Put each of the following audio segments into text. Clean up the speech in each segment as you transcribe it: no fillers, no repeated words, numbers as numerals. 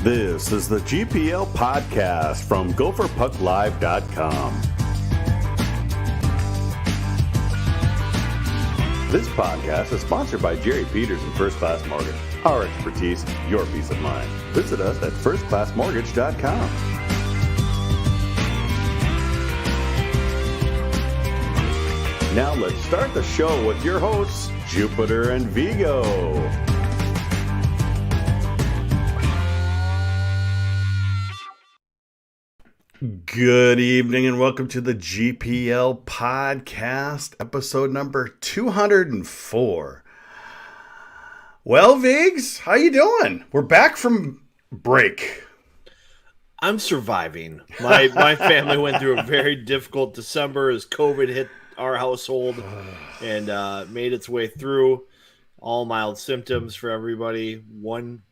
This is the GPL podcast from GopherPuckLive.com. This podcast is sponsored by Jerry Peters and First Class Mortgage. Our expertise, your peace of mind. Visit us at firstclassmortgage.com. Now let's start the show with your hosts, Jupiter and Vigo. Good evening and welcome to the GPL podcast, episode number 204. Well, Viggs, how you doing? We're back from break. I'm surviving. My family went through a very difficult December as COVID hit our household and made its way through. All mild symptoms for everybody. One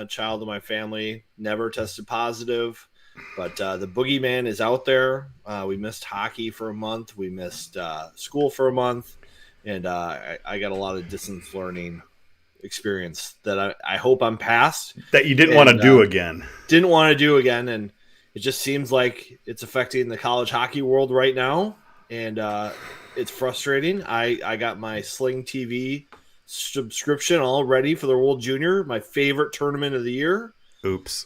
child in my family never tested positive. But the boogeyman is out there. We missed hockey for a month. We missed school for a month. And I got a lot of distance learning experience that I hope I'm past. That you didn't want to do again. Didn't want to do again. And it just seems like it's affecting the college hockey world right now. And it's frustrating. I got my Sling TV subscription all ready for the World Junior, my favorite tournament of the year. Oops.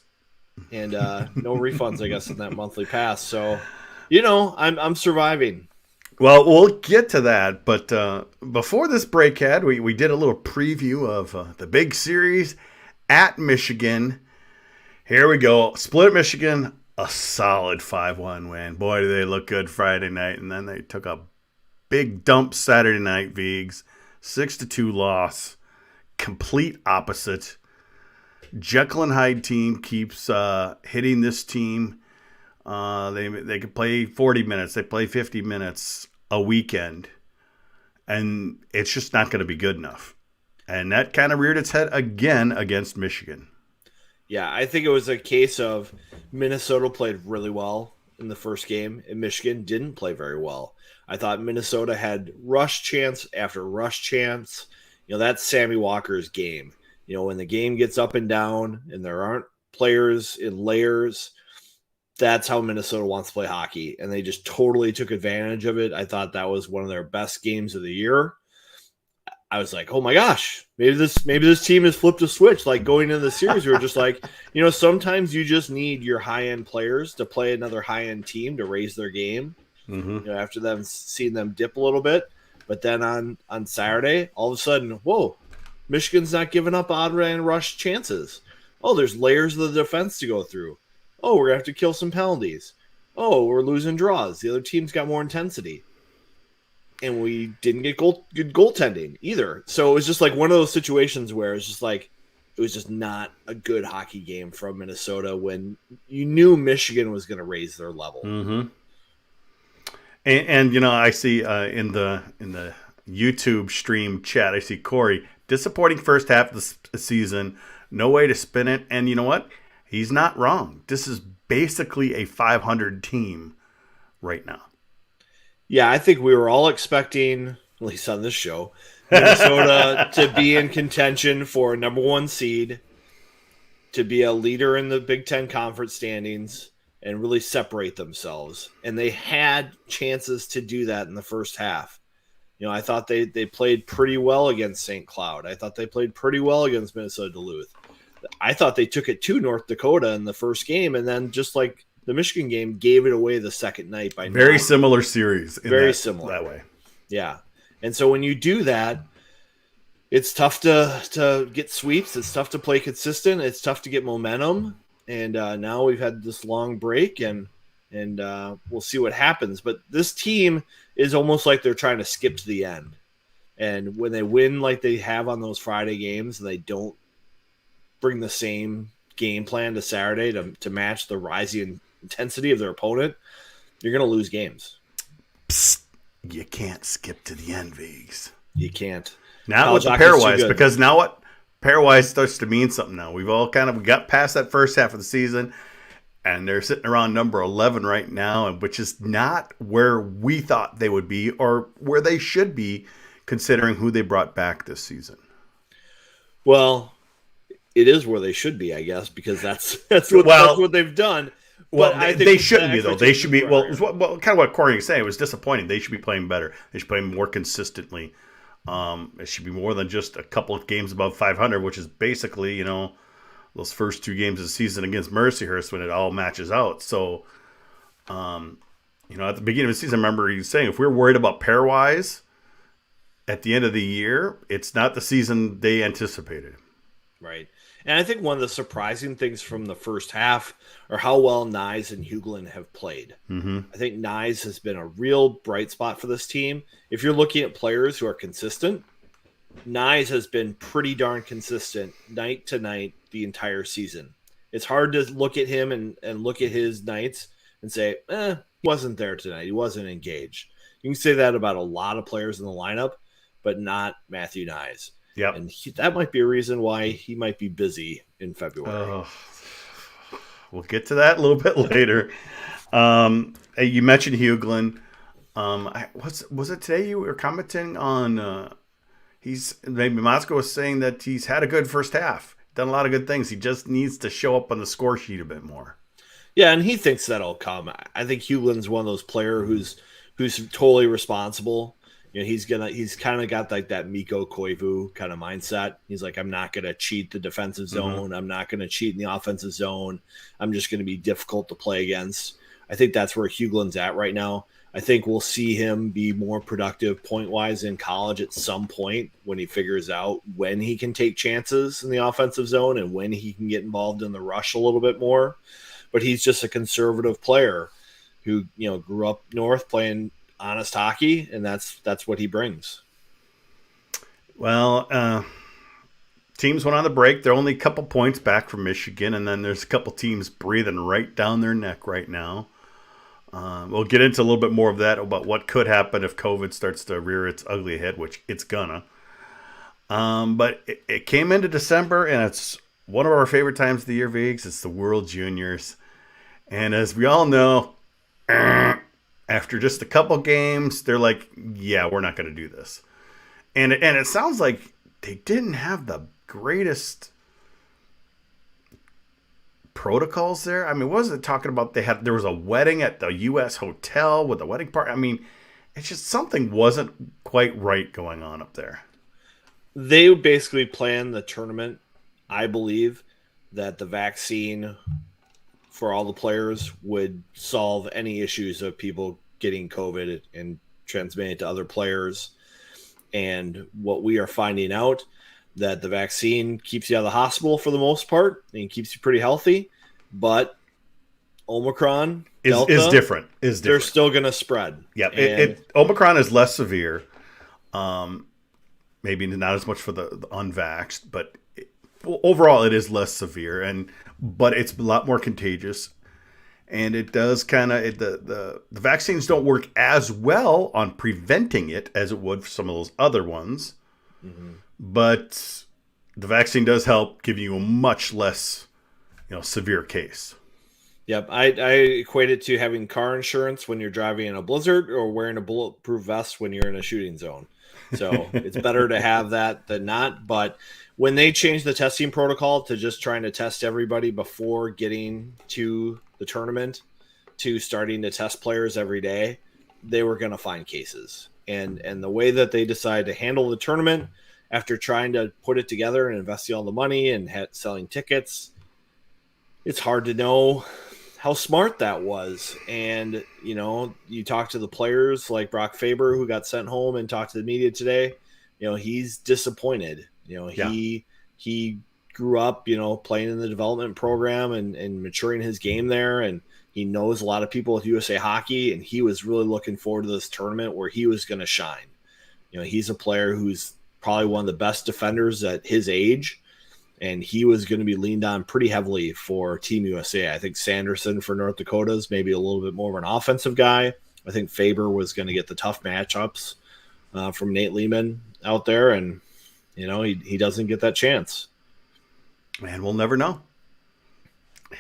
And no refunds, I guess, in that monthly pass. So, I'm surviving. Well, we'll get to that. But before this break, we did a little preview of the big series at Michigan. Here we go. Split Michigan, a solid 5-1 win. Boy, do they look good Friday night. And then they took a big dump Saturday night, Viggs. 6-2 loss. Complete opposite. Jekyll and Hyde team keeps hitting this team. They could play 40 minutes. They play 50 minutes a weekend. And it's just not going to be good enough. And that kind of reared its head again against Michigan. Yeah, I think it was a case of Minnesota played really well in the first game, and Michigan didn't play very well. I thought Minnesota had rush chance after rush chance. That's Sammy Walker's game. When the game gets up and down and there aren't players in layers, that's how Minnesota wants to play hockey. And they just totally took advantage of it. I thought that was one of their best games of the year. I was like, oh my gosh, maybe this team has flipped a switch. Like going into the series, we were just like, sometimes you just need your high-end players to play another high-end team to raise their game. Mm-hmm. After them seeing them dip a little bit. But then on Saturday, all of a sudden, whoa, Michigan's not giving up odd and rush chances. Oh, there's layers of the defense to go through. Oh, we're going to have to kill some penalties. Oh, we're losing draws. The other team's got more intensity. And we didn't get good goaltending either. So it was just like one of those situations where it's just like it was just not a good hockey game from Minnesota when you knew Michigan was going to raise their level. Mm-hmm. And I see in the YouTube stream chat, I see Corey, disappointing first half of the season, no way to spin it. And you know what? He's not wrong. This is basically a 500 team right now. Yeah, I think we were all expecting, at least on this show, Minnesota to be in contention for a number one seed, to be a leader in the Big Ten conference standings, and really separate themselves. And they had chances to do that in the first half. I thought they played pretty well against St. Cloud. I thought they played pretty well against Minnesota Duluth. I thought they took it to North Dakota in the first game, and then just like the Michigan game, gave it away the second night by very 9. Similar series. Very similar that way. Yeah. And so when you do that, it's tough to get sweeps. It's tough to play consistent. It's tough to get momentum. And now we've had this long break, and we'll see what happens. But this team is almost like they're trying to skip to the end. And when they win like they have on those Friday games, and they don't bring the same game plan to Saturday to match the rising intensity of their opponent, you're going to lose games. Psst, you can't skip to the end, Viggs. You can't. Not with the pairwise, because now what? Pairwise starts to mean something now. We've all kind of got past that first half of the season, and they're sitting around number 11 right now, which is not where we thought they would be or where they should be considering who they brought back this season. Well, it is where they should be, I guess, because that's that's Well, what they've done. well, But I think they shouldn't be though. They should be. expectations were higher. Well, kind of what Corey was saying. It was disappointing. They should be playing better. They should play more consistently. It should be more than just a couple of games above 500, which is basically, those first two games of the season against Mercyhurst when it all matches out. So, at the beginning of the season, I remember he was saying if we're worried about pairwise at the end of the year, it's not the season they anticipated. Right. And I think one of the surprising things from the first half are how well Nyes and Hughlin have played. Mm-hmm. I think Nyes has been a real bright spot for this team. If you're looking at players who are consistent, Nyes has been pretty darn consistent night to night the entire season. It's hard to look at him and look at his nights and say, he wasn't there tonight. He wasn't engaged. You can say that about a lot of players in the lineup, but not Matthew Nyes. Yep. And that might be a reason why he might be busy in February. We'll get to that a little bit later. You mentioned Hughlin. Was it today you were commenting on maybe Moscow was saying that he's had a good first half, done a lot of good things. He just needs to show up on the score sheet a bit more. Yeah, and he thinks that'll come. I think Hughlin's one of those players who's totally responsible. He's kind of got like that Mikko Koivu kind of mindset. He's like, I'm not going to cheat the defensive zone. Mm-hmm. I'm not going to cheat in the offensive zone. I'm just going to be difficult to play against. I think that's where Hughlin's at right now. I think we'll see him be more productive point-wise in college at some point when he figures out when he can take chances in the offensive zone and when he can get involved in the rush a little bit more. But he's just a conservative player who, grew up north playing honest hockey, and that's what he brings. Well, teams went on the break. They're only a couple points back from Michigan, and then there's a couple teams breathing right down their neck right now. We'll get into a little bit more of that about what could happen if COVID starts to rear its ugly head, which it's gonna. But it came into December, and it's one of our favorite times of the year, Viggs. It's the World Juniors. And as we all know, after just a couple games, they're like, yeah, we're not going to do this. And it sounds like they didn't have the greatest protocols there. I mean, what was it talking about? There was a wedding at the U.S. hotel with a wedding party. I mean, it's just something wasn't quite right going on up there. They basically planned the tournament, I believe, that the vaccine for all the players would solve any issues of people getting COVID and transmitting it to other players. And what we are finding out, that the vaccine keeps you out of the hospital for the most part and keeps you pretty healthy, but Omicron Delta, is different. They're still going to spread. Yeah, Omicron is less severe. Maybe not as much for the unvaxxed, but overall it is less severe, but it's a lot more contagious. And it does kind of the vaccines don't work as well on preventing it as it would for some of those other ones. Mm-hmm. But the vaccine does help give you a much less, severe case. Yep, I equate it to having car insurance when you're driving in a blizzard or wearing a bulletproof vest when you're in a shooting zone. So it's better to have that than not. But when they changed the testing protocol to just trying to test everybody before getting to the tournament to starting to test players every day, they were going to find cases. And the way that they decided to handle the tournament after trying to put it together and investing all the money and selling tickets, it's hard to know how smart that was. And, you talk to the players like Brock Faber, who got sent home, and talked to the media today. He's disappointed. He grew up, playing in the development program and maturing his game there. And he knows a lot of people with USA Hockey, and he was really looking forward to this tournament where he was going to shine. He's a player who's probably one of the best defenders at his age, and he was going to be leaned on pretty heavily for Team USA. I think Sanderson for North Dakota is maybe a little bit more of an offensive guy. I think Faber was going to get the tough matchups from Nate Lehman out there, and he doesn't get that chance. Man, we'll never know.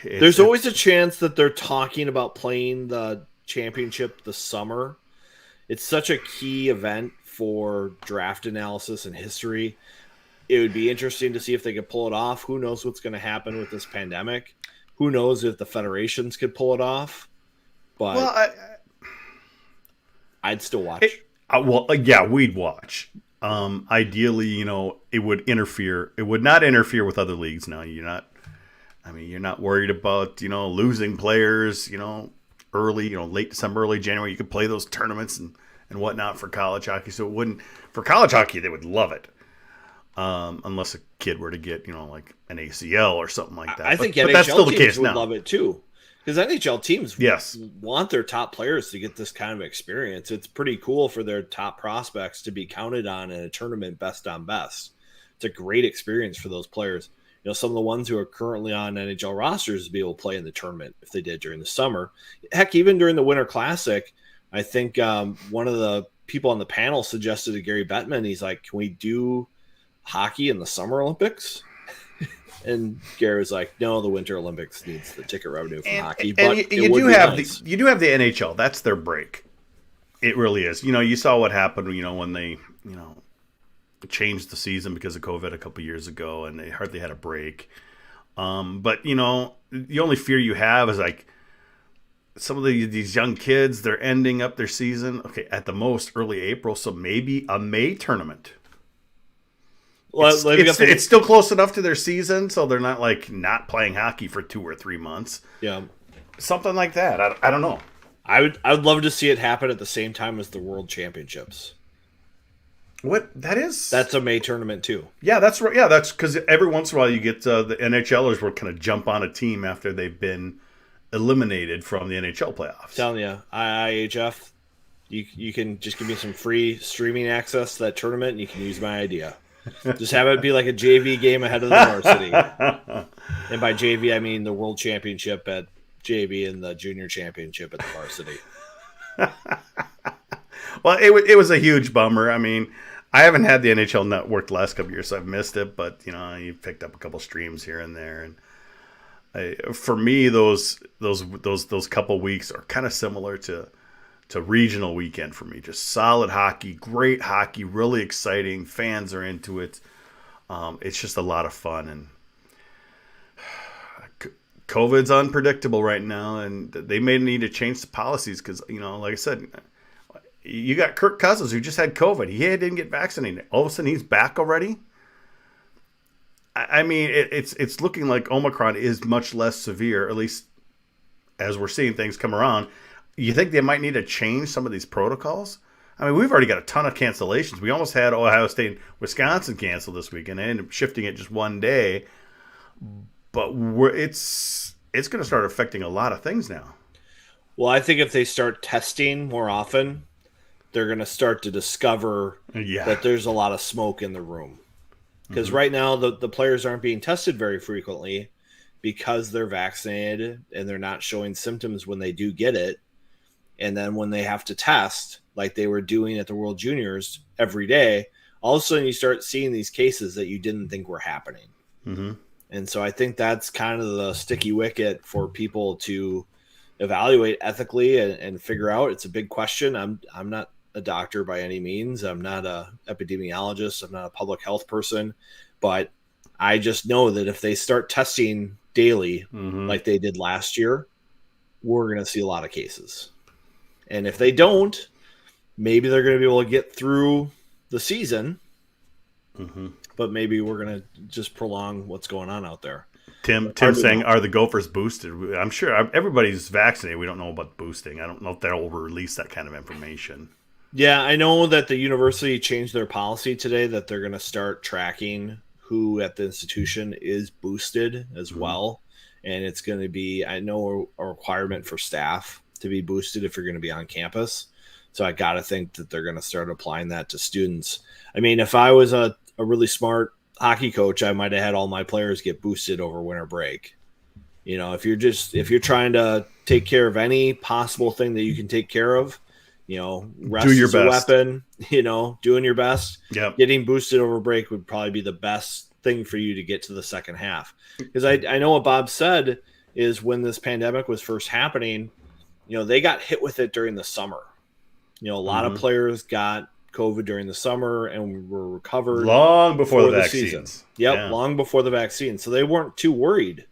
There's always a chance that they're talking about playing the championship this summer. It's such a key event for draft analysis and history. it would be interesting to see if they could pull it off. Who knows what's going to happen with this pandemic? Who knows if the federations could pull it off? But Well, I'd still watch. Yeah, we'd watch. Ideally, it would interfere. It would not interfere with other leagues. Now, you're not worried about, losing players, early, late December, early January. You could play those tournaments and whatnot for college hockey. So it wouldn't, for college hockey, they would love it. Unless a kid were to get, like an ACL or something like that. I think but NHL that's still the teams case would now. love it too. Because NHL teams Yes. want their top players to get this kind of experience. It's pretty cool for their top prospects to be counted on in a tournament best on best. It's a great experience for those players. Some of the ones who are currently on NHL rosters to be able to play in the tournament if they did during the summer. Heck, even during the Winter Classic, I think one of the people on the panel suggested to Gary Bettman, he's like, can we do hockey in the Summer Olympics? And Gary was like, no, the Winter Olympics needs the ticket revenue from hockey. But you do have the NHL. That's their break. It really is. You saw what happened, when they, changed the season because of COVID a couple years ago, and they hardly had a break. But the only fear you have is like some of these young kids, they're ending up their season, at the most early April, so maybe a May tournament. Well, it's still close enough to their season, so they're not not playing hockey for 2 or 3 months. Yeah, something like that. I don't know. I would love to see it happen at the same time as the World Championships. What that is? That's a May tournament too. Yeah, that's right. Yeah, that's because every once in a while you get the NHLers will kind of jump on a team after they've been eliminated from the NHL playoffs. I'm telling you, IIHF, you can just give me some free streaming access to that tournament, and you can use my idea. Just have it be like a JV game ahead of the varsity. And by JV, I mean the World Championship at JV and the Junior Championship at the varsity. Well, it was a huge bummer. I mean, I haven't had the NHL Network the last couple of years, so I've missed it. But you picked up a couple streams here and there, and for me, those couple weeks are kind of similar to regional weekend for me. Just solid hockey, great hockey, really exciting. Fans are into it. It's just a lot of fun, and COVID's unpredictable right now, and they may need to change the policies because, like I said, you got Kirk Cousins who just had COVID. He didn't get vaccinated. All of a sudden, he's back already. I mean, it's looking like Omicron is much less severe, at least as we're seeing things come around. You think they might need to change some of these protocols? I mean, we've already got a ton of cancellations. We almost had Ohio State and Wisconsin canceled this weekend and ended up shifting it just one day. But it's going to start affecting a lot of things now. Well, I think if they start testing more often, they're going to start to discover that there's a lot of smoke in the room. Because right now the players aren't being tested very frequently because they're vaccinated and they're not showing symptoms when they do get it. And then when they have to test, like they were doing at the World Juniors every day, all of a sudden you start seeing these cases that you didn't think were happening. Mm-hmm. And so I think that's kind of the sticky wicket for people to evaluate ethically and figure out. It's a big question. I'm not a doctor by any means. I'm not an epidemiologist. I'm not a public health person. But I just know that if they start testing daily like they did last year, we're going to see a lot of cases. And if they don't, maybe they're going to be able to get through the season. But maybe we're going to just prolong what's going on out there. Tim saying, are the Gophers boosted? I'm sure everybody's vaccinated. We don't know about boosting. I don't know if they'll release that kind of information. Yeah, I know that the university changed their policy today that they're going to start tracking who at the institution is boosted as well. And it's going to be, I know, a requirement for staff to be boosted if you're going to be on campus. So I got to think that they're going to start applying that to students. I mean, if I was a really smart hockey coach, I might have had all my players get boosted over winter break. If you're trying to take care of any possible thing that you can take care of, rest do your is best. A weapon, doing your best. Yep. Getting boosted over break would probably be the best thing for you to get to the second half. Because I know what Bob said is when this pandemic was first happening, they got hit with it during the summer. A lot of players got COVID during the summer and were recovered long before the season. vaccines. Yep, Yeah. long before the vaccine. So they weren't too worried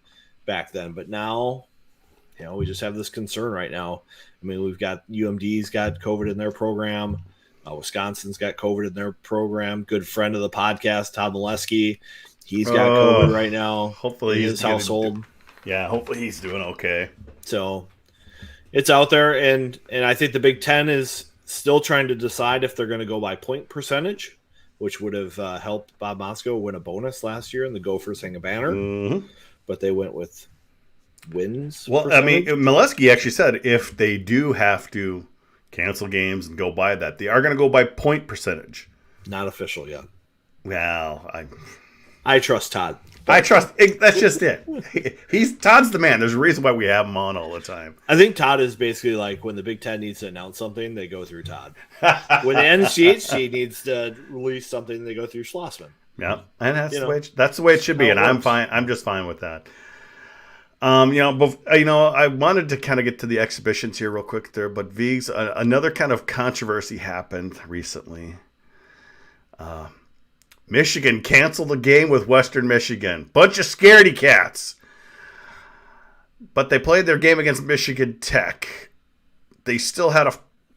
back then. But now, we just have this concern right now. I mean, we've got UMD's got COVID in their program. Wisconsin's got COVID in their program. Good friend of the podcast, Todd Molesky. He's got COVID right now. Hopefully in his household. Hopefully he's doing okay. So it's out there, and I think the Big Ten is still trying to decide if they're going to go by point percentage, which would have helped Bob Motzko win a bonus last year, and the Gophers hang a banner. Mm-hmm. But they went with wins. Well, percentage. I mean, Molesky actually said if they do have to cancel games and go by that, they are going to go by point percentage. Not official yet. Well, I trust Todd. I trust. That's just it. Todd's the man. There's a reason why we have him on all the time. I think Todd is basically like when the Big Ten needs to announce something, they go through Todd. When the NCHC needs to release something, they go through Schlossman. Yeah, and that's the way it should be, and I'm fine. I'm just fine with that. I wanted to kind of get to the exhibitions here real quick there, but Vigs, another kind of controversy happened recently. Michigan canceled the game with Western Michigan. Bunch of scaredy cats. But they played their game against Michigan Tech. They still had a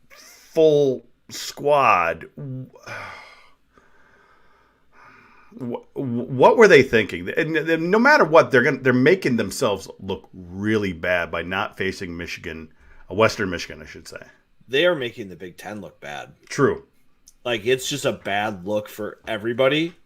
full squad. What were they thinking? And no matter what, they're making themselves look really bad by not facing Michigan, Western Michigan, I should say. They are making the Big Ten look bad. True. Like, it's just a bad look for everybody.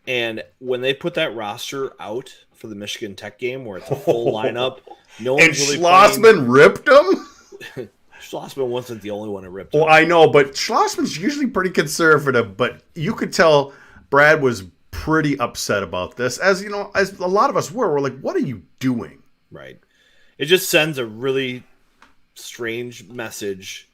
And when they put that roster out for the Michigan Tech game, where it's a full lineup, no one's and really Schlossman ripped them. Schlossman wasn't the only one who ripped him. Well, I know, but Schlossman's usually pretty conservative. But you could tell Brad was pretty upset about this, as you know, as a lot of us were. We're like, "What are you doing?" Right. It just sends a really strange message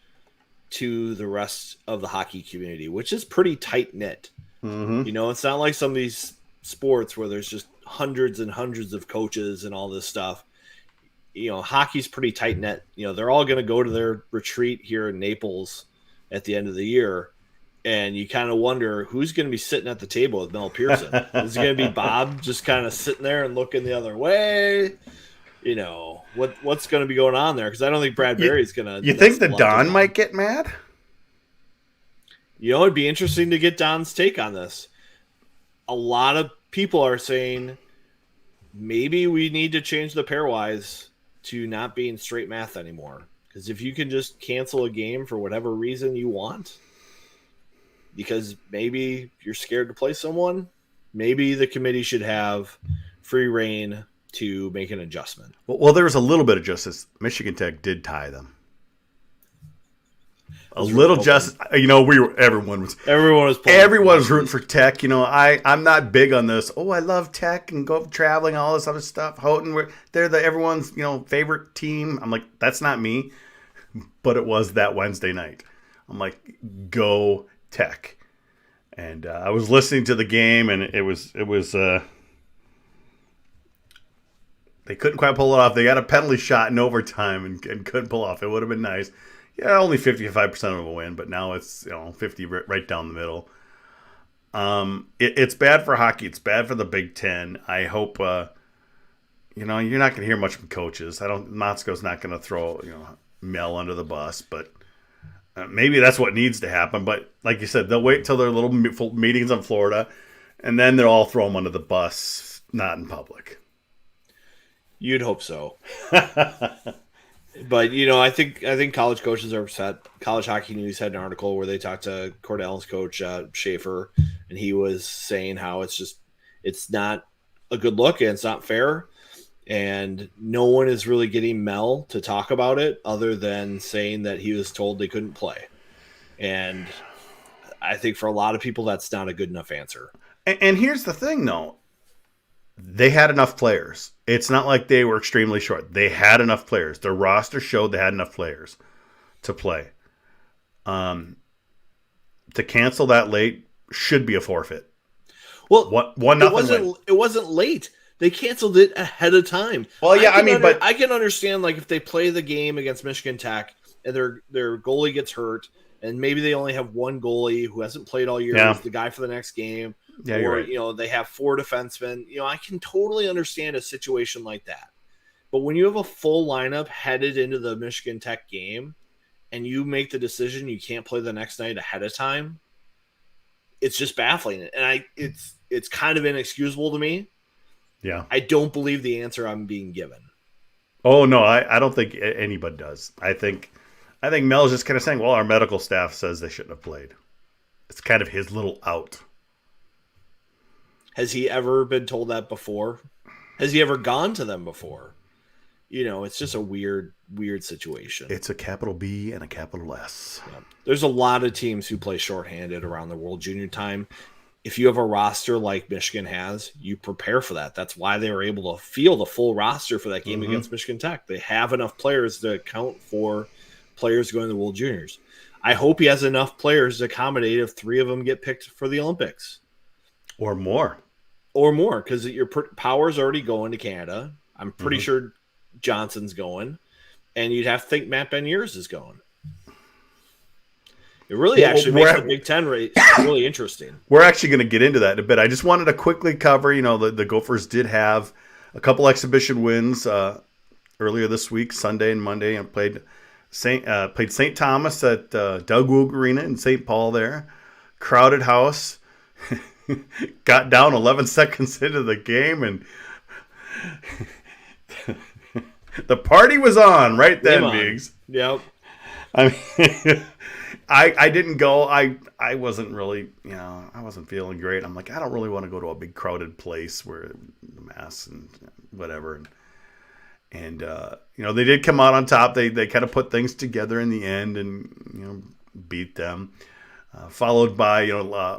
to the rest of the hockey community, which is pretty tight knit. Mm-hmm. It's not like some of these sports where there's just hundreds and hundreds of coaches and all this stuff. Hockey's pretty tight knit. They're all going to go to their retreat here in Naples at the end of the year. And you kind of wonder who's going to be sitting at the table with Mel Pearson. Is it going to be Bob just kind of sitting there and looking the other way? What's going to be going on there? Because I don't think Brad Berry's going to. You think the Don might get mad? It'd be interesting to get Don's take on this. A lot of people are saying maybe we need to change the pairwise to not being straight math anymore. Because if you can just cancel a game for whatever reason you want, because maybe you're scared to play someone, maybe the committee should have free reign to make an adjustment. Well, there was a little bit of justice. Michigan Tech did tie them. A little justice. Everyone was rooting for Tech. I'm not big on this. Oh, I love Tech and go traveling, all this other stuff. Houghton, they're everyone's favorite team. I'm like, that's not me, but it was that Wednesday night. I'm like, go Tech. And I was listening to the game, and it was they couldn't quite pull it off. They got a penalty shot in overtime and couldn't pull off. It would have been nice. Yeah, only 55% of a win, but now it's 50 right down the middle. It's bad for hockey. It's bad for the Big Ten. I hope you're not going to hear much from coaches. Motzko's not going to throw Mel under the bus, but maybe that's what needs to happen. But like you said, they'll wait till their little meetings in Florida, and then they'll all throw them under the bus, not in public. You'd hope so. But, I think college coaches are upset. College Hockey News had an article where they talked to Cornell's coach, Schaefer, and he was saying how it's not a good look and it's not fair. And no one is really getting Mel to talk about it other than saying that he was told they couldn't play. And I think for a lot of people, that's not a good enough answer. And here's the thing, though. They had enough players. It's not like they were extremely short. They had enough players. Their roster showed they had enough players to play. To cancel that late should be a forfeit. Well, 1-0. It wasn't late. They canceled it ahead of time. Well, yeah, but I can understand if they play the game against Michigan Tech and their goalie gets hurt and maybe they only have one goalie who hasn't played all year, Yeah. is the guy for the next game, Yeah, or you're right. they have 4 defensemen. I can totally understand a situation like that. But when you have a full lineup headed into the Michigan Tech game, and you make the decision you can't play the next night ahead of time, it's just baffling, and it's kind of inexcusable to me. Yeah. I don't believe the answer I'm being given. Oh no, I don't think anybody does. I think Mel's just kind of saying, well, our medical staff says they shouldn't have played. It's kind of his little out. Has he ever been told that before? Has he ever gone to them before? It's just a weird situation. It's a capital B and a capital S. Yeah. There's a lot of teams who play shorthanded around the World Junior time. If you have a roster like Michigan has, you prepare for that. That's why they were able to field a full roster for that game against Michigan Tech. They have enough players to account for players going to the World Juniors. I hope he has enough players to accommodate if 3 of them get picked for the Olympics. Or more. Or more, because your Power's already going to Canada. I'm pretty sure Johnson's going. And you'd have to think Matt Beniers is going. It really actually makes the Big Ten race really interesting. We're actually going to get into that in a bit. I just wanted to quickly cover, the Gophers did have a couple exhibition wins earlier this week, Sunday and Monday, and played St. Thomas at Doug Woog Arena in St. Paul there. Crowded house. Got down 11 seconds into the game, and the party was on right then, Biggs. Yep. I mean, I didn't go. I wasn't really, I wasn't feeling great. I'm like, I don't really want to go to a big crowded place where the masks and whatever. And they did come out on top. They kind of put things together in the end and, beat them. Followed by,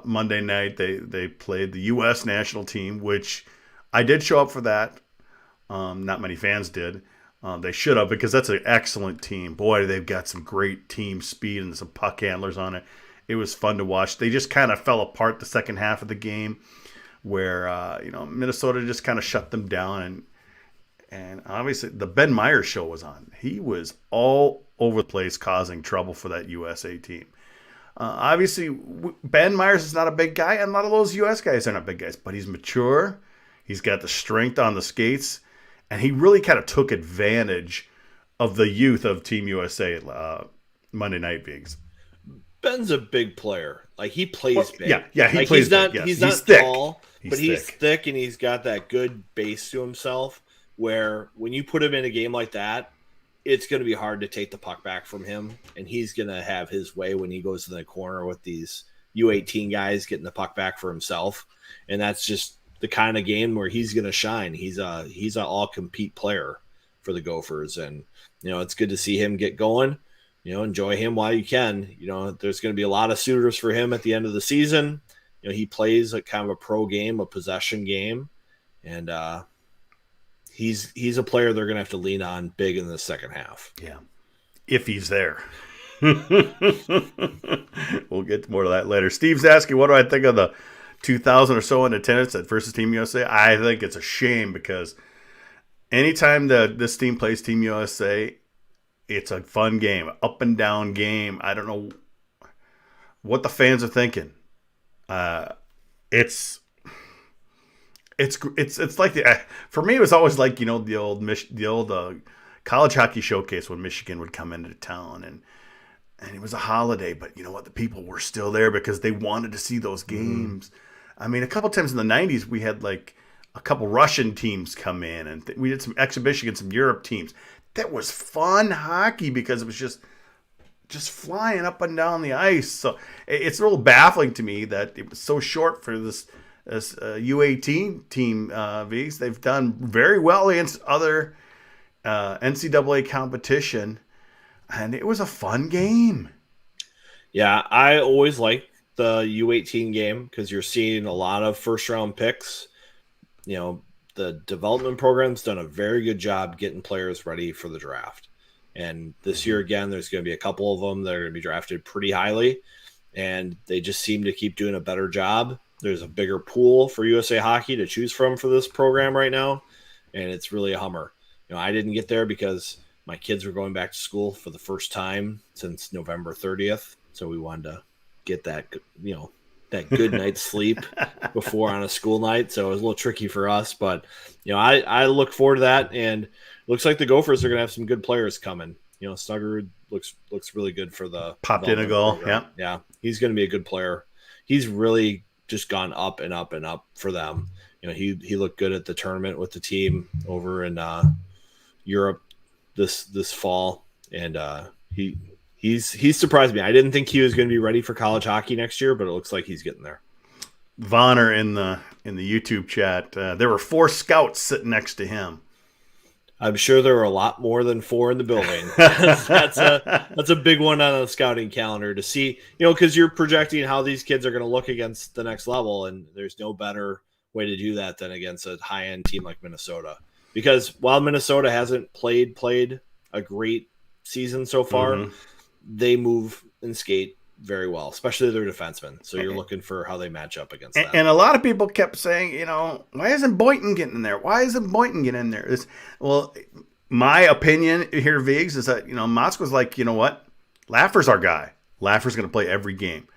Monday night, they played the U.S. national team, which I did show up for that. Not many fans did. They should have, because that's an excellent team. Boy, they've got some great team speed and some puck handlers on it. It was fun to watch. They just kind of fell apart the second half of the game where, Minnesota just kind of shut them down. And obviously the Ben Myers show was on. He was all over the place causing trouble for that USA team. Obviously, Ben Myers is not a big guy, and a lot of those U.S. guys are not big guys, but he's mature. He's got the strength on the skates, and he really kind of took advantage of the youth of Team USA Monday night Bigs. Ben's a big player. Like, he plays big. Yeah, he plays big. Yes. He's not thick. tall, but he's thick, and he's got that good base to himself where when you put him in a game like that, it's going to be hard to take the puck back from him, and he's going to have his way when he goes to the corner with these U18 guys getting the puck back for himself, and that's just the kind of game where he's going to shine. He's an all-compete player for the Gophers, and it's good to see him get going. Enjoy him while you can. There's going to be a lot of suitors for him at the end of the season. He plays a kind of a pro game, a possession game, and He's a player they're going to have to lean on big in the second half. Yeah, if he's there. We'll get more of that later. Steve's asking, what do I think of the 2,000 or so in attendance at versus Team USA? I think it's a shame because anytime that this team plays Team USA, it's a fun game, up and down game. I don't know what the fans are thinking. It's like for me it was always like the old college hockey showcase when Michigan would come into town and it was a holiday, but you know what, the people were still there because they wanted to see those games. I mean, a couple times in the 90s we had like a couple Russian teams come in and we did some exhibition against some Europe teams. That was fun hockey because it was just flying up and down the ice. So it's a little baffling to me that it was so short for this U18 team. V's. They've done very well against other NCAA competition, and it was a fun game. Yeah, I always like the U18 game because you're seeing a lot of first-round picks. The development program's done a very good job getting players ready for the draft. And this year, again, there's going to be a couple of them that are going to be drafted pretty highly, and they just seem to keep doing a better job. There's a bigger pool for USA Hockey to choose from for this program right now, and it's really a hummer. I didn't get there because my kids were going back to school for the first time since November 30th, So we wanted to get that, that good night's sleep before on a school night. So it was a little tricky for us, but I look forward to that, and it looks like the Gophers are going to have some good players coming. Snuggerud looks really good for the popped in a goal. Yeah, he's going to be a good player. He's really just gone up and up and up for them. He looked good at the tournament with the team over in Europe this fall, and he's surprised me. I didn't think he was going to be ready for college hockey next year, but it looks like he's getting there. Vonner in the YouTube chat, there were 4 scouts sitting next to him. I'm sure there were a lot more than 4 in the building. That's a big one on the scouting calendar to see, because you're projecting how these kids are going to look against the next level, and there's no better way to do that than against a high-end team like Minnesota. Because while Minnesota hasn't played a great season so far, they move and skate very well, especially their defensemen. So you're looking for how they match up against them. And a lot of people kept saying, why isn't Boynton getting in there? Why isn't Boynton getting in there? My opinion here, Viggs, is that, Motzko's like, you know what? Laffer's our guy. Laffer's going to play every game.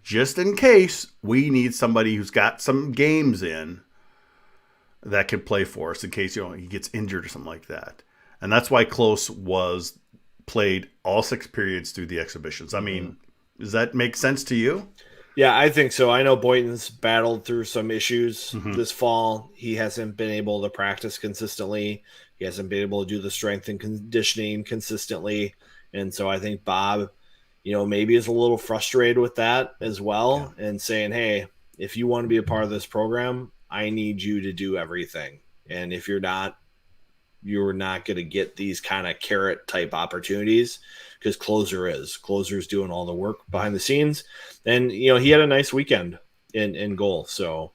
Just in case we need somebody who's got some games in that can play for us in case, he gets injured or something like that. And that's why Close was played all 6 periods through the exhibitions. I mean, does that make sense to you? Yeah, I think so. I know Boynton's battled through some issues this fall. He hasn't been able to practice consistently. He hasn't been able to do the strength and conditioning consistently. And so I think Bob, maybe is a little frustrated with that as well, and saying, hey, if you want to be a part of this program, I need you to do everything. And if you're not going to get these kind of carrot type opportunities, because Closer's doing all the work behind the scenes. And, he had a nice weekend in goal. So,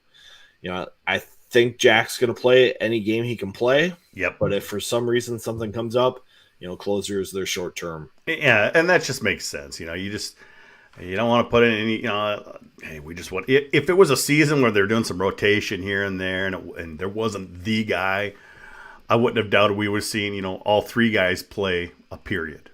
I think Jack's going to play any game he can play. Yep. But if for some reason something comes up, Closer is their short term. Yeah. And that just makes sense. You don't want to put in any, hey, we just want, if it was a season where they're doing some rotation here and there, and there wasn't the guy, I wouldn't have doubted we would have seen, all 3 guys play a period.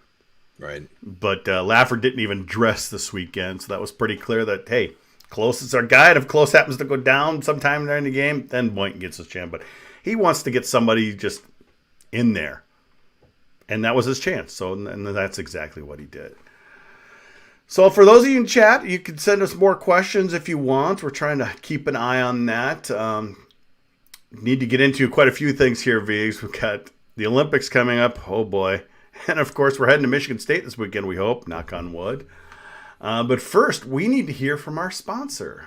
Right. But Laffer didn't even dress this weekend, so that was pretty clear that, hey, Close is our guy. And if Close happens to go down sometime during the game, then Boynton gets his chance. But he wants to get somebody just in there. And that was his chance. So, and that's exactly what he did. So for those of you in chat, you can send us more questions if you want. We're trying to keep an eye on that. Need to get into quite a few things here, Viggs. We've got the Olympics coming up. Oh, boy. And, of course, we're heading to Michigan State this weekend, we hope. Knock on wood. But first, we need to hear from our sponsor.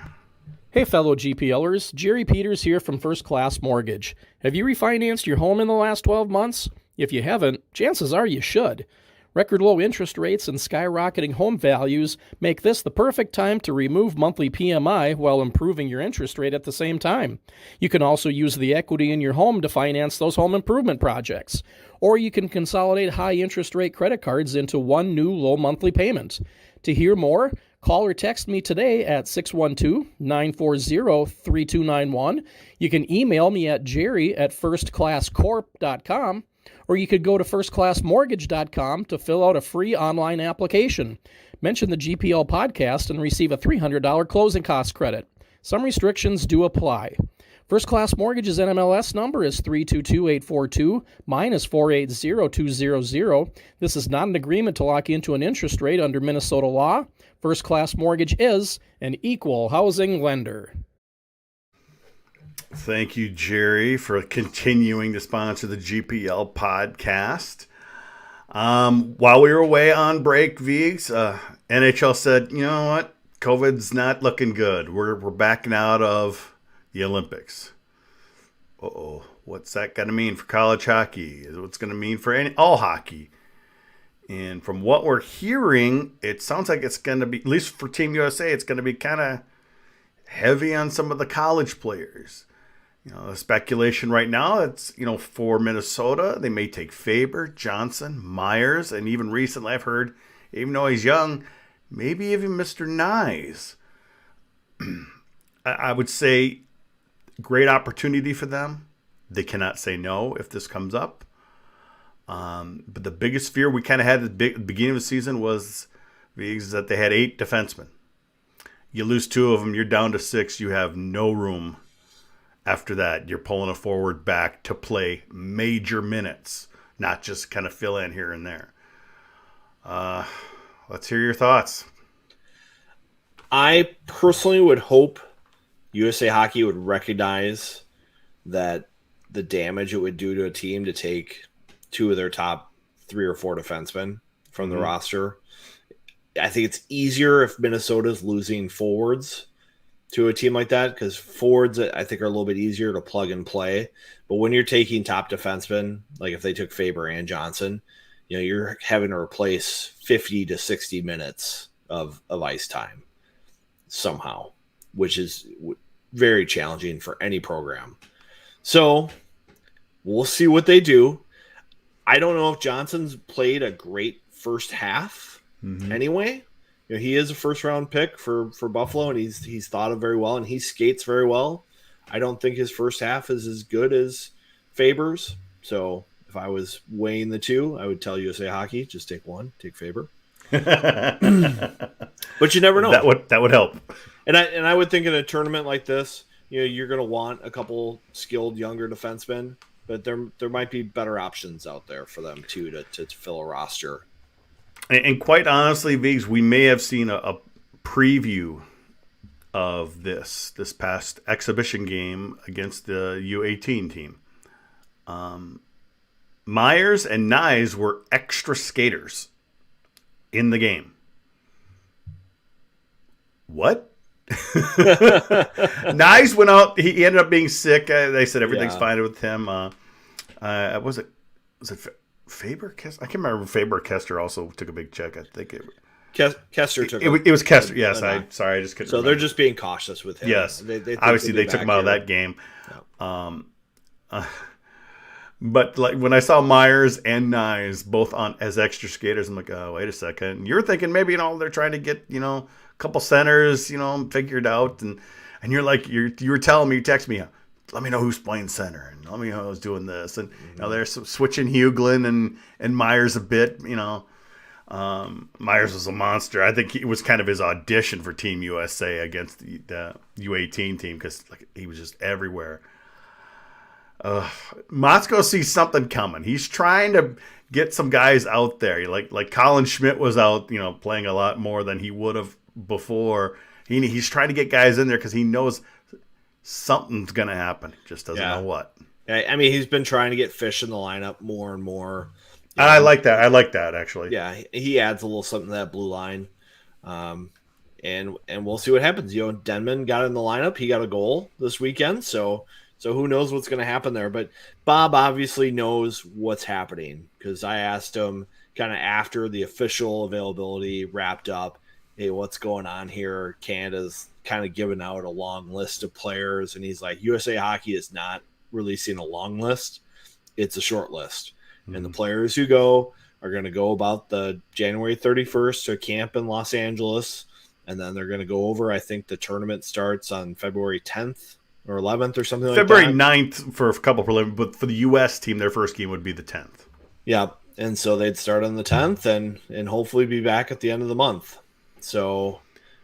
Hey, fellow GPLers. Jerry Peters here from First Class Mortgage. Have you refinanced your home in the last 12 months? If you haven't, chances are you should. Record low interest rates and skyrocketing home values make this the perfect time to remove monthly PMI while improving your interest rate at the same time. You can also use the equity in your home to finance those home improvement projects. Or you can consolidate high interest rate credit cards into one new low monthly payment. To hear more, call or text me today at 612-940-3291. You can email me at jerry@firstclasscorp.com. Or you could go to firstclassmortgage.com to fill out a free online application. Mention the GPL podcast and receive a $300 closing cost credit. Some restrictions do apply. First Class Mortgage's NMLS number is 322842 -480200. This is not an agreement to lock into an interest rate under Minnesota law. First Class Mortgage is an equal housing lender. Thank you, Jerry, for continuing to sponsor the GPL podcast. While we were away on break, Viggs, NHL said, you know what? COVID's not looking good. We're backing out of the Olympics. Uh-oh. What's that going to mean for college hockey? What's going to mean for all hockey? And from what we're hearing, it sounds like it's going to be, at least for Team USA, it's going to be kind of heavy on some of the college players. The speculation right now, it's, for Minnesota, they may take Faber, Johnson, Myers, and even recently I've heard, even though he's young, maybe even Mr. Nyes. I would say great opportunity for them. They cannot say no if this comes up. But the biggest fear we kind of had at the beginning of the season was is that they had 8 defensemen. You lose 2 of them, you're down to 6. You have no room. After that, you're pulling a forward back to play major minutes, not just kind of fill in here and there. Let's hear your thoughts. I personally would hope USA Hockey would recognize that the damage it would do to a team to take 2 of their top 3 or 4 defensemen from the roster. I think it's easier if Minnesota's losing forwards to a team like that, because forwards I think are a little bit easier to plug and play. But when you're taking top defensemen, like if they took Faber and Johnson, you're having to replace 50 to 60 minutes of ice time somehow, which is very challenging for any program. So we'll see what they do. I don't know if Johnson's played a great first half anyway. He is a first-round pick for Buffalo, and he's thought of very well, and he skates very well. I don't think his first half is as good as Faber's. So if I was weighing the two, I would tell USA Hockey, just take one, take Faber. But you never know. That would help. And I would think in a tournament like this, you're going to want a couple skilled younger defensemen, but there might be better options out there for them too to fill a roster. And quite honestly, Viggs, we may have seen a preview of this past exhibition game against the U18 team. Myers and Nyes were extra skaters in the game. What? Nyes went out. He ended up being sick. They said everything's fine with him. Was it Faber? I can't remember. Faber Kester also took a big check. I think Kester took it was Kester. Yes, I just couldn't. So they're just being cautious with him. Yes, they obviously they took him out of that game. Yeah. But like when I saw Myers and Nyes both on as extra skaters, I'm like, oh, wait a second. You're thinking maybe they're trying to get a couple centers figured out, and you're like you were telling me, you text me, let me know who's playing center, and let me know who's doing this, and they're switching Huglin and Myers a bit. Myers was a monster. I think it was kind of his audition for Team USA against the U18 team, because he was just everywhere. Motzko sees something coming. He's trying to get some guys out there. Like Colin Schmidt was out, playing a lot more than he would have before. He's trying to get guys in there because he knows something's going to happen. Just doesn't know what. I mean, he's been trying to get Fish in the lineup more and more. I like that. I like that, actually. Yeah, he adds a little something to that blue line. And we'll see what happens. Denman got in the lineup. He got a goal this weekend, so who knows what's going to happen there. But Bob obviously knows what's happening, because I asked him kind of after the official availability wrapped up, hey, what's going on here? Canada's kind of given out a long list of players, and he's like, USA Hockey is not releasing a long list. It's a short list. Mm-hmm. And the players who go are going to go about the January 31st to camp in Los Angeles, and then they're going to go over. I think the tournament starts on February 10th. Or 11th or something like that. February 9th for a couple preliminaries, but for the U.S. team, their first game would be the 10th. Yeah, and so they'd start on the 10th and hopefully be back at the end of the month. So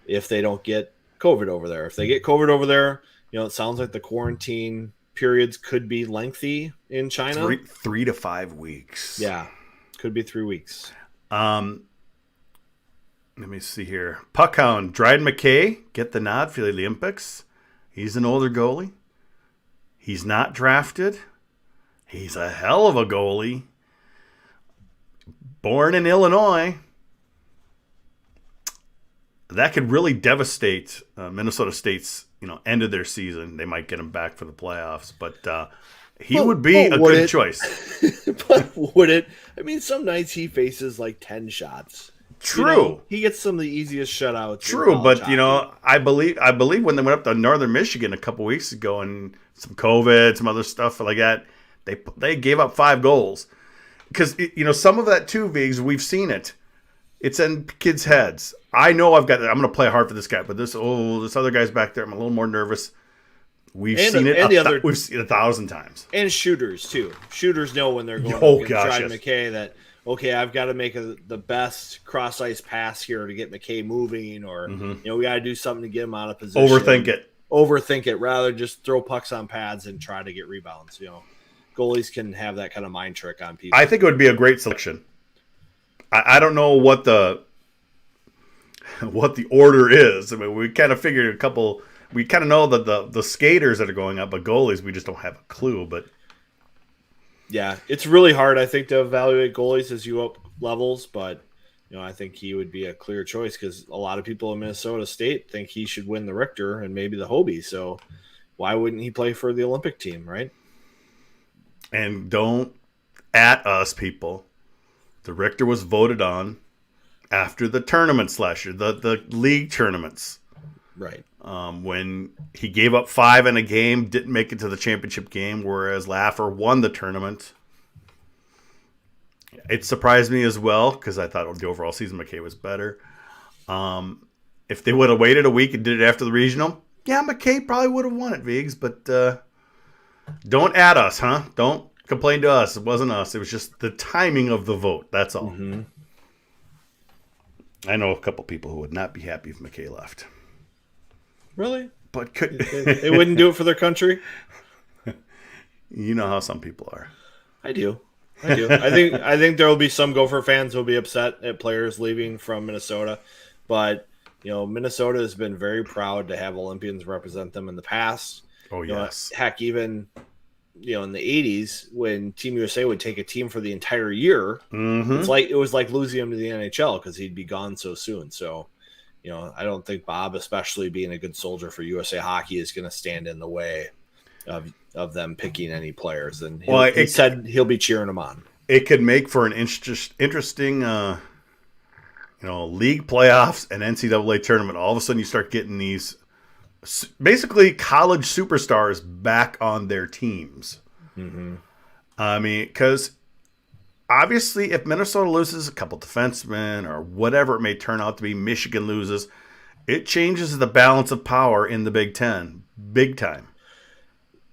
if they don't get COVID over there. If they get COVID over there, it sounds like the quarantine periods could be lengthy in China. 3 to 5 weeks. Yeah, could be 3 weeks. Let me see here. Puckhound, Dryden McKay, get the nod for the Olympics. He's an older goalie. He's not drafted. He's a hell of a goalie. Born in Illinois. That could really devastate Minnesota State's, end of their season. They might get him back for the playoffs, but he would be a good choice. But would it? I mean, some nights he faces like 10 shots. True. He gets some of the easiest shutouts. True, but I believe when they went up to Northern Michigan a couple weeks ago and some COVID, some other stuff like that, they gave up 5 goals. Because some of that too, Viggs, we've seen it. It's in kids' heads. I know I'm going to play hard for this guy, but this other guy's back there, I'm a little more nervous. We've seen it 1,000 times. And shooters too. Shooters know when they're going Dryden McKay that, okay, I've got to make the best cross ice pass here to get McKay moving, or we got to do something to get him out of position. Overthink it rather than just throw pucks on pads and try to get rebounds. Goalies can have that kind of mind trick on people. I think it would be a great selection. I don't know what the order is. I mean, we kind of figured a couple. We kind of know that the skaters that are going up, but goalies, we just don't have a clue. But yeah, it's really hard, I think, to evaluate goalies as you up levels. But I think he would be a clear choice because a lot of people in Minnesota State think he should win the Richter and maybe the Hobie. So why wouldn't he play for the Olympic team, right? And don't at us, people. The Richter was voted on after the tournaments last year, the league tournaments. Right. When he gave up 5 in a game, didn't make it to the championship game, whereas Laffer won the tournament. It surprised me as well because I thought the overall season McKay was better. If they would have waited a week and did it after the regional, yeah, McKay probably would have won it, Viggs. But don't at us, huh? Don't complain to us. It wasn't us. It was just the timing of the vote. That's all. Mm-hmm. I know a couple people who would not be happy if McKay left. Really? But they wouldn't do it for their country? You know how some people are. I do. I think there will be some Gopher fans who will be upset at players leaving from Minnesota, but Minnesota has been very proud to have Olympians represent them in the past. Oh yes. Heck, even in the 80s when Team USA would take a team for the entire year, it was like losing him to the NHL because he'd be gone so soon. So, I don't think Bob, especially being a good soldier for USA Hockey, is going to stand in the way of them picking any players. And he said he'll be cheering them on. It could make for an interesting, league playoffs and NCAA tournament. All of a sudden, you start getting these basically college superstars back on their teams. Mm-hmm. I mean, because obviously, if Minnesota loses a couple defensemen or whatever it may turn out to be, Michigan loses, it changes the balance of power in the Big Ten big time.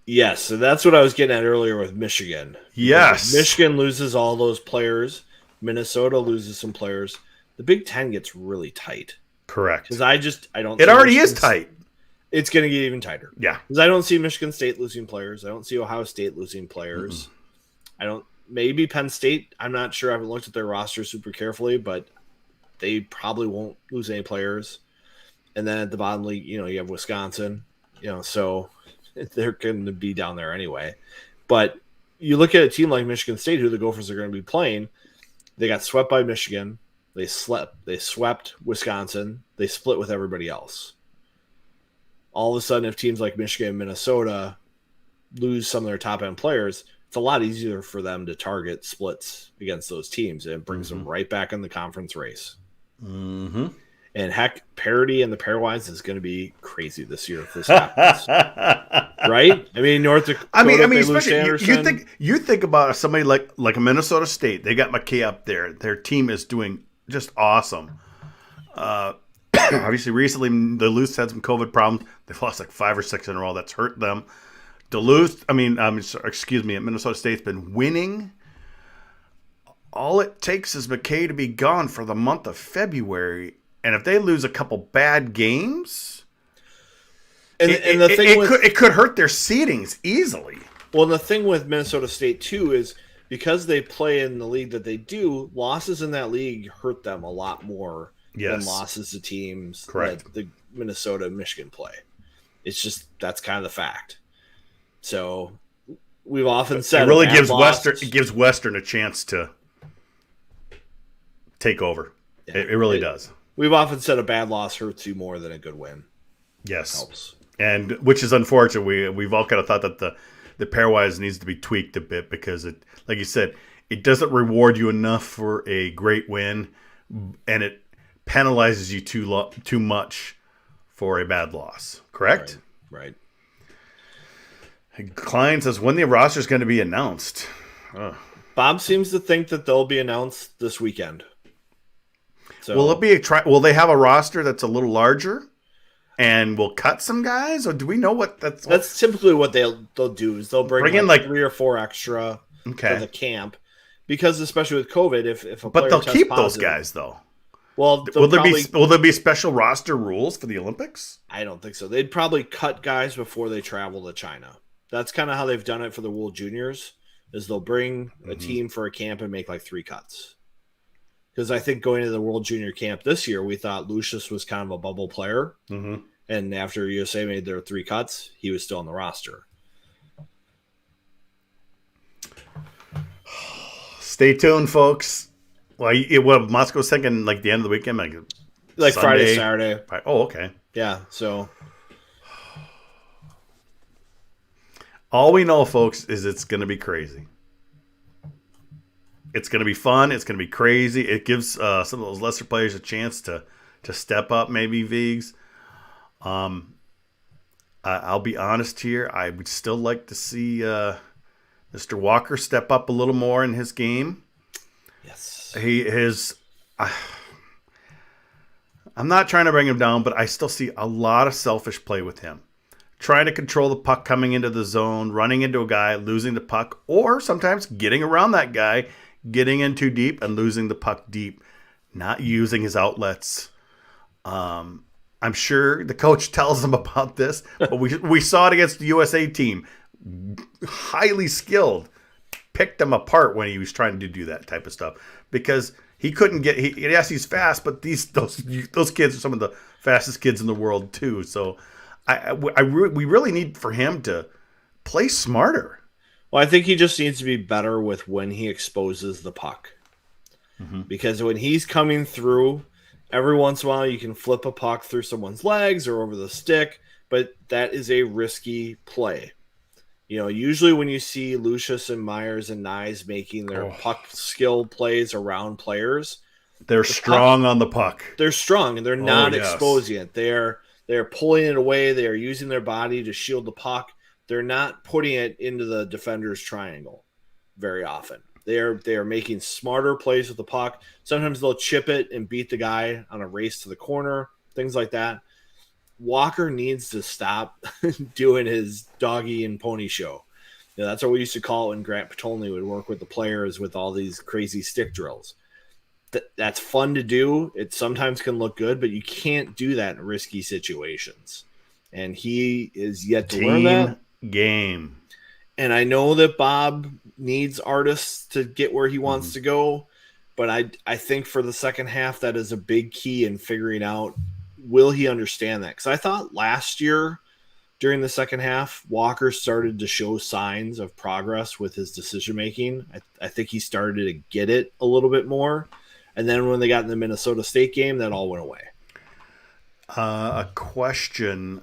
Yes, so that's what I was getting at earlier with Michigan. Yes. If Michigan loses all those players, Minnesota loses some players, the Big Ten gets really tight. Correct. Because I don't. It already is tight. It's going to get even tighter. Yeah. Because I don't see Michigan State losing players. I don't see Ohio State losing players. I don't. Maybe Penn State. I'm not sure. I haven't looked at their roster super carefully, but they probably won't lose any players. And then at the bottom league, you have Wisconsin. So they're going to be down there anyway. But you look at a team like Michigan State, who the Gophers are going to be playing. They got swept by Michigan. They swept Wisconsin. They split with everybody else. All of a sudden, if teams like Michigan and Minnesota lose some of their top-end players, it's a lot easier for them to target splits against those teams, and it brings them right back in the conference race. Mm-hmm. And heck, parity in the pairwise is going to be crazy this year if this happens. Right? I mean, North Dakota. I mean, especially you think about somebody like a Minnesota State. They got McKay up there. Their team is doing just awesome. Obviously, recently Duluth had some COVID problems. They've lost like 5 or 6 in a row. That's hurt them. Minnesota State's been winning. All it takes is McKay to be gone for the month of February, and if they lose a couple bad games, it could hurt their seedings easily. Well, the thing with Minnesota State too is because they play in the league that they do, losses in that league hurt them a lot more than losses to teams that the Minnesota and Michigan play. It's just that's kind of the fact. So we've often said it really gives Western a chance to take over. Yeah, it really does. We've often said a bad loss hurts you more than a good win. Yes, helps. And which is unfortunate. We've all kind of thought that the pairwise needs to be tweaked a bit because it, like you said, it doesn't reward you enough for a great win, and it penalizes you too much for a bad loss. Correct? Right. Klein says, when the roster is going to be announced? Bob seems to think that they'll be announced this weekend. So, will it be will they have a roster that's a little larger and will cut some guys, or do we know what that's typically what they'll do is they'll bring in like 3 or 4 extra for the camp, because especially with COVID, if a But player they'll tests keep positive, those guys though. well, Will there be special roster rules for the Olympics? I don't think so. They'd probably cut guys before they travel to China. That's kind of how they've done it for the World Juniors. Is they'll bring a team for a camp and make like 3 cuts. Because I think going to the World Junior camp this year, we thought Lucius was kind of a bubble player. Mm-hmm. And after USA made their 3 cuts, he was still on the roster. Stay tuned, folks. Well, Moscow's thinking like the end of the weekend, like Like Sunday, Friday, Saturday. Oh, okay. Yeah, so all we know, folks, is it's going to be crazy. It's going to be fun. It's going to be crazy. It gives some of those lesser players a chance to step up, maybe, Vigs. I'll be honest here. I would still like to see Mr. Walker step up a little more in his game. yes. I'm not trying to bring him down, but I still see a lot of selfish play with him. Trying to control the puck coming into the zone, running into a guy, losing the puck, or sometimes getting around that guy, getting in too deep and losing the puck deep, not using his outlets. I'm sure the coach tells him about this, but we saw it against the USA team. Highly skilled. Picked him apart when he was trying to do that type of stuff because he couldn't get. Yes, he's fast, but those kids are some of the fastest kids in the world too. So we really need for him to play smarter. Well, I think he just needs to be better with when he exposes the puck. Because when he's coming through, every once in a while you can flip a puck through someone's legs or over the stick, but that is a risky play. You know, usually when you see Lucius and Myers and Nyes making their puck skill plays around players, they're strong on the puck. They're strong and they're not exposing it. They're pulling it away. They are using their body to shield the puck. They're not putting it into the defender's triangle very often. They are making smarter plays with the puck. Sometimes they'll chip it and beat the guy on a race to the corner, things like that. Walker needs to stop doing his doggy and pony show. You know, that's what we used to call it when Grant Patolny would work with the players with all these crazy stick drills. That's fun to do. It sometimes can look good, but you can't do that in risky situations. And he is yet to learn that. Game. And I know that Bob needs artists to get where he wants to go, but I think for the second half, that is a big key in figuring out, will he understand that? Because I thought last year during the second half, Walker started to show signs of progress with his decision-making. I think he started to get it a little bit more. And then when they got in the Minnesota State game, that all went away. A question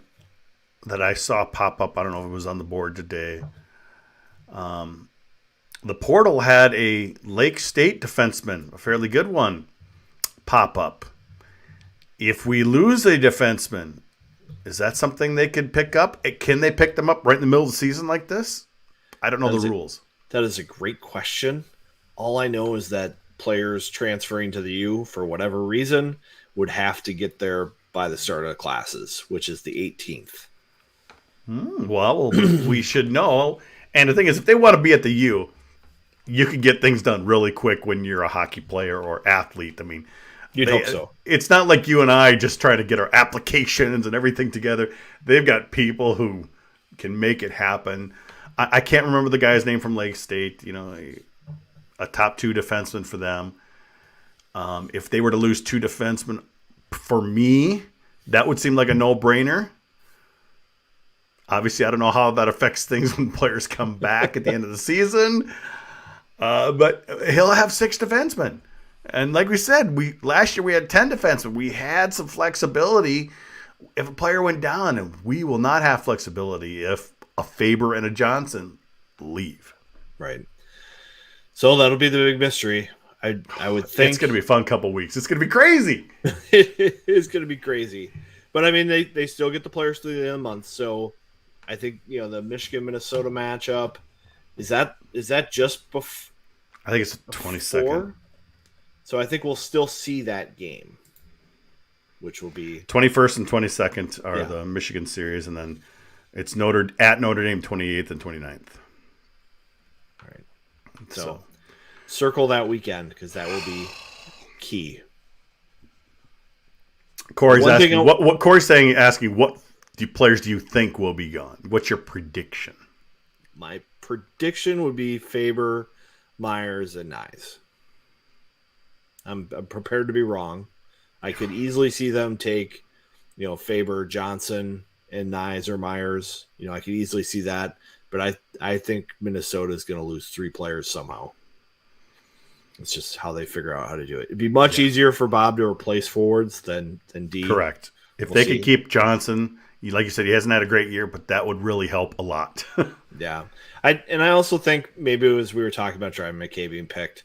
that I saw pop up, I don't know if it was on the board today. The portal had a Lake State defenseman, a fairly good one, pop up. If we lose a defenseman, is that something they could pick up? Can they pick them up right in the middle of the season like this? I don't know the rules. That is a great question. All I know is that players transferring to the U for whatever reason would have to get there by the start of classes, which is the 18th. Well, we should know. And the thing is, if they want to be at the U, you can get things done really quick when you're a hockey player or athlete. I mean, you'd hope so. It's not like you and I just try to get our applications and everything together. They've got people who can make it happen. I can't remember the guy's name from Lake State, you know, a top 2 defenseman for them. If they were to lose 2 defensemen, for me, that would seem like a no-brainer. Obviously, I don't know how that affects things when players come back at the end of the season. But he'll have 6 defensemen. And like we said, last year we had 10 defensemen. We had some flexibility if a player went down, and we will not have flexibility if a Faber and a Johnson leave. Right. So that'll be the big mystery. I would think it's going to be a fun couple weeks. It's going to be crazy. It is going to be crazy. But I mean, they still get the players through the end of the month. So I think, you know, the Michigan-Minnesota matchup, is that just before? I think it's the 22nd. So I think we'll still see that game, which will be 21st and 22nd are the Michigan series, and then it's at Notre Dame 28th and 29th. All right. So Circle that weekend because that will be key. Corey's asking what Corey's saying. Asking what players do you think will be gone? What's your prediction? My prediction would be Faber, Myers, and Nyes. I'm prepared to be wrong. I could easily see them take, Faber, Johnson, and Nyes or Myers. I could easily see that. But I think Minnesota is going to lose 3 players somehow. It's just how they figure out how to do it. It'd be much easier for Bob to replace forwards than D. Correct. If they could keep Johnson, like you said, he hasn't had a great year, but that would really help a lot. Yeah. I also think maybe it was we were talking about Driving McKay being picked.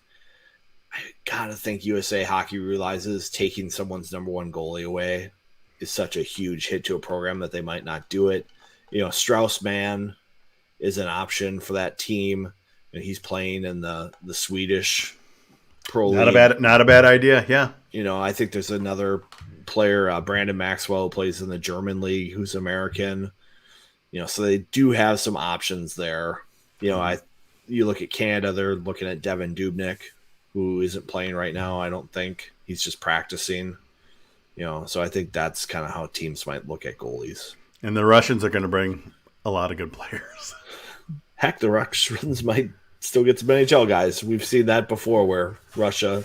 I got to think USA Hockey realizes taking someone's number 1 goalie away is such a huge hit to a program that they might not do it. Strauss-Mann is an option for that team, and he's playing in the Swedish Pro League. Not a bad idea, yeah. I think there's another player, Brandon Maxwell, who plays in the German league, who's American. So they do have some options there. You look at Canada, they're looking at Devin Dubnyk, who isn't playing right now, I don't think. He's just practicing. So I think that's kind of how teams might look at goalies. And the Russians are going to bring a lot of good players. Heck, the Russians might still get some NHL guys. We've seen that before where Russia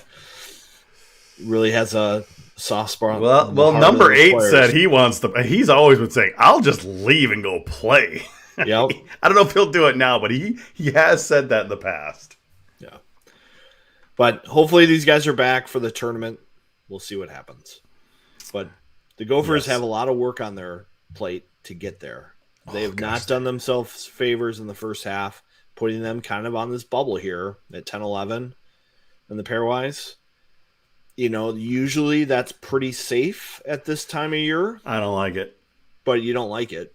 really has a soft spot. Well, number 8 said he wants to. He's always been saying, "I'll just leave and go play." Yep. I don't know if he'll do it now, but he has said that in the past. Yeah. But hopefully these guys are back for the tournament. We'll see what happens. But the Gophers have a lot of work on their plate to get there. They have not done themselves favors in the first half, putting them kind of on this bubble here at 10-11 in the pairwise. Usually that's pretty safe at this time of year. I don't like it. But you don't like it.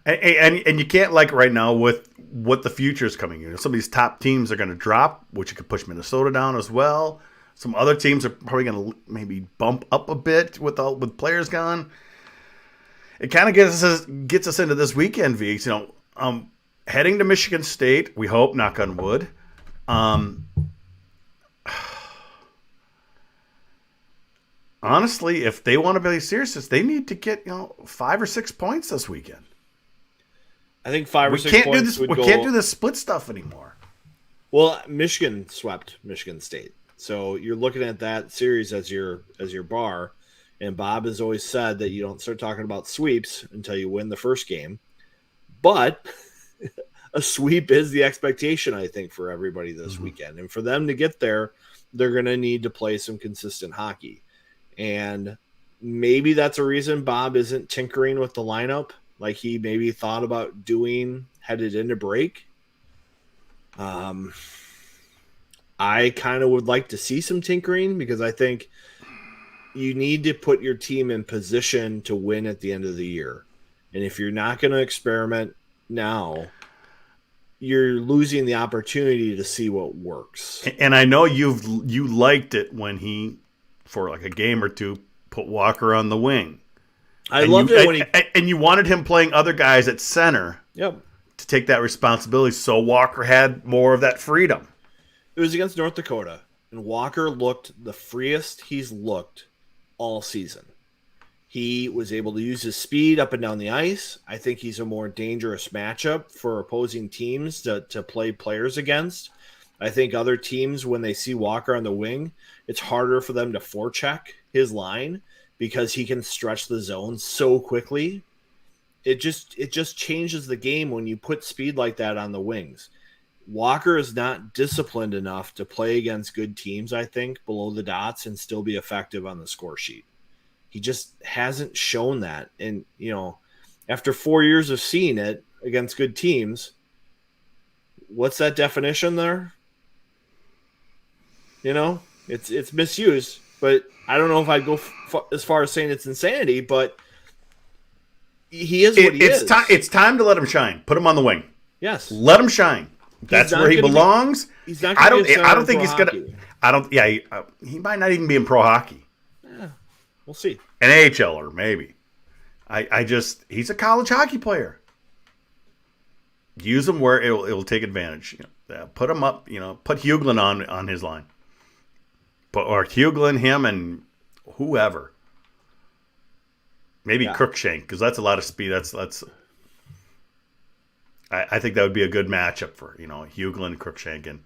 And you can't like it right now with what the future is coming in. Some of these top teams are going to drop, which could push Minnesota down as well. Some other teams are probably going to maybe bump up a bit with players gone. It kind of gets us into this weekend, Vigs. Heading to Michigan State, we hope, knock on wood. Honestly, if they want to be serious, they need to get 5 or 6 points this weekend. I think 5 or 6 points we can't do this split stuff anymore. Well, Michigan swept Michigan State, so you're looking at that series as your bar. And Bob has always said that you don't start talking about sweeps until you win the first game. But a sweep is the expectation, I think, for everybody this weekend. And for them to get there, they're going to need to play some consistent hockey. And maybe that's a reason Bob isn't tinkering with the lineup like he maybe thought about doing headed into break. I kind of would like to see some tinkering because I think you need to put your team in position to win at the end of the year. And if you're not going to experiment now, you're losing the opportunity to see what works. And I know you liked it when he, for like a game or two, put Walker on the wing. I loved it when he... And you wanted him playing other guys at center. Yep. To take that responsibility so Walker had more of that freedom. It was against North Dakota, and Walker looked the freest he's looked all season. He was able to use his speed up and down the ice. I think he's a more dangerous matchup for opposing teams to play players against. I think other teams, when they see Walker on the wing, it's harder for them to forecheck his line because he can stretch the zone so quickly. It just changes the game when you put speed like that on the wings. Walker is not disciplined enough to play against good teams, I think, below the dots and still be effective on the score sheet. He just hasn't shown that. And, after 4 years of seeing it against good teams, what's that definition there? It's misused, but I don't know if I'd go as far as saying it's insanity, but he is what he is. It's time to let him shine. Put him on the wing. Yes. Let him shine. That's where he belongs. He's not I don't think he's going to. He might not even be in pro hockey. Yeah, we'll see. An AHLer, maybe. He's a college hockey player. Use him where it'll take advantage. Put him up. Put Hughlin on his line. Or Hughlin, him, and whoever. Maybe Cruikshank, because that's a lot of speed. I think that would be a good matchup for Hughlin, Cruikshank,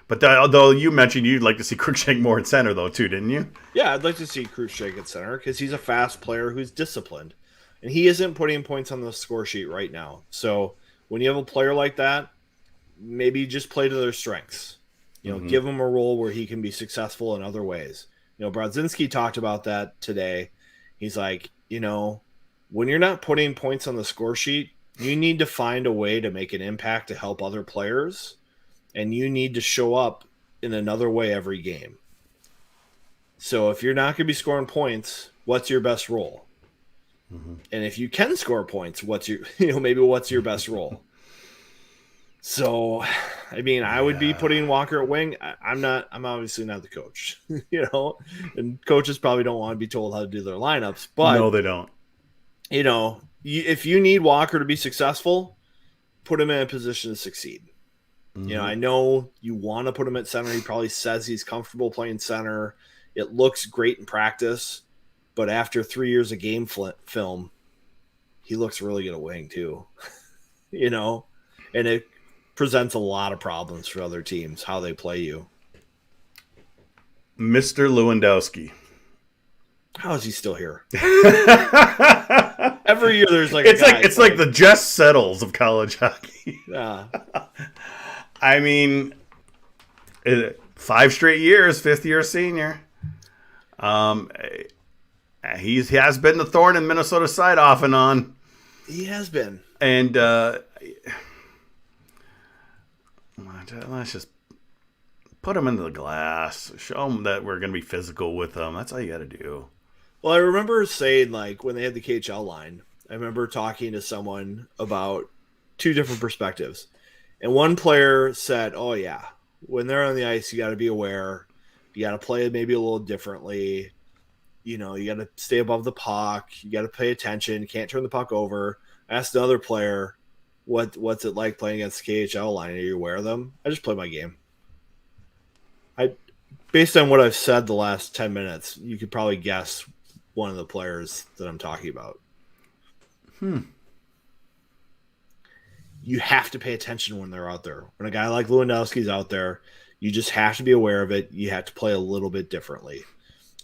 but though you mentioned you'd like to see Cruikshank more at center though too, didn't you? Yeah, I'd like to see Cruikshank at center because he's a fast player who's disciplined, and he isn't putting points on the score sheet right now. So when you have a player like that, maybe just play to their strengths. Give him a role where he can be successful in other ways. Brodzinski talked about that today. He's like, when you're not putting points on the score sheet, you need to find a way to make an impact to help other players, and you need to show up in another way every game. So if you're not going to be scoring points, what's your best role? And if you can score points, what's your best role? So, I would be putting Walker at wing. I'm obviously not the coach, and coaches probably don't want to be told how to do their lineups, but no, they don't. If you need Walker to be successful, put him in a position to succeed. I know you want to put him at center. He probably says he's comfortable playing center. It looks great in practice, but after 3 years of game film, he looks really good at wing too, and it presents a lot of problems for other teams, how they play you. Mr. Lewandowski. How is he still here? Every year there's it's like the Jess Settles of college hockey. Yeah. 5 straight years, 5th year senior. He has been the thorn in Minnesota's side off and on. He has been. And let's just put him into the glass. Show him that we're going to be physical with him. That's all you got to do. Well, I remember saying, when they had the KHL line, I remember talking to someone about 2 different perspectives. And one player said, oh, yeah, when they're on the ice, you got to be aware. You got to play maybe a little differently. You got to stay above the puck. You got to pay attention. You can't turn the puck over. I asked another player, what's it like playing against the KHL line? Are you aware of them? I just play my game. Based on what I've said the last 10 minutes, you could probably guess one of the players that I'm talking about. You have to pay attention when they're out there. When a guy like Lewandowski's out there, you just have to be aware of it. You have to play a little bit differently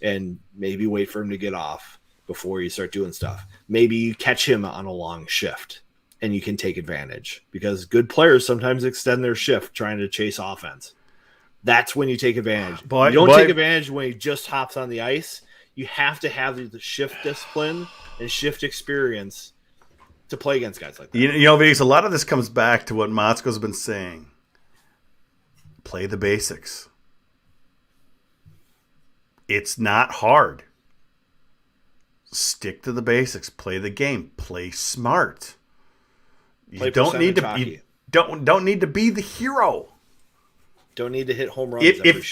and maybe wait for him to get off before you start doing stuff. Maybe you catch him on a long shift and you can take advantage because good players sometimes extend their shift trying to chase offense. That's when you take advantage. You don't take advantage when he just hops on the ice. You have to have the shift discipline and shift experience to play against guys like that. Viggs, a lot of this comes back to what Motzko's been saying. Play the basics. It's not hard. Stick to the basics. Play the game. Play smart. You don't need to be the hero. Don't need to hit home runs. If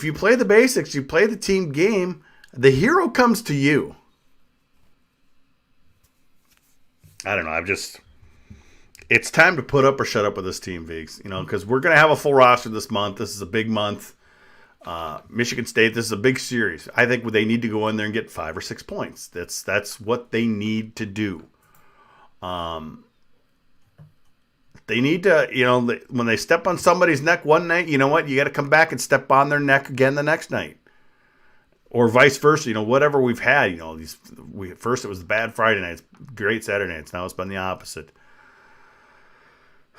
you play the basics, you play the team game, the hero comes to you. I don't know. It's time to put up or shut up with this team, Viggs. Because we're going to have a full roster this month. This is a big month. Michigan State, this is a big series. I think they need to go in there and get 5 or 6 points. That's what they need to do. They need to, when they step on somebody's neck one night, you know what? You got to come back and step on their neck again the next night. Or vice versa, whatever we've had, first it was the bad Friday nights, great Saturday nights. Now it's been the opposite.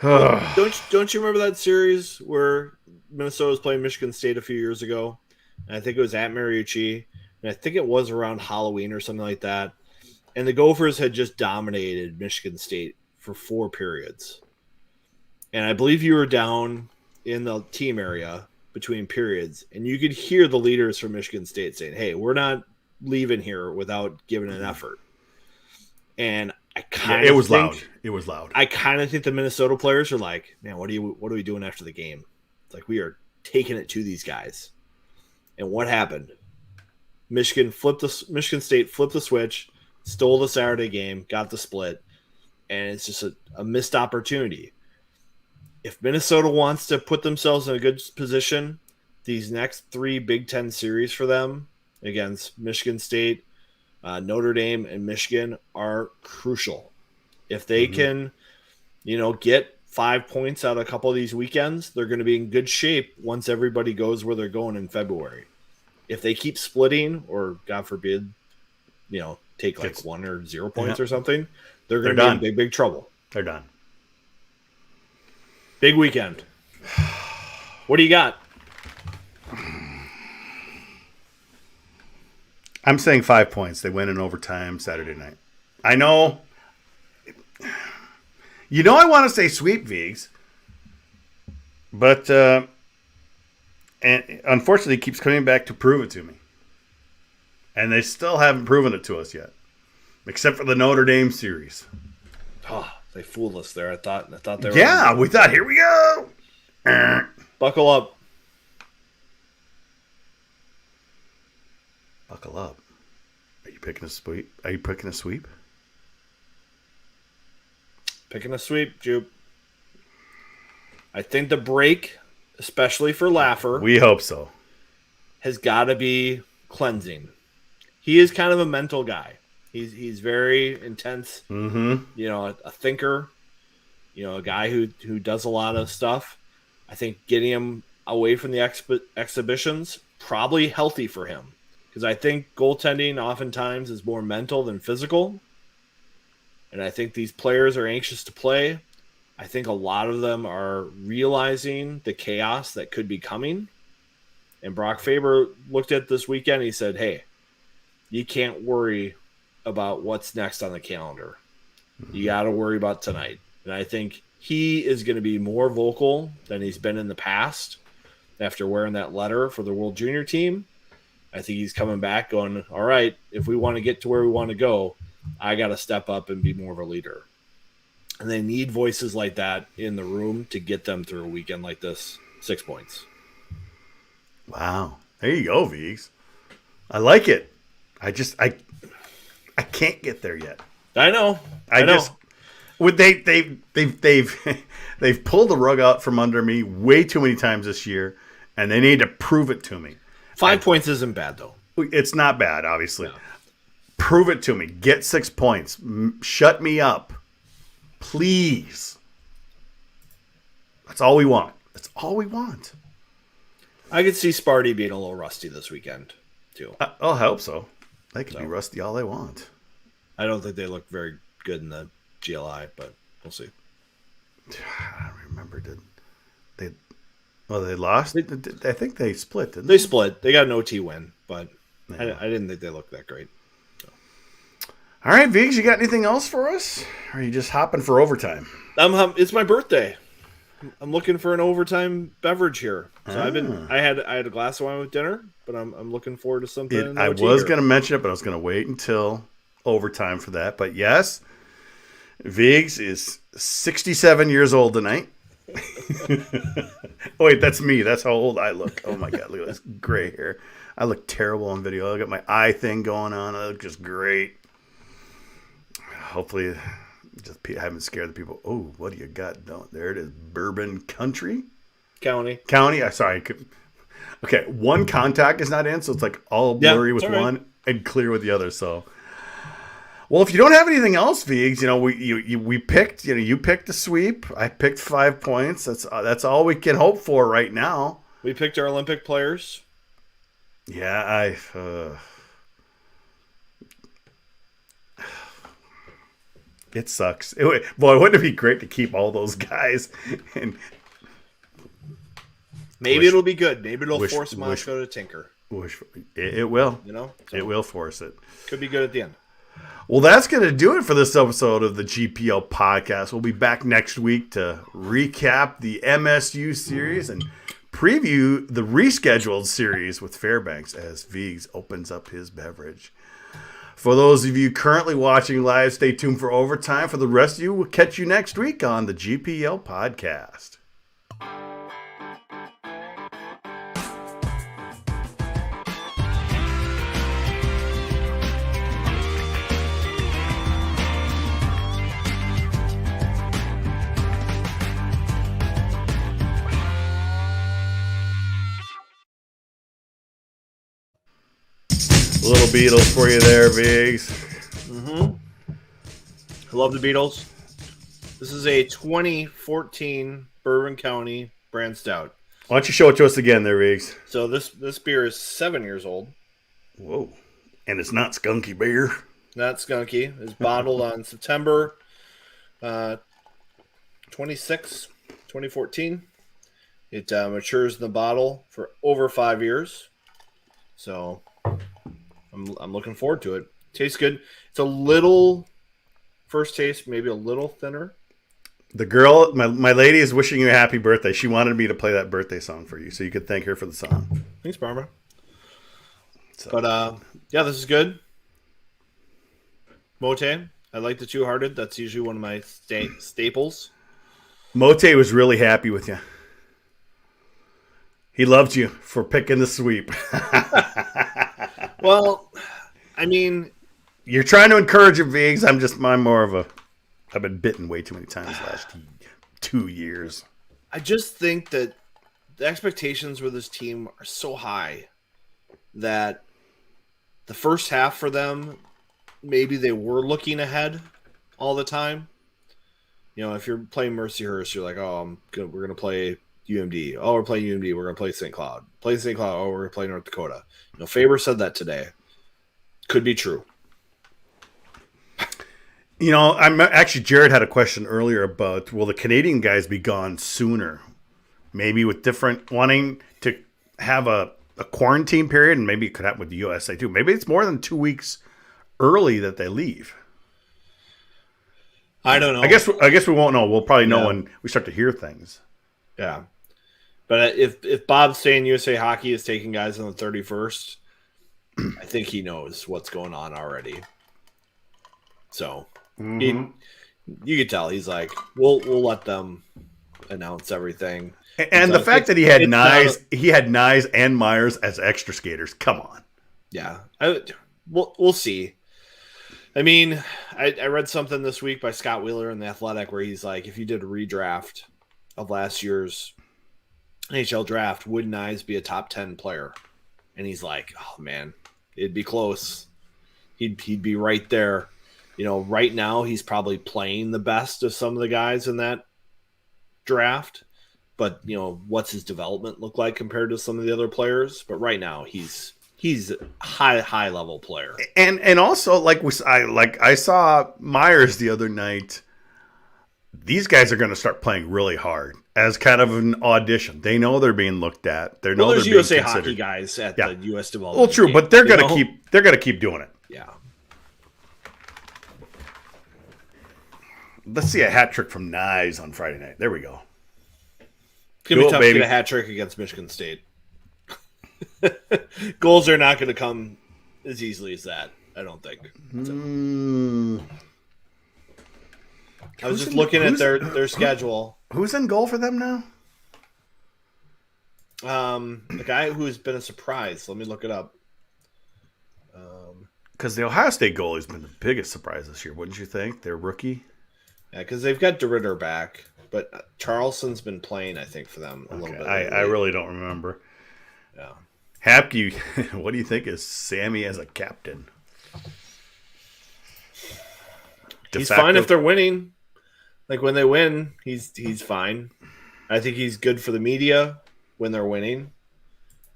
Don't you remember that series where Minnesota was playing Michigan State a few years ago? And I think it was at Mariucci, and I think it was around Halloween or something like that. And the Gophers had just dominated Michigan State for 4 periods. And I believe you were down in the team area between periods, and you could hear the leaders from Michigan State saying, hey, we're not leaving here without giving an effort. And I kind of it was loud. It was loud. I kind of think the Minnesota players are like, man, what are we doing after the game? It's like we are taking it to these guys. And what happened? Michigan State flipped the switch, stole the Saturday game, got the split, and it's just a missed opportunity. if Minnesota wants to put themselves in a good position, these next 3 Big Ten series for them against Michigan State, Notre Dame, and Michigan are crucial. If they can, get 5 points out of a couple of these weekends, they're going to be in good shape once everybody goes where they're going in February. If they keep splitting or, God forbid, take like 1 or 0 points or something, they're going to be in big, big trouble. They're done. Big weekend. What do you got? I'm saying 5 points. They win in overtime Saturday night. I know. I want to say sweep, Vigs. But and unfortunately, it keeps coming back to prove it to me. And they still haven't proven it to us yet. Except for the Notre Dame series. Oh, they fooled us there. I thought they were. Yeah, we thought, here we go. Buckle up. Buckle up. Are you picking a sweep? Are you picking a sweep? Picking a sweep, Jupe. I think the break, especially for Laffer, We hope so. has got to be cleansing. He is kind of a mental guy. He's very intense. Mm-hmm. A thinker. A guy who does a lot of stuff. I think getting him away from the exhibitions probably healthy for him, because I think goaltending oftentimes is more mental than physical. And I think these players are anxious to play. I think a lot of them are realizing the chaos that could be coming. And Brock Faber looked at this weekend. He said, hey, you can't worry about what's next on the calendar. You got to worry about tonight. And I think he is going to be more vocal than he's been in the past after wearing that letter for the World Junior team. I think he's coming back going, all right, if we want to get to where we want to go, I got to step up and be more of a leader. And they need voices like that in the room to get them through a weekend like this. 6 points. Wow. There you go, Vigs. I like it. I can't get there yet. I know. They've pulled the rug out from under me way too many times this year, and they need to prove it to me. 5 points isn't bad, though. It's not bad, obviously. No. Prove it to me. Get 6 points. Shut me up. Please. That's all we want. That's all we want. I could see Sparty being a little rusty this weekend, too. I'll hope so. They can be rusty all they want. I don't think they look very good in the GLI, but we'll see. I don't remember. Did they? Well, they lost. I think they split. Didn't They split. They got an OT win, but Yeah. I didn't think they looked that great. All right, Vigs, you got anything else for us? Or are you just hopping for overtime? It's my birthday. I'm looking for an overtime beverage here. So I had a glass of wine with dinner, but I'm looking forward to something. I was going to mention it, but I was going to wait until overtime for that. But yes, Vigs is 67 years old tonight. Oh, wait, that's me. That's how old I look. Oh, my God. Look at this gray hair. I look terrible on video. I got my eye thing going on. I look just great. Hopefully, I haven't scared the people. Oh, what do you got? There it is. Bourbon County. Sorry. Okay, one contact is not in, so it's like all blurry with one and clear with the other. So, well, if you don't have anything else, Vigs, we picked. You picked the sweep. I picked 5 points. That's all we can hope for right now. We picked our Olympic players. Yeah, it sucks. Boy, wouldn't it be great to keep all those guys? And maybe it'll be good. Maybe it'll force Moscow to tinker. It will. So It will force it. Could be good at the end. Well, that's going to do it for this episode of the GPL podcast. We'll be back next week to recap the MSU series and preview the rescheduled series with Fairbanks as Vigs opens up his beverage. For those of you currently watching live, stay tuned for overtime. For the rest of you, we'll catch you next week on the GPL podcast. Beatles for you there, Viggs. Mm-hmm. I love the Beatles. This is a 2014 Bourbon County brand stout. Why don't you show it to us again there, Viggs? So this beer is 7 years old. Whoa. And it's not skunky beer. Not skunky. It's bottled on September 26, 2014. It matures in the bottle for over 5 years. So I'm looking forward to it. Tastes good. It's a little, first taste, maybe a little thinner. The girl, my lady is wishing you a happy birthday. She wanted me to play that birthday song for you so you could thank her for the song. Thanks, Barbara. So. But, yeah, this is good. Mote, I like the Two-Hearted. That's usually one of my staples. Mote was really happy with you. He loved you for picking the sweep. Well, I mean... You're trying to encourage him, Viggs. I'm more of a... I've been bitten way too many times the last 2 years. I just think that the expectations with this team are so high that the first half for them, maybe they were looking ahead all the time. You know, if you're playing Mercyhurst, you're like, oh, we're going to play UMD. Oh, we're playing UMD. We're going to play St. Cloud. Play St. Cloud. Oh, we're going to play North Dakota. You know, Faber said that today. Could be true. You know, Jared had a question earlier about, will the Canadian guys be gone sooner? Maybe with wanting to have a quarantine period, and maybe it could happen with the USA too. Maybe it's more than 2 weeks early that they leave. I don't know. I guess we won't know. We'll probably know when we start to hear things. Yeah. But if Bob's saying USA Hockey is taking guys on the 31st, I think he knows what's going on already. So you could tell he's like, we'll let them announce everything. And the fact that he had Nyes and Myers as extra skaters. Come on. Yeah, we'll see. I mean, I read something this week by Scott Wheeler in The Athletic where he's like, if you did a redraft of last year's NHL draft, would Nyes be a top 10 player? And he's like, oh man, it'd be close. He'd be right there. You know, right now he's probably playing the best of some of the guys in that draft. But, you know, what's his development look like compared to some of the other players? But right now he's a high level player. And also I saw Myers the other night. These guys are going to start playing really hard as kind of an audition. They know they're being looked at. There's USA Hockey guys at the U.S. development. Well, true, but they're going to keep doing it. Yeah. Let's see a hat trick from Nyes on Friday night. There we go. It's going to be tough to get a hat trick against Michigan State. Goals are not going to come as easily as that, I don't think. So. I was just looking at their schedule. Who's in goal for them now? The guy who's been a surprise. Let me look it up. Because the Ohio State goalie's been the biggest surprise this year, wouldn't you think? Their rookie. Yeah, because they've got DeRitter back, but Charleston's been playing, I think, for them a little bit. I really don't remember. Yeah. Hapke, what do you think is Sammy as a captain? He's fine if they're winning. Like when they win, he's fine. I think he's good for the media when they're winning.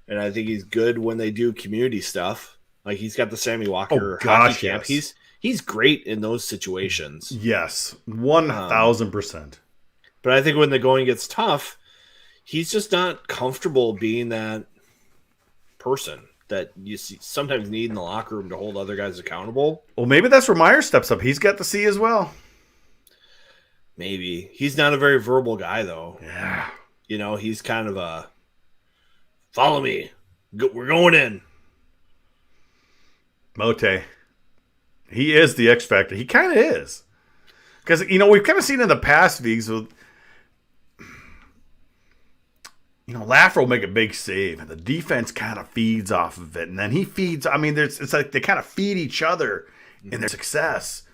And I think he's good when they do community stuff. Like he's got the Sammy Walker hockey camp. Yes. He's great in those situations. Yes, 1,000%. But I think when the going gets tough, he's just not comfortable being that person that you sometimes need in the locker room to hold other guys accountable. Well, maybe that's where Myers steps up. He's got to see as well. Maybe. He's not a very verbal guy, though. Yeah. You know, he's kind of a, follow me. We're going in. Mote. He is the X factor. He kind of is. Because, you know, we've kind of seen in the past, Viggs, with, you know, Laffer will make a big save, and the defense kind of feeds off of it. And then he feeds, I mean, it's like they kind of feed each other in their success.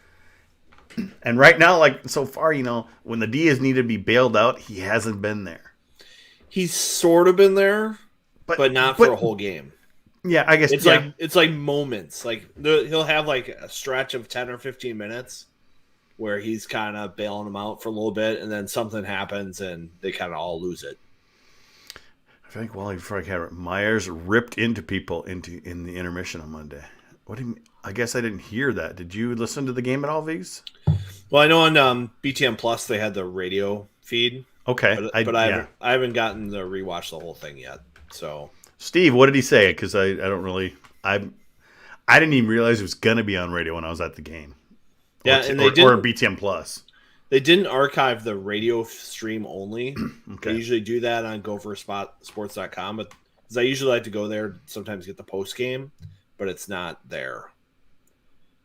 And right now, like, so far, you know, when the D has needed to be bailed out, he hasn't been there. He's sort of been there, but not for a whole game. Yeah, I guess it's like moments. Like he'll have like a stretch of 10 or 15 minutes where he's kind of bailing them out for a little bit, and then something happens and they kind of all lose it. I think Wally Myers ripped into people in the intermission on Monday. What do you mean? I guess I didn't hear that. Did you listen to the game at all, Viggs? Well, I know on BTM Plus they had the radio feed. Okay, but I haven't gotten to rewatch the whole thing yet. So, Steve, what did he say? Because I don't really I didn't even realize it was gonna be on radio when I was at the game. Yeah, or, and they or BTM Plus. They didn't archive the radio stream only. Okay. They usually do that on gophersports.com, but because I usually like to go there, sometimes get the post game, but it's not there.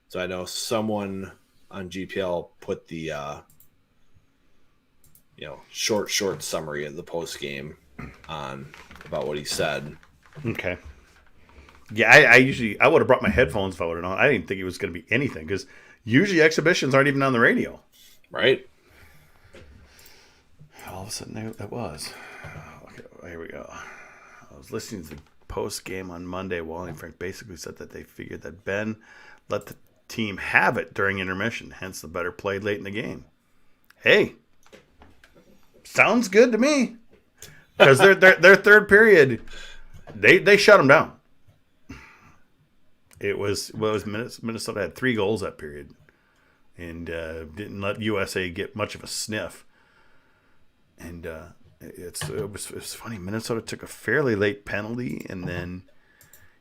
So I know someone on GPL put the short summary of the post game on about what he said. Okay. Yeah, I would have brought my headphones if I would have known. I didn't think it was going to be anything because usually exhibitions aren't even on the radio. Right. All of a sudden, it was. Okay, here we go. I was listening to the post game on Monday. Wally and Frank basically said that they figured that Ben let the team have it during intermission, hence the better play late in the game. Hey, sounds good to me. Because their third period, they shut them down. Minnesota had 3 goals that period, and didn't let USA get much of a sniff. And it was funny. Minnesota took a fairly late penalty, and then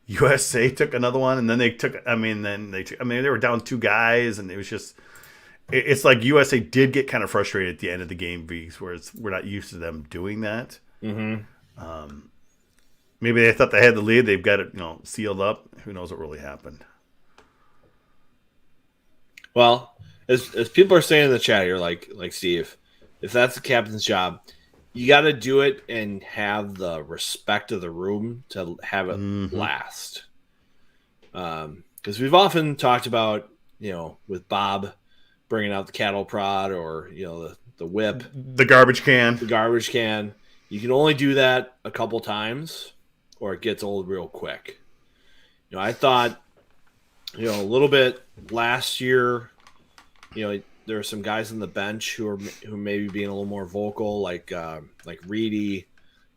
USA took another one, and then they took. They were down 2 guys, and it was just. It's like USA did get kind of frustrated at the end of the game, Viggs, where we're not used to them doing that. Mm-hmm. Maybe they thought they had the lead. They've got it, sealed up. Who knows what really happened? Well, as people are saying in the chat here, like Steve, if that's the captain's job, you got to do it and have the respect of the room to have it last. Because we've often talked about, with Bob bringing out the cattle prod or, the whip. The garbage can. You can only do that a couple times or it gets old real quick. I thought, a little bit last year, there are some guys on the bench who may be being a little more vocal, like Reedy,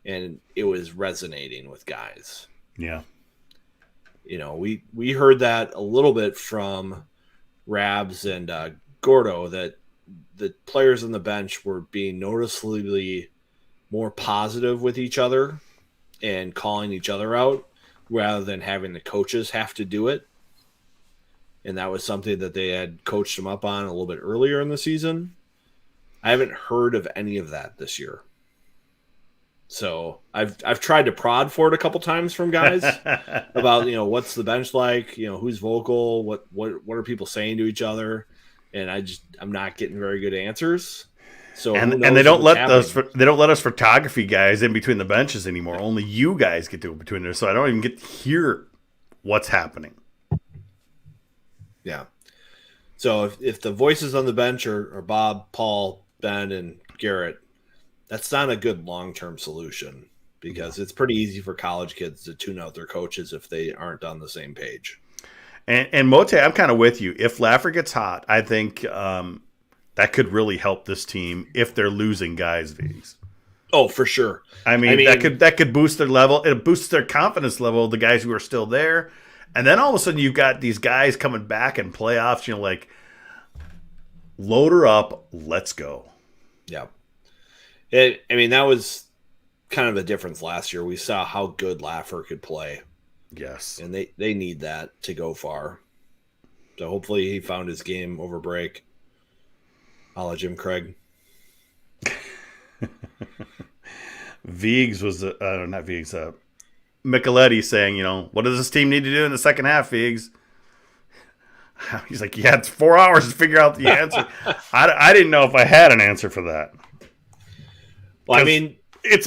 and it was resonating with guys. Yeah. We heard that a little bit from Rabs and Gordo, that the players on the bench were being noticeably more positive with each other and calling each other out rather than having the coaches have to do it. And that was something that they had coached them up on a little bit earlier in the season. I haven't heard of any of that this year. So I've tried to prod for it a couple times from guys about, what's the bench like, who's vocal, what are people saying to each other, and I'm not getting very good answers. So and they don't let us photography guys in between the benches anymore. Only you guys get to it between there, so I don't even get to hear what's happening. Yeah. So if the voices on the bench are Bob, Paul, Ben, and Garrett, that's not a good long-term solution because it's pretty easy for college kids to tune out their coaches if they aren't on the same page. And Mote, I'm kind of with you. If Laffer gets hot, I think that could really help this team if they're losing guys. Viggs. Oh, for sure. I mean that could boost their level. It boosts their confidence level. The guys who are still there. And then all of a sudden you've got these guys coming back in playoffs, load her up, let's go. Yeah. That was kind of the difference last year. We saw how good Laffer could play. Yes. And they need that to go far. So hopefully he found his game over break. A la Jim Craig. Viggs was not Viggs, Micheletti saying, what does this team need to do in the second half, Viggs? He's like, it's 4 hours to figure out the answer. I didn't know if I had an answer for that. Well, it's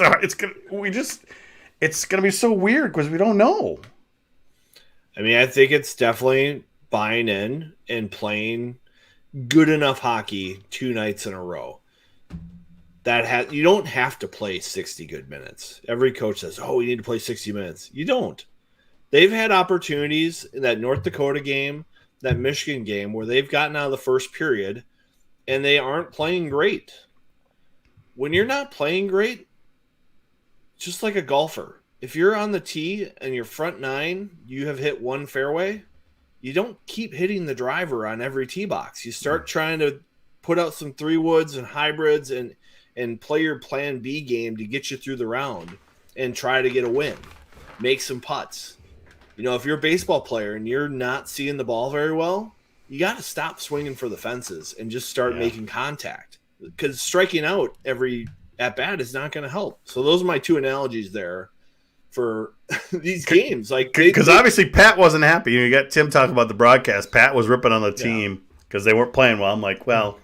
gonna be so weird because we don't know. I think it's definitely buying in and playing good enough hockey 2 nights in a row. You don't have to play 60 good minutes. Every coach says, "Oh, you need to play 60 minutes." You don't. They've had opportunities in that North Dakota game, that Michigan game, where they've gotten out of the first period and they aren't playing great. When you're not playing great, just like a golfer, if you're on the tee and your front nine, you have hit one fairway, you don't keep hitting the driver on every tee box. You start trying to put out some 3-woods and hybrids and play your plan B game to get you through the round and try to get a win. Make some putts. You know, if you're a baseball player and you're not seeing the ball very well, you got to stop swinging for the fences and just start making contact, because striking out every at bat is not going to help. So those are my two analogies there for these games. Like, because obviously Pat wasn't happy. You got Tim talking about the broadcast. Pat was ripping on the team because they weren't playing well. I'm like, well,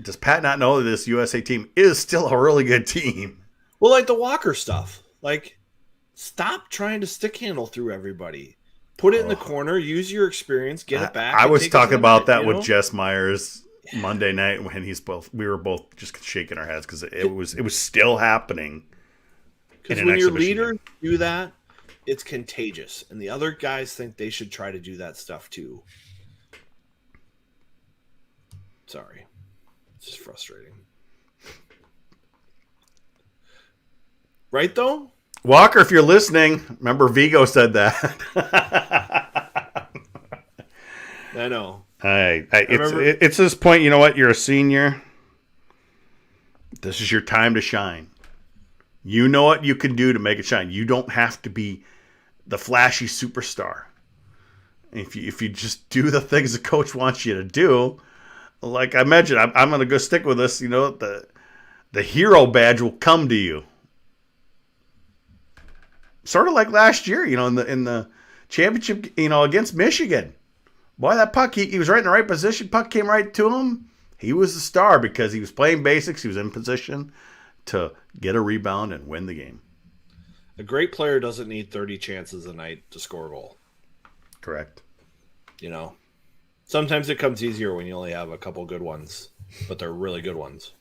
does Pat not know that this USA team is still a really good team? Well, like the Walker stuff, like, stop trying to stick handle through everybody. Put it in the corner. Use your experience. Get it back. I was talking about that with Jess Myers Monday night when we were both just shaking our heads because it was still happening. Because when your leaders do that, it's contagious, and the other guys think they should try to do that stuff too. Sorry, it's just frustrating, right? Though. Walker, if you're listening, remember Vigo said that. I know. It's this point, you know what? You're a senior. This is your time to shine. You know what you can do to make it shine. You don't have to be the flashy superstar. If you just do the things the coach wants you to do, like I mentioned, I'm going to go stick with this. You know, the hero badge will come to you. Sort of like last year, you know, in the championship, you know, against Michigan. Boy, that puck, he was right in the right position. Puck came right to him. He was the star because he was playing basics. He was in position to get a rebound and win the game. A great player doesn't need 30 chances a night to score a goal. Correct. You know, sometimes it comes easier when you only have a couple good ones, but they're really good ones.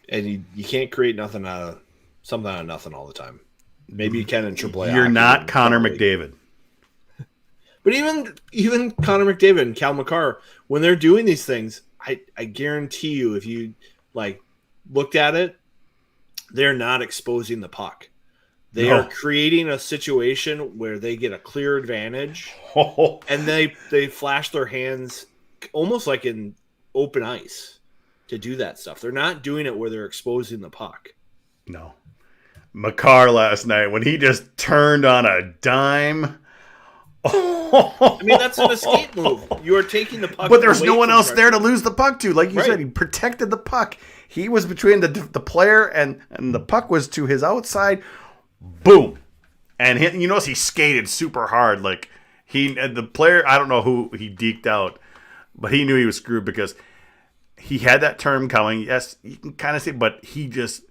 And you can't create something out of nothing all the time. Maybe you can in AAA. You're not Connor McDavid. But even Connor McDavid and Cal McCarr, when they're doing these things, I guarantee you, if you like looked at it, they're not exposing the puck. They are creating a situation where they get a clear advantage, and they flash their hands almost like in open ice to do that stuff. They're not doing it where they're exposing the puck. No. McCarr last night, when he just turned on a dime. I mean, that's an escape move. You are taking the puck. But there's no one else there to lose the puck to. Like you said, he protected the puck. He was between the player and the puck was to his outside. Boom. And you notice he skated super hard. Like the player, I don't know who he deked out, but he knew he was screwed because he had that term coming. Yes, you can kind of see it, but he just...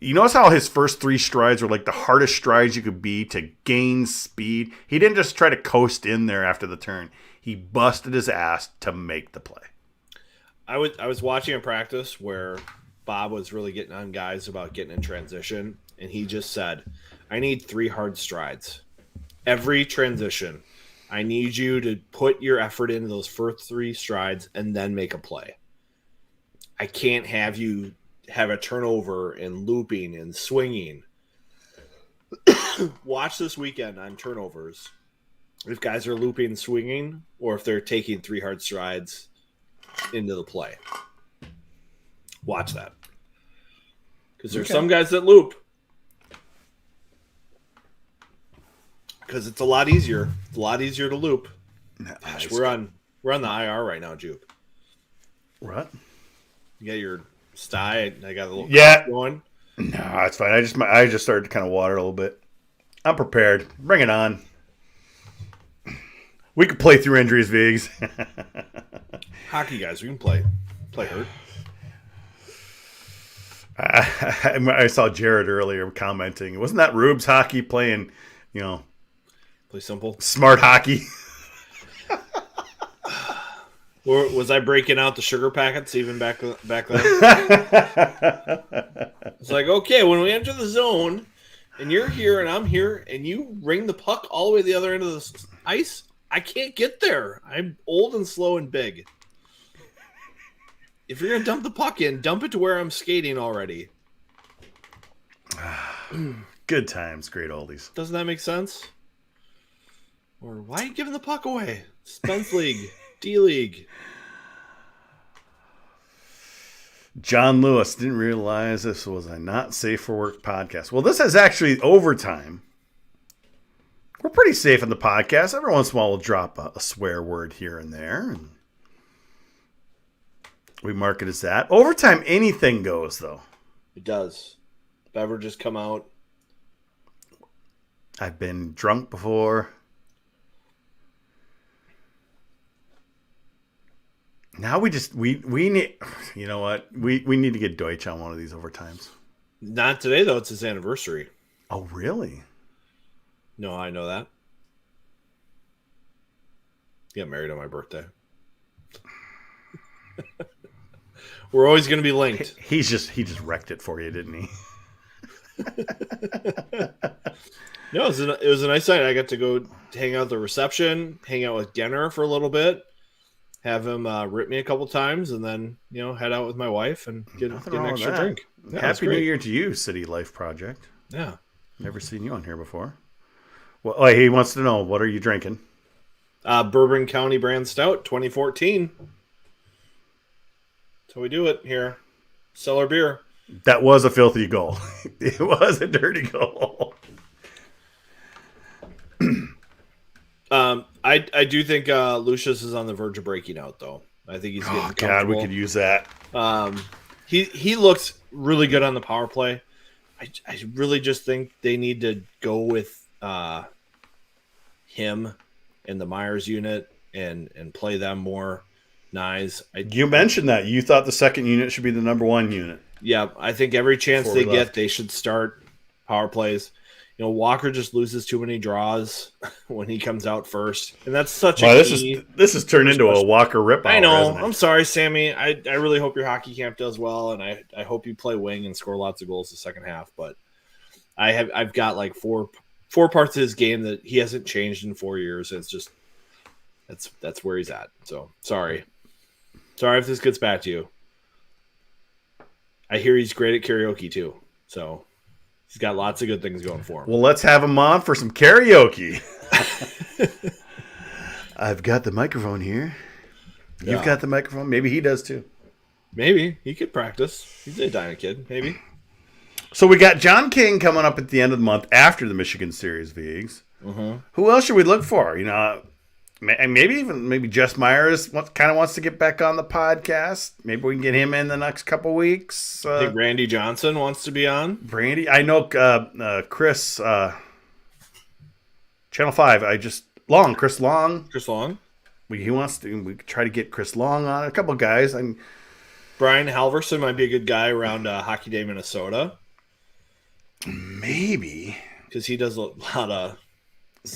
You notice how his first 3 strides were like the hardest strides you could be to gain speed? He didn't just try to coast in there after the turn. He busted his ass to make the play. I was watching a practice where Bob was really getting on guys about getting in transition, and he just said, I need 3 hard strides. Every transition, I need you to put your effort into those first 3 strides and then make a play. I can't have you have a turnover and looping and swinging. Watch this weekend on turnovers. If guys are looping and swinging, or if they're taking 3 hard strides into the play. Watch that. Because there's some guys that loop. Because it's a lot easier. It's a lot easier to loop. Gosh, we're on the IR right now, Jupe. What? You got your sty. I got a little going. No, it's fine. I just started to kind of water a little bit. I'm prepared. Bring it on. We can play through injuries, Vigs. Hockey guys, we can play hurt. I saw Jared earlier commenting. Wasn't that Rube's hockey playing, play simple, smart hockey? Or was I breaking out the sugar packets even back then? It's like, okay, when we enter the zone, and you're here and I'm here, and you ring the puck all the way to the other end of the ice, I can't get there. I'm old and slow and big. If you're going to dump the puck in, dump it to where I'm skating already. Good times, great oldies. Doesn't that make sense? Or why are you giving the puck away? Spence League, D-League. John Lewis didn't realize this was a not safe for work podcast. Well, this is actually overtime. We're pretty safe in the podcast. Every once in a while, we'll drop a swear word here and there. And we mark it as that. Overtime, anything goes, though. It does. Beverages come out. I've been drunk before. Now we need, you know what? We need to get Deutsch on one of these overtimes. Not today, though. It's his anniversary. Oh, really? No, I know that. He got married on my birthday. We're always going to be linked. He just wrecked it for you, didn't he? No, it was a nice night. I got to go hang out at the reception, hang out with Genner for a little bit, have him rip me a couple times, and then head out with my wife and get an extra drink. Yeah, Happy New Year to you, City Life Project. Yeah, never seen you on here before. Well, he wants to know, what are you drinking? Bourbon County Brand Stout 2014. That's how we do it here. Cellar beer. That was a filthy goal. It was a dirty goal. I do think Lucius is on the verge of breaking out, though. I think he's getting comfortable. God, we could use that. He looks really good on the power play. I really just think they need to go with him and the Myers unit and play them more nice. You mentioned that. You thought the second unit should be the number one unit. Yeah, I think every chance they get, they should start power plays. Walker just loses too many draws when he comes out first, and that's such a this has turned into a Walker rip. I know. I'm sorry, Sammy. I really hope your hockey camp does well, and I hope you play wing and score lots of goals the second half. But I've got like four parts of his game that he hasn't changed in 4 years. It's just that's where he's at. So sorry if this gets back to you. I hear he's great at karaoke too. So. He's got lots of good things going for him. Well, let's have him on for some karaoke. I've got the microphone here. You've got the microphone. Maybe he does too. Maybe. He could practice. He's a Dyna kid. Maybe. So we got John King coming up at the end of the month after the Michigan Series Vigs. Mm-hmm. Who else should we look for? Maybe Jess Myers kind of wants to get back on the podcast. Maybe we can get him in the next couple weeks. I think Randy Johnson wants to be on. Randy, I know Chris, Channel 5. Chris Long. Chris Long. He wants to. We could try to get Chris Long on. A couple of guys. Brian Halverson might be a good guy around Hockey Day, Minnesota. Maybe because he does a lot of.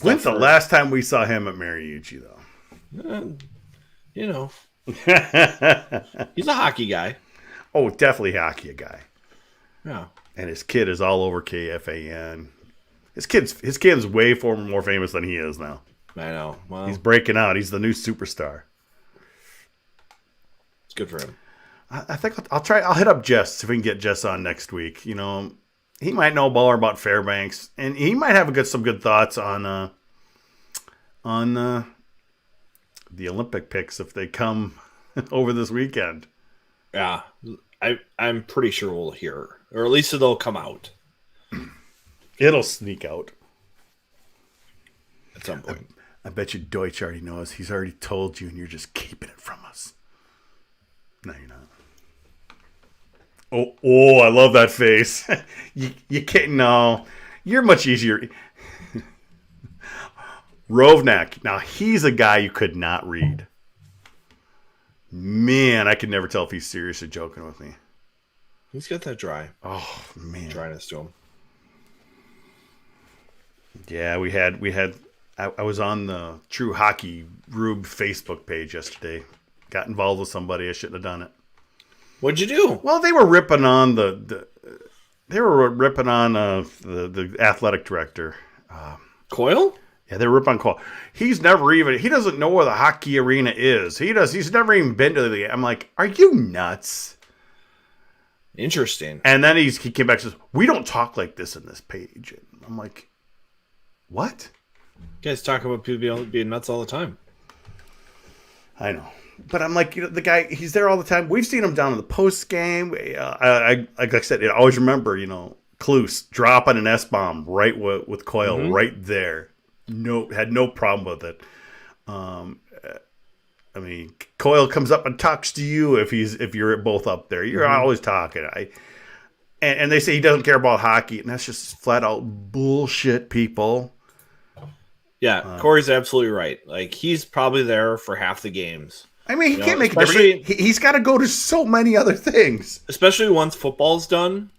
When's the last time we saw him at Mariucci, though? He's a hockey guy. Oh, definitely hockey guy. Yeah. And his kid is all over KFAN. His kid's way more famous than he is now. I know. Well, he's breaking out. He's the new superstar. It's good for him. I think I'll try. I'll hit up Jess, see if we can get Jess on next week. He might know more about Fairbanks, and he might have some good thoughts on the Olympic picks if they come over this weekend. Yeah, I'm pretty sure we'll hear, or at least they'll come out. It'll sneak out at some point. I bet you Deutsch already knows. He's already told you, and you're just keeping it from us. No, you're not. Oh! I love that face. You can't. No, you're much easier. Rovnak. Now he's a guy you could not read. Man, I could never tell if he's serious or joking with me. He's got that dry. Oh man, dryness to him. Yeah, we had. I was on the True Hockey Rube Facebook page yesterday. Got involved with somebody. I shouldn't have done it. What'd you do? Well, they were ripping on the They were ripping on the athletic director. Coyle? Yeah, they were ripping on Cole. He doesn't know where the hockey arena is. He's never even been to the. I'm like, are you nuts? Interesting. And then he came back and says, we don't talk like this in this page. And I'm like, what? You guys talk about people being nuts all the time. I know. But I'm like, the guy, he's there all the time. We've seen him down in the post game. Like I said, I always remember, Kluse dropping an S-bomb right with Coyle right there. Had no problem with it. Coyle comes up and talks to you if you're both up there. You're always talking. And they say he doesn't care about hockey, and that's just flat out bullshit, people. Yeah, Corey's absolutely right. Like, he's probably there for half the games. I mean, he can't make a difference. He's got to go to so many other things. Especially once football's done,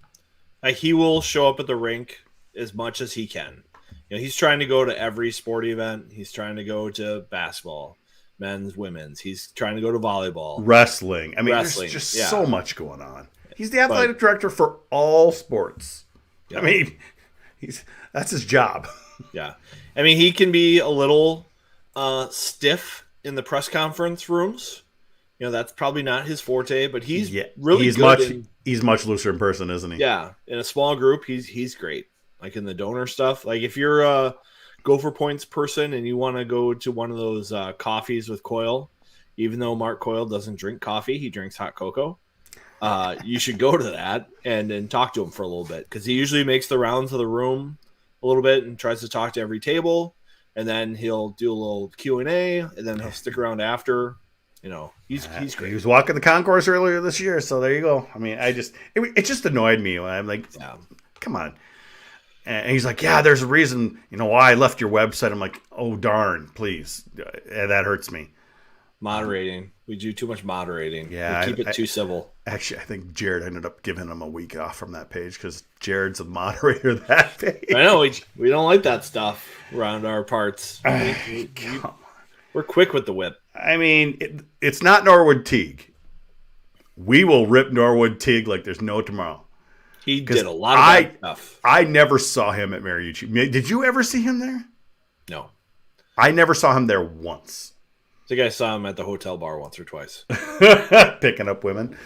like, he will show up at the rink as much as he can. He's trying to go to every sporting event. He's trying to go to basketball, men's, women's. He's trying to go to volleyball. Wrestling. I mean, there's just so much going on. He's the athletic director for all sports. Yeah. I mean, that's his job. Yeah. I mean, he can be a little stiff in the press conference rooms. That's probably not his forte, but he's really good. He's much looser in person, isn't he? Yeah. In a small group, he's great. Like in the donor stuff. Like if you're a Gopher Points person and you want to go to one of those coffees with Coyle, even though Mark Coyle doesn't drink coffee, he drinks hot cocoa. You should go to that and talk to him for a little bit, because he usually makes the rounds of the room a little bit and tries to talk to every table, and then he'll do a little Q&A, and then he'll stick around after. He's great. He was walking the concourse earlier this year, so there you go. I mean, it just annoyed me when I'm like, come on. And he's like, yeah, there's a reason, why I left your website. I'm like, oh, darn, please. That hurts me. Moderating. We do too much moderating. Yeah. We keep it too civil. Actually, I think Jared ended up giving him a week off from that page because Jared's a moderator of that page. I know. We don't like that stuff around our parts. We're quick with the whip. I mean, it's not Norwood Teague. We will rip Norwood Teague like there's no tomorrow. He did a lot of bad stuff. I never saw him at Mariucci. Did you ever see him there? No. I never saw him there once. I think I saw him at the hotel bar once or twice. Picking up women.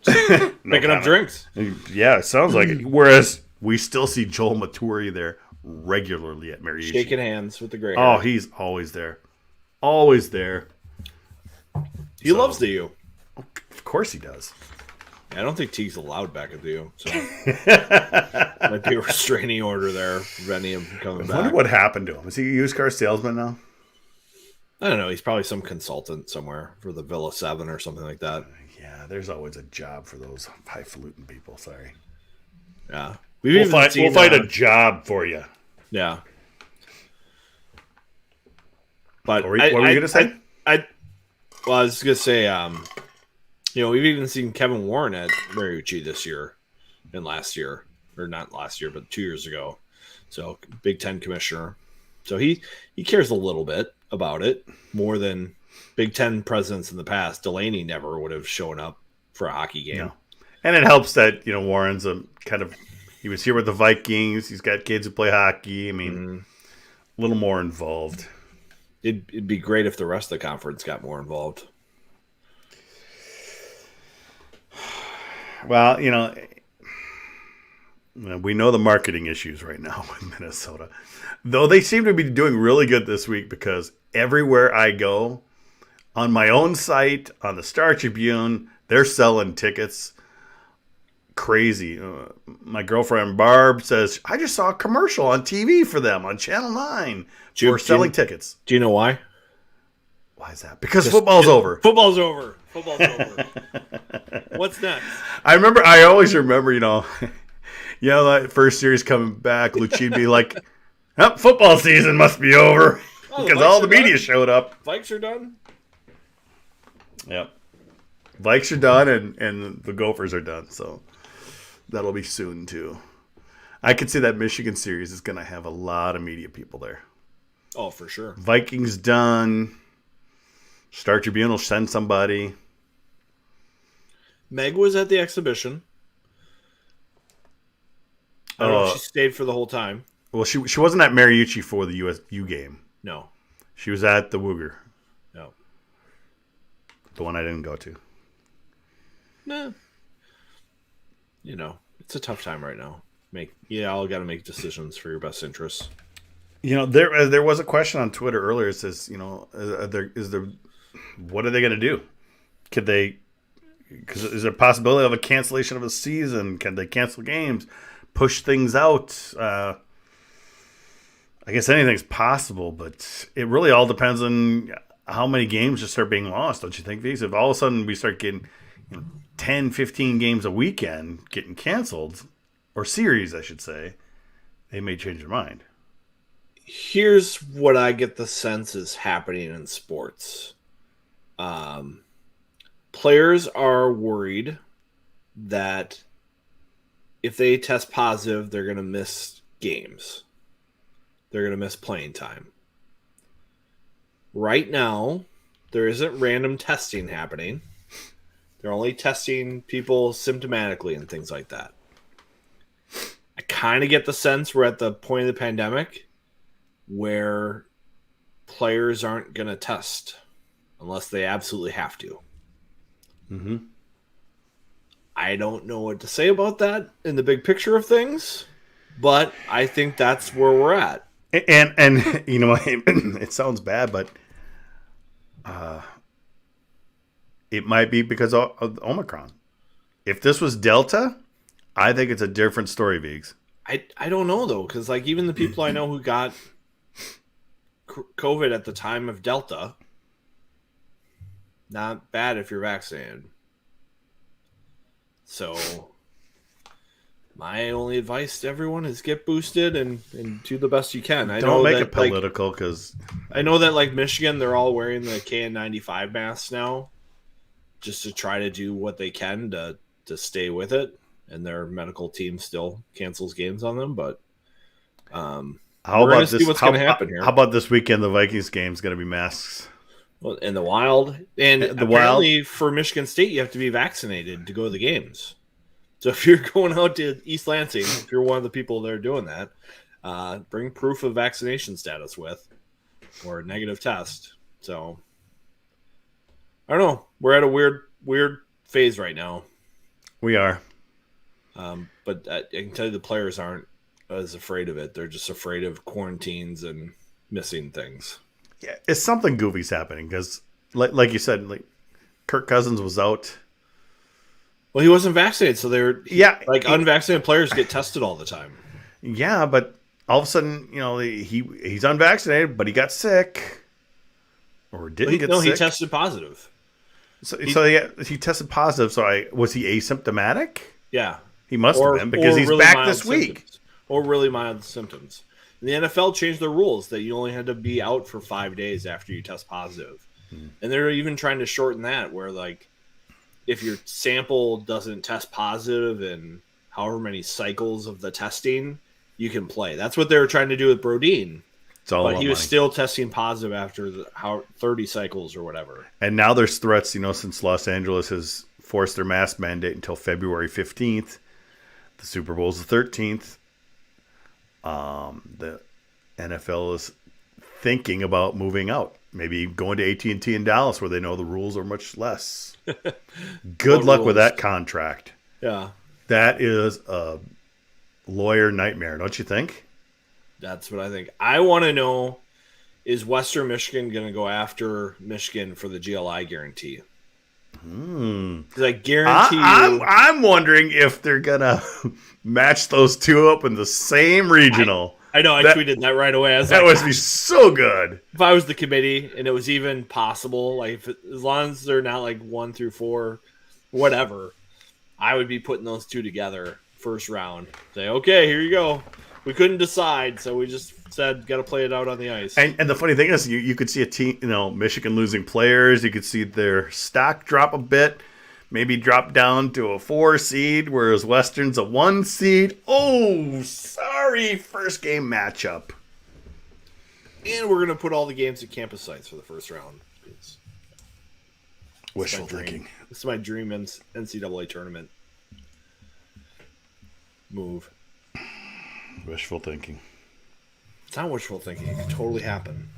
Picking up drinks. Yeah, it sounds like it. Whereas we still see Joel Maturi there regularly at Mariucci. Shaking hands with the gray hair. Oh, he's always there. Always there. He loves the U. Of course he does. I don't think Teague's allowed back at the U, so might be a restraining order there preventing him from coming back. I wonder what happened to him. Is he a used car salesman now? I don't know. He's probably some consultant somewhere for the Villa 7 or something like that. Yeah, there's always a job for those highfalutin people. Sorry. Yeah. We'll find a job for you. Yeah. But what were you going to say? I was going to say, we've even seen Kevin Warren at Mariucci this year and last year. Or not last year, but 2 years ago. So, Big Ten commissioner. So, he cares a little bit about it, more than Big Ten presidents in the past. Delaney never would have shown up for a hockey game. No. And it helps that, Warren's he was here with the Vikings. He's got kids who play hockey. I mean, a little more involved. It'd be great if the rest of the conference got more involved. Well, we know the marketing issues right now with Minnesota. Though they seem to be doing really good this week, because everywhere I go, on my own site, on the Star Tribune, they're selling tickets. Crazy. My girlfriend Barb says, I just saw a commercial on TV for them on Channel 9 for selling tickets. Do you know why? Why is that? Because football's over. Football's over. What's next? I always remember, that first series coming back, Lucci'd be like, football season must be over. Because all the media showed up. Vikes are done? Yep. Vikes are done and the Gophers are done. So that'll be soon, too. I could see that Michigan series is going to have a lot of media people there. Oh, for sure. Vikings done. Star Tribune will send somebody. Meg was at the exhibition. I don't know if she stayed for the whole time. Well, she wasn't at Mariucci for the USU game. No. She was at the Wooger. No. The one I didn't go to. Nah. It's a tough time right now. All got to make decisions for your best interests. There was a question on Twitter earlier. It says, what are they going to do? Could they? Because is there a possibility of a cancellation of a season? Can they cancel games, push things out? I guess anything's possible, but it really all depends on how many games just start being lost, don't you think, V's? If all of a sudden we start getting 10, 15 games a weekend getting canceled, or series, I should say, they may change their mind. Here's what I get the sense is happening in sports. Players are worried that if they test positive, they're going to miss games. They're going to miss playing time. Right now, there isn't random testing happening. They're only testing people symptomatically and things like that. I kind of get the sense we're at the point of the pandemic where players aren't going to test unless they absolutely have to. Mm-hmm. I don't know what to say about that in the big picture of things, but I think that's where we're at. And it sounds bad, but it might be because of Omicron. If this was Delta, I think it's a different story, Viggs. I don't know, though, because even the people I know who got COVID at the time of Delta, not bad if you're vaccinated. So my only advice to everyone is get boosted and do the best you can. Don't make it political, because I know that Michigan, they're all wearing the KN95 masks now just to try to do what they can to stay with it. And their medical team still cancels games on them. But how about this? What's going to happen here? How about this weekend? The Vikings game is going to be masks. Well, in the Wild, and apparently for Michigan State, you have to be vaccinated to go to the games. So if you're going out to East Lansing, if you're one of the people that are doing that, bring proof of vaccination status with, or a negative test. So I don't know. We're at a weird phase right now. We are. But I can tell you the players aren't as afraid of it. They're just afraid of quarantines and missing things. Yeah, it's something goofy's happening because, like you said, Kirk Cousins was out. Well, he wasn't vaccinated, so unvaccinated players get tested all the time. Yeah, but all of a sudden, he's unvaccinated, but he got sick, or didn't get sick. No, he tested positive. So he tested positive. So was he asymptomatic? Yeah, he must have been, because he's really back this week. Or really mild symptoms. The NFL changed their rules that you only had to be out for 5 days after you test positive. And they're even trying to shorten that, where if your sample doesn't test positive in however many cycles of the testing, you can play. That's what they were trying to do with Brodeen. But he was still testing positive after 30 cycles or whatever. And now there's threats, since Los Angeles has forced their mask mandate until February 15th. The Super Bowl's the 13th. The NFL is thinking about moving out, maybe going to AT&T in Dallas, where they know the rules are much less. Good luck with that contract. Yeah, that is a lawyer nightmare, don't you think? That's what I think. I want to know, is Western Michigan going to go after Michigan for the GLI guarantee? Because I guarantee I'm wondering if they're going to match those two up in the same regional. I know. I tweeted that right away. That would be so good. If I was the committee and it was even possible, as long as they're not 1 through 4, whatever, I would be putting those two together first round. Say, okay, here you go. We couldn't decide, so we just said, got to play it out on the ice. And the funny thing is, you could see a team, Michigan losing players. You could see their stock drop a bit, maybe drop down to a 4 seed, whereas Western's a 1 seed. Oh, sorry, first game matchup. And we're going to put all the games at campus sites for the first round. Wishful thinking. This is my dream NCAA tournament move. Wishful thinking. It's not wishful thinking. It could totally happen.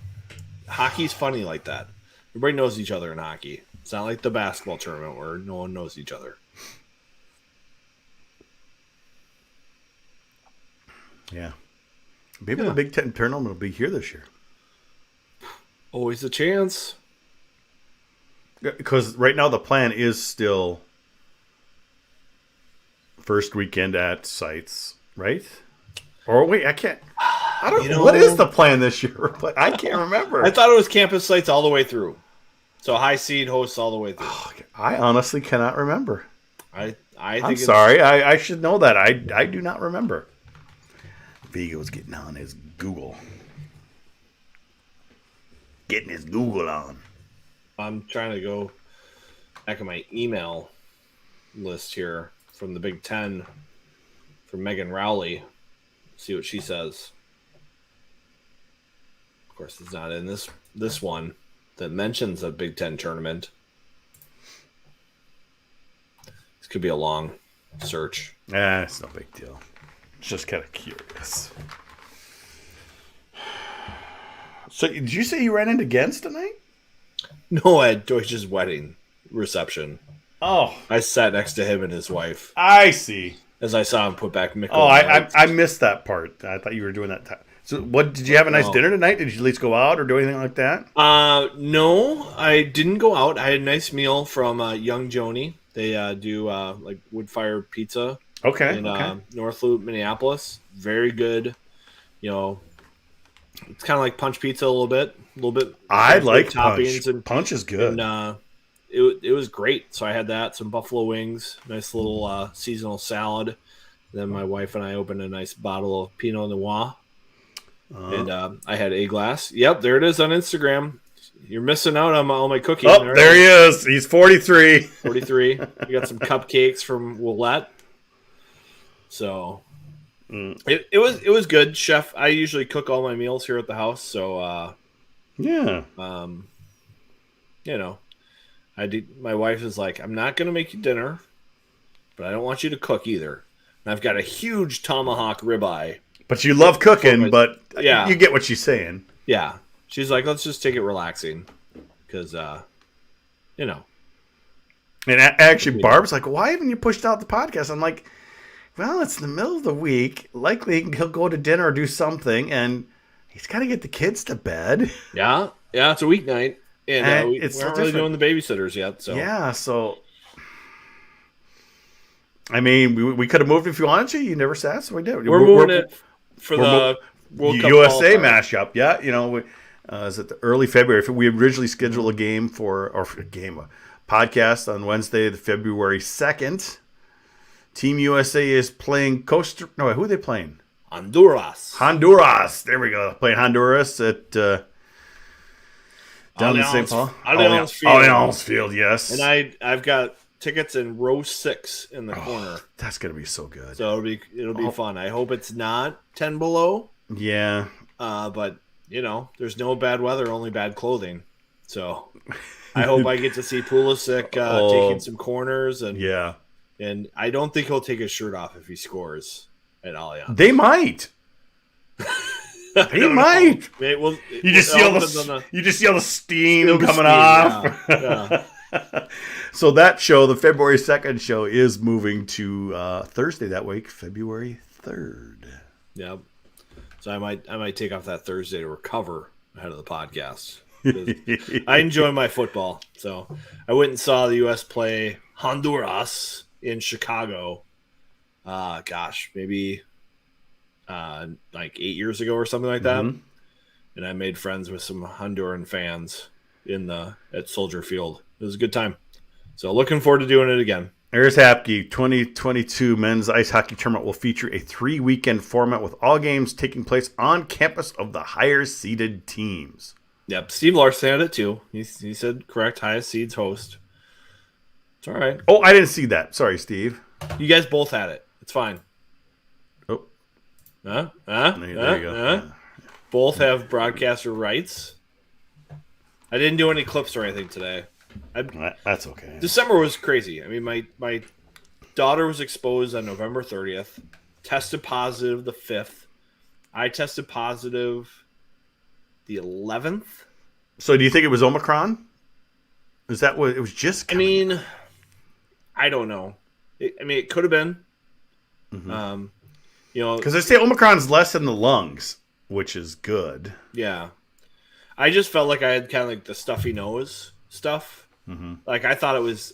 Hockey's funny like that. Everybody knows each other in hockey. It's not like the basketball tournament where no one knows each other. Yeah. Maybe the Big Ten tournament will be here this year. Always a chance. Because right now the plan is still first weekend at sites, right? Or wait, I don't know. What is the plan this year? I can't remember. I thought it was campus sites all the way through. So high seed hosts all the way through. I honestly cannot remember. I'm sorry. I should know that. I do not remember. Vigo's getting on his Google. Getting his Google on. I'm trying to go back in my email list here from the Big Ten from Megan Rowley. See what she says. Of course, it's not in this one that mentions a Big Ten tournament. This could be a long search. It's no big deal. It's just kind of curious. So, did you say you ran into Gens tonight? No, at Deutsch's wedding reception. Oh. I sat next to him and his wife. I see. As I saw him put back Mikkel. Oh, I missed that part. I thought you were doing that time. So, what did you have a nice dinner tonight? Did you at least go out or do anything like that? No, I didn't go out. I had a nice meal from Young Joni. They do like wood fire pizza. Okay. In North Loop, Minneapolis. Very good. You know, it's kind of like punch pizza a little bit. I like toppings punch. Punch is good. And it was great. So I had that, some buffalo wings, nice little seasonal salad. Then my wife and I opened a nice bottle of Pinot Noir. And I had a glass. Yep, there it is on Instagram. You're missing out on all my cooking. Oh, there he is. He's 43. 43. We got some cupcakes from Willette. So it was good, Chef. I usually cook all my meals here at the house, so yeah. You know, my wife is like, I'm not gonna make you dinner, but I don't want you to cook either. And I've got a huge tomahawk ribeye. But you love cooking, but yeah, you get what she's saying. Yeah. She's like, let's just take it relaxing. Because, you know. And actually, Barb's like, why haven't you pushed out the podcast? I'm like, well, it's in the middle of the week. Likely he'll go to dinner or do something, and he's got to get the kids to bed. Yeah, it's a weeknight. And we aren't really doing the babysitters yet. So yeah, so... I mean, we could have moved if you wanted to. You never said, so we did. We're moving it for the World Cup USA mashup. Yeah, you know, is it the early February? We originally scheduled a podcast on Wednesday, the February 2nd. Team USA is playing Costa. No, who are they playing? Honduras. There we go. Playing Honduras at down in St. Paul. Allianz Field. Yes. And I've got tickets in row 6 in the corner. That's gonna be so good. So it'll be fun. I hope it's not 10 below. Yeah. But you know, there's no bad weather, only bad clothing. So I hope I get to see Pulisic taking some corners and I don't think he'll take his shirt off if he scores at Allianz. They might. They might. You just see all the steam coming off. Yeah. So that show, the February 2nd show, is moving to Thursday that week, February 3rd. Yep. So I might take off that Thursday to recover ahead of the podcast. I enjoy my football. So I went and saw the U.S. play Honduras in Chicago. Maybe like 8 years ago or something like that. Mm-hmm. And I made friends with some Honduran fans at Soldier Field. It was a good time. So looking forward to doing it again. There's Hapke. 2022 men's ice hockey tournament will feature a 3-weekend format with all games taking place on campus of the higher seeded teams. Yep, Steve Larson had it too. He said correct, highest seeds host. It's all right. Oh, I didn't see that. Sorry, Steve. You guys both had it. It's fine. Oh. There you go. Both have broadcaster rights. I didn't do any clips or anything today. That's okay. December was crazy. I mean, my daughter was exposed on November 30th, tested positive the 5th. I tested positive the 11th. So do you think it was Omicron? Is that what it was? Just coming? I don't know. It could have been. Mm-hmm. You know, because they say Omicron's less in the lungs, which is good. Yeah, I just felt like I had kind of like the stuffy nose stuff. Mm-hmm. Like I thought it was.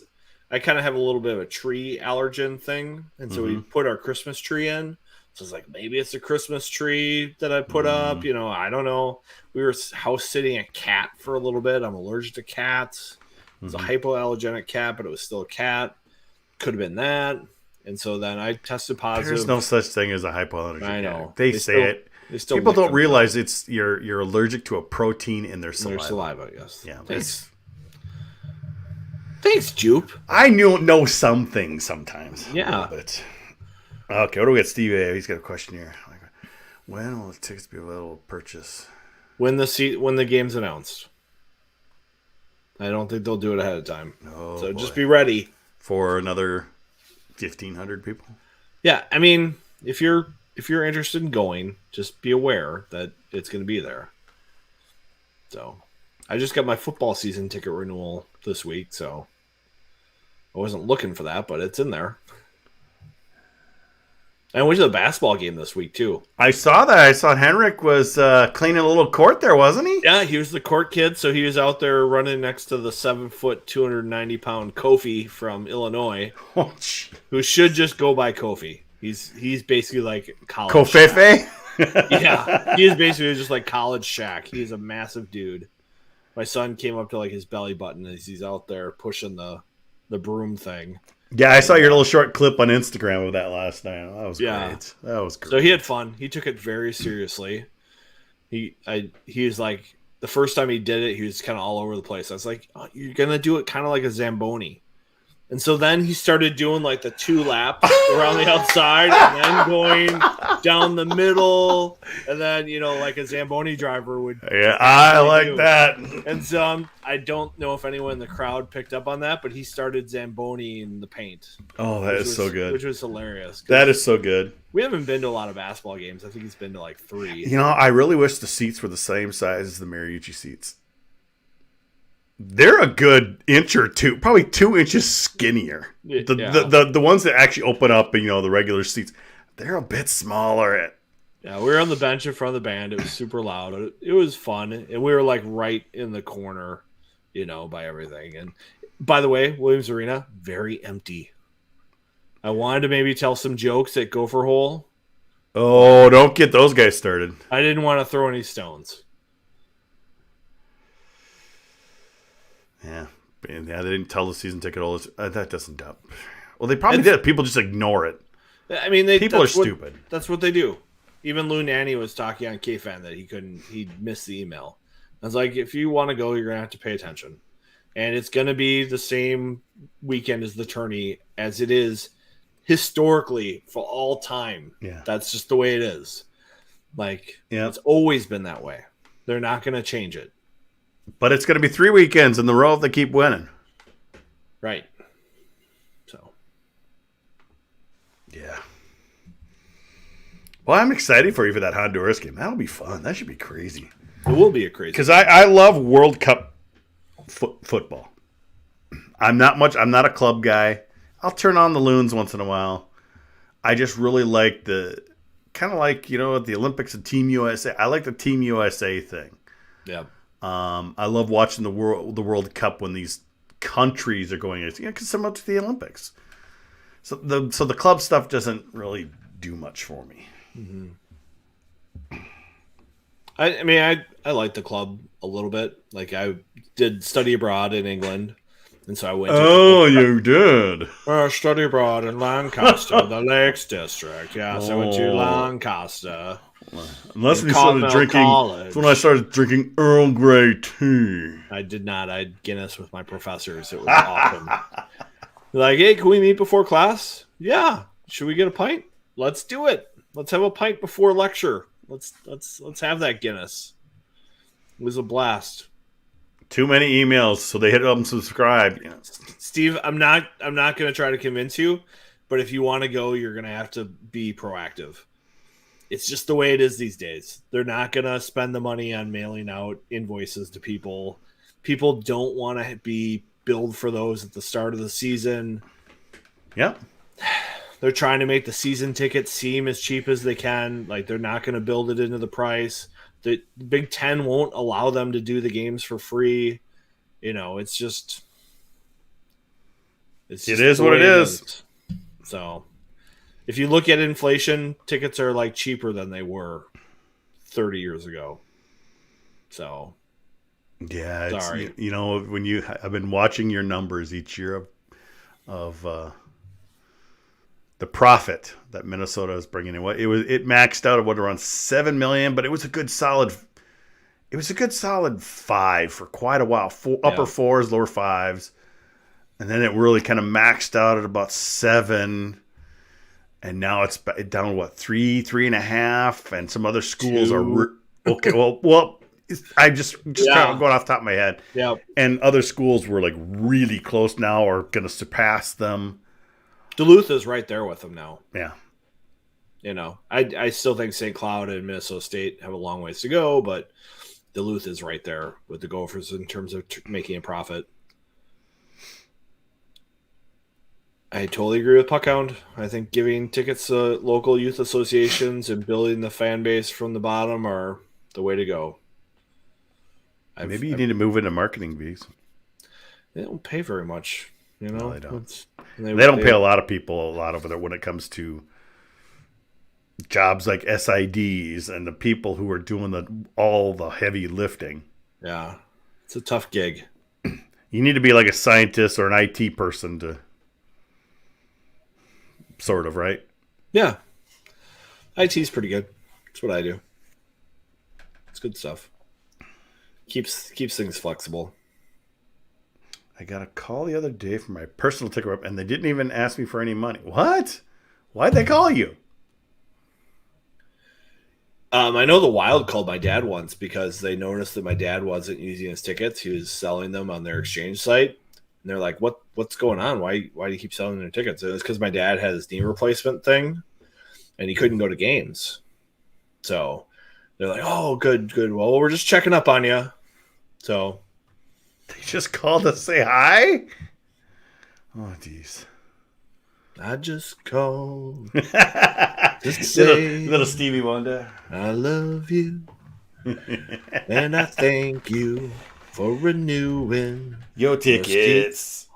I kind of have a little bit of a tree allergen thing, and so we put our Christmas tree in. So it's like maybe it's a Christmas tree that I put up. You know, I don't know. We were house sitting a cat for a little bit. I'm allergic to cats. It was a hypoallergenic cat, but it was still a cat. Could have been that. And so then I tested positive. There's no such thing as a hypoallergenic cat. I know. They say it. People don't realize it's you're allergic to a protein in their saliva. Their saliva, yes. Yeah. Thanks, Jupe. I know some things sometimes. Yeah. A bit. Okay, what do we got? Steve A. He's got a question here. When will the tickets be available to purchase? When the game's announced. I don't think they'll do it ahead of time. So just be ready. For another 1,500 people? Yeah, I mean, if you're interested in going, just be aware that it's going to be there. So, I just got my football season ticket renewal this week, so I wasn't looking for that, but it's in there. I went to the basketball game this week, too. I saw that. I saw Henrik was cleaning a little court there, wasn't he? Yeah, he was the court kid, so he was out there running next to the 7-foot, 290-pound Kofi from Illinois, who should just go by Kofi. He's basically like college Kofefe? Yeah, he is basically just like college Shaq. He's a massive dude. My son came up to like his belly button as he's out there pushing the broom thing. Yeah, I saw your little short clip on Instagram of that last night. That was great. That was great. So he had fun. He took it very seriously. He was like, the first time he did it, he was kind of all over the place. I was like, oh, you're going to do it kind of like a Zamboni. And so then he started doing like the 2 laps around the outside and then going down the middle. And then, like a Zamboni driver would. Yeah, I like that. And so I don't know if anyone in the crowd picked up on that, but he started Zamboni in the paint. Oh, that is so good. Which was hilarious. That is so good. We haven't been to a lot of basketball games. I think he's been to like 3. I really wish the seats were the same size as the Mariucci seats. They're a good inch or two, probably 2 inches skinnier. The ones that actually open up and the regular seats, they're a bit smaller. Yeah, we were on the bench in front of the band. It was super loud. It was fun, and we were like right in the corner, by everything. And by the way, Williams Arena very empty. I wanted to maybe tell some jokes at Gopher Hole. Oh, don't get those guys started. I didn't want to throw any stones. Yeah, they didn't tell the season ticket holders. That doesn't help. Well, they probably did. People just ignore it. I mean, people are stupid. That's what they do. Even Lou Nanny was talking on KFan that he missed the email. I was like, if you want to go, you're going to have to pay attention. And it's going to be the same weekend as the tourney as it is historically for all time. Yeah. That's just the way it is. It's always been that way. They're not going to change it. But it's going to be 3 weekends in the row if they keep winning. Right. So. Yeah. Well, I'm excited for you for that Honduras game. That'll be fun. That should be crazy. It will be a crazy. Because I love World Cup football. I'm not a club guy. I'll turn on the Loons once in a while. I just really like the Olympics and Team USA. I like the Team USA thing. Yeah. I love watching the World Cup when these countries are going, because similar to the Olympics. So the club stuff doesn't really do much for me. Mm-hmm. I like the club a little bit. Like I did study abroad in England, and so I went. You did? Study abroad in Lancaster, the Lakes District. Yeah, so I went to Lancaster. Unless we started drinking. That's when I started drinking Earl Grey tea. I did not. I had Guinness with my professors. It was awesome. They're like, hey, can we meet before class? Yeah. Should we get a pint? Let's do it. Let's have a pint before lecture. Let's have that Guinness. It was a blast. Too many emails, so they hit up and subscribe. Steve, I'm not going to try to convince you, but if you want to go, you're going to have to be proactive. it's just the way it is these days. They're not going to spend the money on mailing out invoices to people. People don't want to be billed for those at the start of the season. Yep. They're trying to make the season tickets seem as cheap as they can. Like, they're not going to build it into the price. The Big Ten won't allow them to do the games for free. You know, it's just it is what it is. So if you look at inflation, tickets are like cheaper than they were 30 years ago. So yeah, it's, sorry. you know, I've been watching your numbers each year of the profit that Minnesota is bringing in. It maxed out at around $7 million, but it was a good solid 5 for quite a while. Upper 4s, lower 5s. And then it really kind of maxed out at about 7, and now it's down to 3.5, and some other schools 2. are okay. Well, I just kind of going off the top of my head. Yeah, and other schools were like really close now, or going to surpass them. Duluth is right there with them now. Yeah, you know, I still think St. Cloud and Minnesota State have a long ways to go, but Duluth is right there with the Gophers in terms of making a profit. I totally agree with Puckhound. I think giving tickets to local youth associations and building the fan base from the bottom are the way to go. Maybe you need to move into marketing fees. They don't pay very much, you know. No, they don't. They don't pay a lot of people a lot over there when it comes to jobs like SIDs and the people who are doing all the heavy lifting. Yeah, it's a tough gig. You need to be like a scientist or an IT person to. Sort of, right? Yeah. IT's pretty good. That's what I do. It's good stuff. Keeps things flexible. I got a call the other day from my personal ticket rep, and they didn't even ask me for any money. What? Why'd they call you? I know the Wild called my dad once because they noticed that my dad wasn't using his tickets. He was selling them on their exchange site. And they're like, what's going on? Why do you keep selling their tickets? And it's because my dad had his knee replacement thing, and he couldn't go to games. So they're like, oh, good. Well, we're just checking up on you. So they just called to say hi? Oh, geez. I just called to say little Stevie Wonder. I love you, and I thank you for renewing your tickets.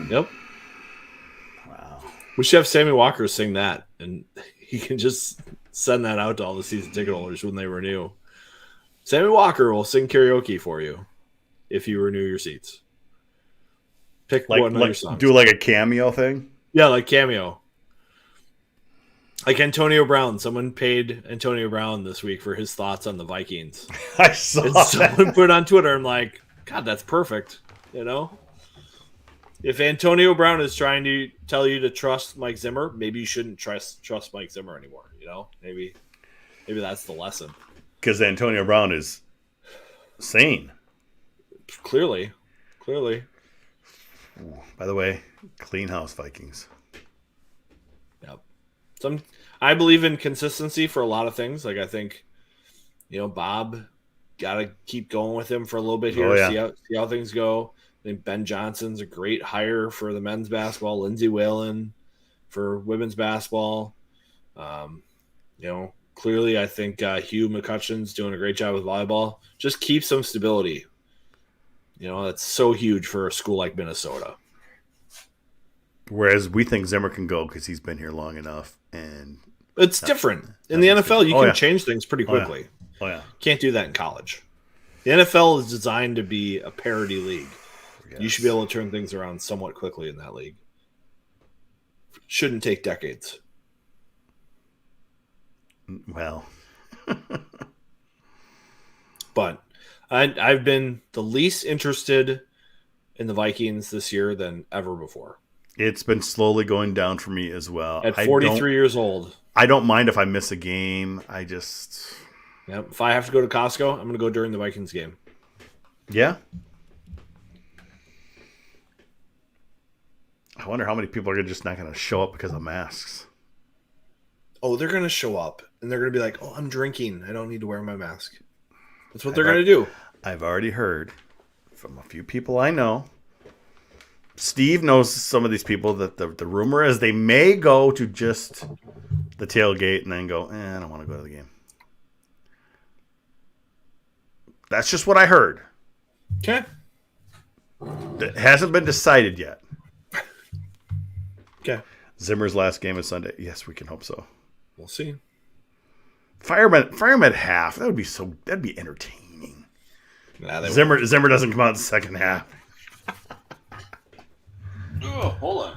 Yep. Wow. We should have Sammy Walker sing that, and he can just send that out to all the season ticket holders when they renew. Sammy Walker will sing karaoke for you if you renew your seats. Pick one of your songs. Do like a cameo thing? Yeah, like cameo. Like Antonio Brown. Someone paid Antonio Brown this week for his thoughts on the Vikings. I saw and that. Someone put it on Twitter. I'm like, God, that's perfect. You know? If Antonio Brown is trying to tell you to trust Mike Zimmer, maybe you shouldn't trust Mike Zimmer anymore. You know? Maybe that's the lesson. Because Antonio Brown is sane. Clearly. Ooh, by the way, clean house Vikings. Yep. I believe in consistency for a lot of things. Like I think, Bob got to keep going with him for a little bit here. Oh, yeah. See how things go. I think Ben Johnson's a great hire for the men's basketball. Lindsey Whalen for women's basketball. Clearly I think Hugh McCutcheon's doing a great job with volleyball. Just keep some stability. That's so huge for a school like Minnesota. Whereas we think Zimmer can go because he's been here long enough. And it's different. In the NFL, you can change things pretty quickly. Oh, yeah. Can't do that in college. The NFL is designed to be a parity league. Yes. You should be able to turn things around somewhat quickly in that league. Shouldn't take decades. Well. But I've been the least interested in the Vikings this year than ever before. It's been slowly going down for me as well. At 43 years old. I don't mind if I miss a game. I just... Yep. If I have to go to Costco, I'm going to go during the Vikings game. Yeah? I wonder how many people are just not going to show up because of masks. oh, they're going to show up and they're going to be like, oh, I'm drinking. I don't need to wear my mask. That's what they're going to do. I've already heard from a few people I know. Steve knows some of these people that the rumor is they may go to just the tailgate and then go, I don't want to go to the game. That's just what I heard. Okay. It hasn't been decided yet. Okay. Zimmer's last game is Sunday. Yes, we can hope so. We'll see. Fireman at half. That'd be entertaining. Nah, Zimmer doesn't come out in the second half. Oh, hold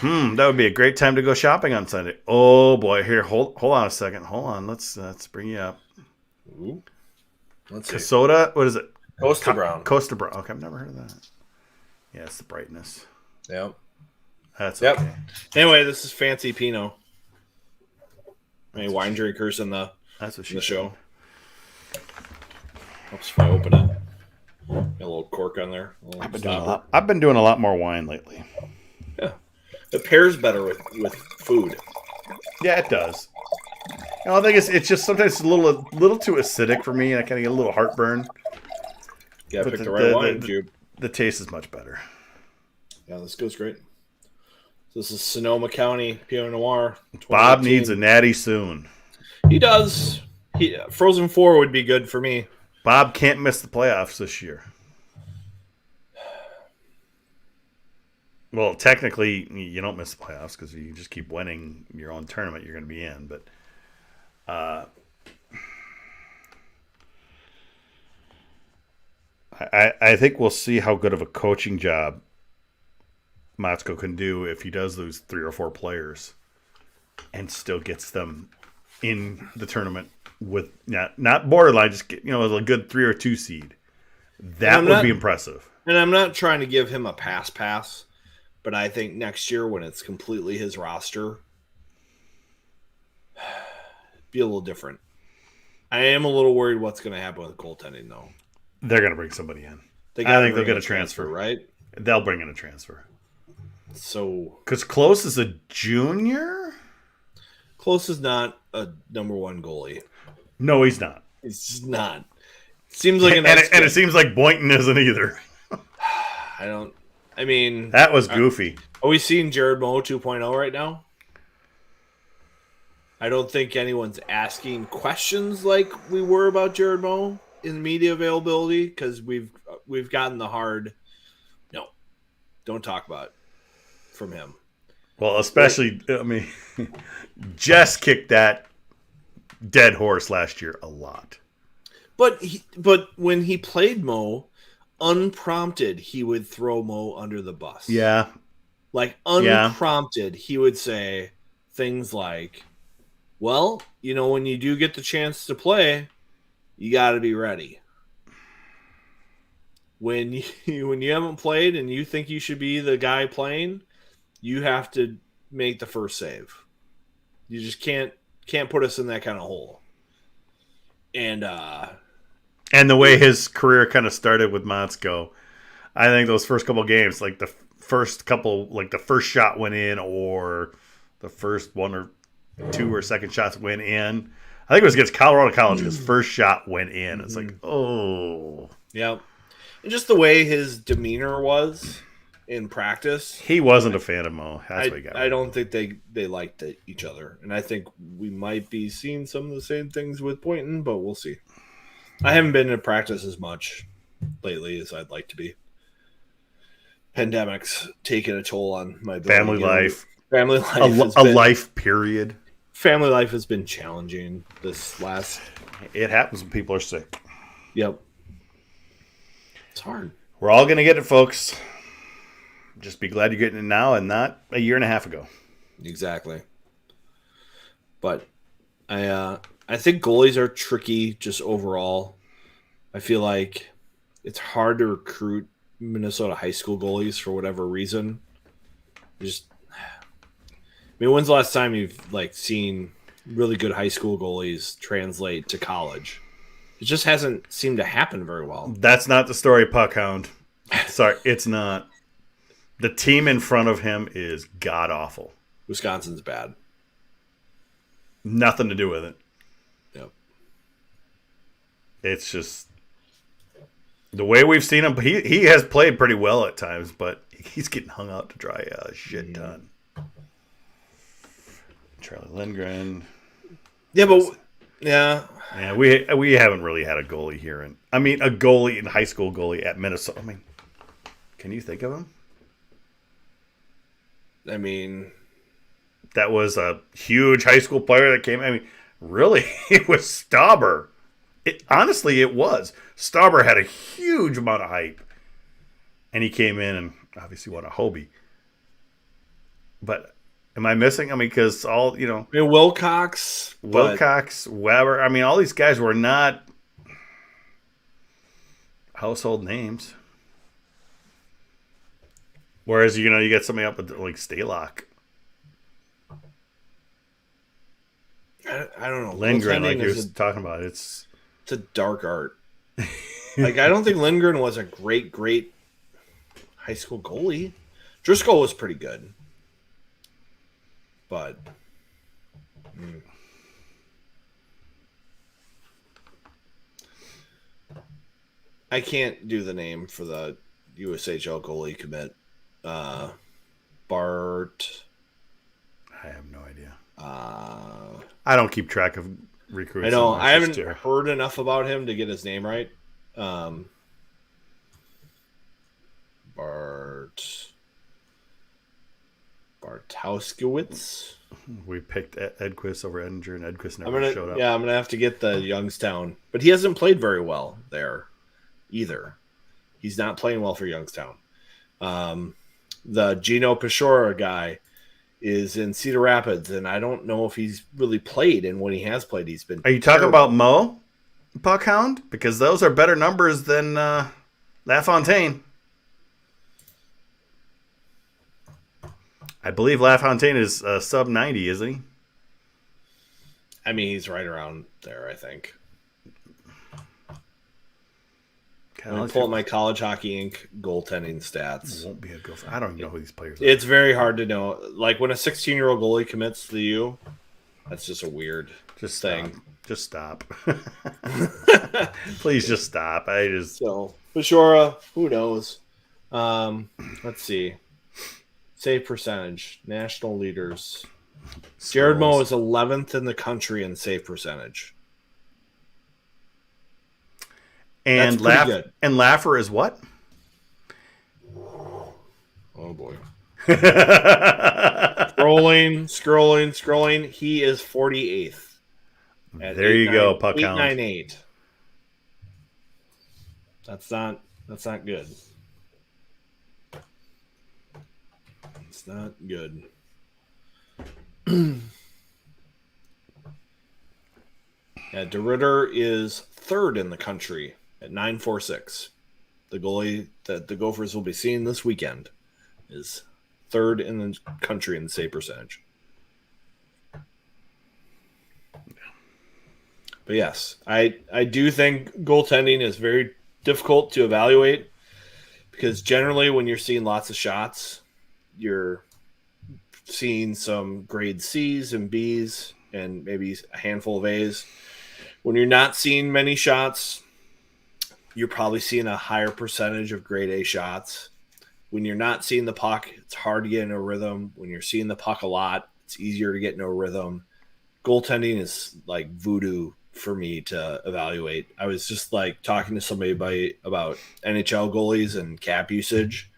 on. That would be a great time to go shopping on Sunday. Oh boy, here, hold on a second. Hold on, let's bring you up. Ooh. Let's see. Casoda, what is it? Costa Brown. Costa Brown. Okay, I've never heard of that. Yeah, it's the brightness. Yep. That's Yep. okay. Anyway, this is Fancy Pinot. Any wine drinkers in the show? Oops, if I open it. Got a little cork on there. I've been doing a lot more wine lately. Yeah. It pairs better with food. Yeah, it does. I think it's just sometimes it's a little too acidic for me, and I kind of get a little heartburn. Yeah, pick the right wine, Cube. The taste is much better. Yeah, this goes great. This is Sonoma County Pinot Noir. Bob needs a natty soon. He does. Frozen 4 would be good for me. Bob can't miss the playoffs this year. Well, technically, you don't miss the playoffs because you just keep winning your own tournament you're going to be in. But I think we'll see how good of a coaching job Matsko can do if he does lose 3 or 4 players and still gets them in the tournament with not borderline, just a good 3 or 2 seed. That would be impressive. And I'm not trying to give him a pass, but I think next year when it's completely his roster, be a little different. I am a little worried what's going to happen with goaltending, though. They're going to bring somebody in. I think they'll get a transfer, right? They'll bring in a transfer. So, because Close is a junior. Close is not a number 1 goalie. No, he's not. He's just not. Seems like and it seems like Boynton isn't either. That was goofy. Are we seeing Jared Moe 2.0 right now? I don't think anyone's asking questions like we were about Jared Moe in media availability because we've gotten the hard no, don't talk about it from him. Well, especially Jess kicked that dead horse last year a lot. But when he played Moe, unprompted, he would throw Moe under the bus. Yeah. Like unprompted, he would say things like, well, when you do get the chance to play, you got to be ready. When you haven't played and you think you should be the guy playing, you have to make the first save. You just can't put us in that kind of hole. And the way his career kind of started with Matsko, I think those first couple games, like the first shot went in, or the first 1 or 2 or second shots went in. I think it was against Colorado College. His first shot went in. It's like, oh, yeah. And just the way his demeanor was in practice, he wasn't a fan of Mo. That's what he got. I don't think they liked each other, and I think we might be seeing some of the same things with Boynton, but we'll see. I haven't been in practice as much lately as I'd like to be. Pandemic's taken a toll on my family life. Family life. Life period. Family life has been challenging this last. It happens when people are sick. Yep. It's hard. We're all going to get it, folks. Just be glad you're getting it now and not a year and a half ago. Exactly. But I think goalies are tricky just overall. I feel like it's hard to recruit Minnesota high school goalies for whatever reason. When's the last time you've seen really good high school goalies translate to college? It just hasn't seemed to happen very well. That's not the story, Puckhound. Sorry, it's not. The team in front of him is god-awful. Wisconsin's bad. Nothing to do with it. Yep. It's just the way we've seen him. He has played pretty well at times, but he's getting hung out to dry a shit ton. Charlie Lindgren. Yeah, but yeah, we haven't really had a goalie here, and a goalie in high school goalie at Minnesota. Can you think of him? That was a huge high school player that came. Really, it was Stauber. Honestly, it was. Stauber had a huge amount of hype, and he came in and obviously won a Hobie. But am I missing? Because all Wilcox, Weber. All these guys were not household names. Whereas you get somebody up with like Stalock. I don't know. Lindgren, like you were talking about, it's a dark art. I don't think Lindgren was a great high school goalie. Driscoll was pretty good, but I can't do the name for the USHL goalie commit. Bart. I have no idea. I don't keep track of recruits. I know. I haven't heard enough about him to get his name right. Bartowskiewicz. We picked Edquist over Edinger, and Edquist never showed up. Yeah, I'm going to have to get the Youngstown. But he hasn't played very well there either. He's not playing well for Youngstown. The Gino Peshora guy is in Cedar Rapids, and I don't know if he's really played. And when he has played, he's been. Are you talking about Mo Puckhound? Because those are better numbers than LaFontaine. I believe LaFontaine is sub 90, isn't he? He's right around there, I think. I'm pull up my College Hockey Inc. goaltending stats. It won't be a go. I don't even know who these players are. It's very hard to know. Like when a 16-year-old goalie commits to you, that's just a weird thing. Just stop. Please just stop. So Bashora, who knows? Let's see. Save percentage, national leaders. Jared Moe is 11th in the country in save percentage. And Laffer is what? Oh boy. Scrolling. He is 48th. There you go, Puckhound. 898. That's not good. It's not good. DeRitter is 3rd in the country at 946. The goalie that the Gophers will be seeing this weekend is 3rd in the country in the save percentage. But yes, I do think goaltending is very difficult to evaluate because generally when you're seeing lots of shots, you're seeing some grade C's and B's and maybe a handful of A's. When you're not seeing many shots, you're probably seeing a higher percentage of grade A shots. When you're not seeing the puck, it's hard to get in a rhythm. When you're seeing the puck a lot, it's easier to get in a rhythm. Goaltending is like voodoo for me to evaluate. I was just like talking to somebody about NHL goalies and cap usage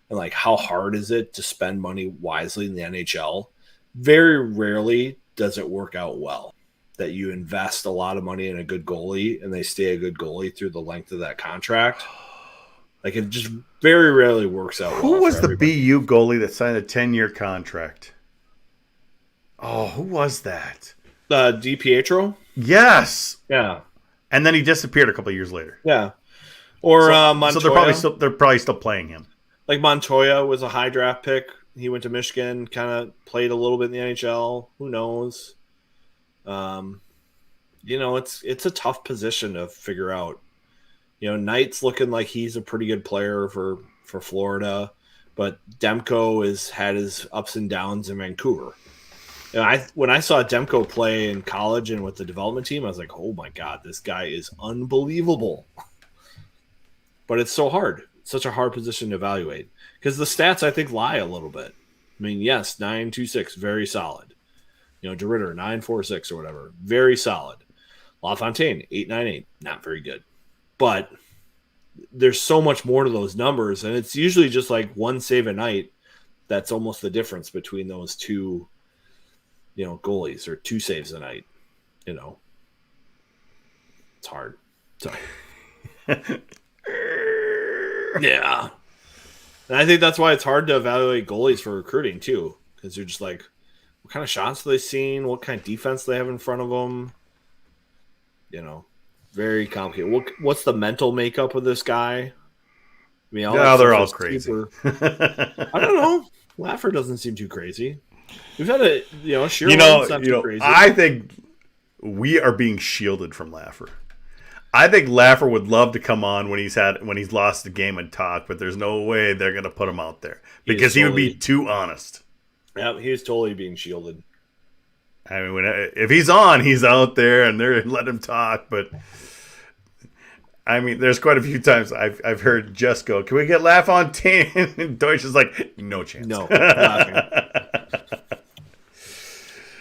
and like how hard is it to spend money wisely in the NHL. Very rarely does it work out well that you invest a lot of money in a good goalie and they stay a good goalie through the length of that contract. Like it just very rarely works out. Who was the BU goalie that signed a 10-year contract? Oh, who was that? DiPietro? Yes. Yeah. And then he disappeared a couple of years later. Yeah. Or Montoya. So they're probably still playing him. Like Montoya was a high draft pick. He went to Michigan, kind of played a little bit in the NHL. Who knows? It's a tough position to figure out. Knight's looking like he's a pretty good player for Florida, but Demko has had his ups and downs in Vancouver. When I saw Demko play in college and with the development team, I was like, oh my God, this guy is unbelievable. But it's so hard. It's such a hard position to evaluate. Because the stats, I think, lie a little bit. I mean, yes, 9.26, very solid. DeRitter, 9.46 or whatever, very solid. LaFontaine, 8.98, not very good. But there's so much more to those numbers, and it's usually just like one save a night. That's almost the difference between those two, goalies, or 2 saves a night. It's hard. So, yeah. And I think that's why it's hard to evaluate goalies for recruiting too, because you're just like, what kind of shots are they seeing? What kind of defense do they have in front of them? Very complicated. What's the mental makeup of this guy? I mean, they're all crazy. I don't know. Laffer doesn't seem too crazy. We've had Shearman's not too crazy. I think we are being shielded from Laffer. I think Laffer would love to come on when he's lost the game and talk, but there's no way they're going to put him out there because he would be too honest. Yeah, he was totally being shielded. I mean, if he's on, he's out there and they're let him talk. But I mean, there's quite a few times I've heard Jess go, "Can we get LaFontaine?" And Deutsch is like, "No chance." No.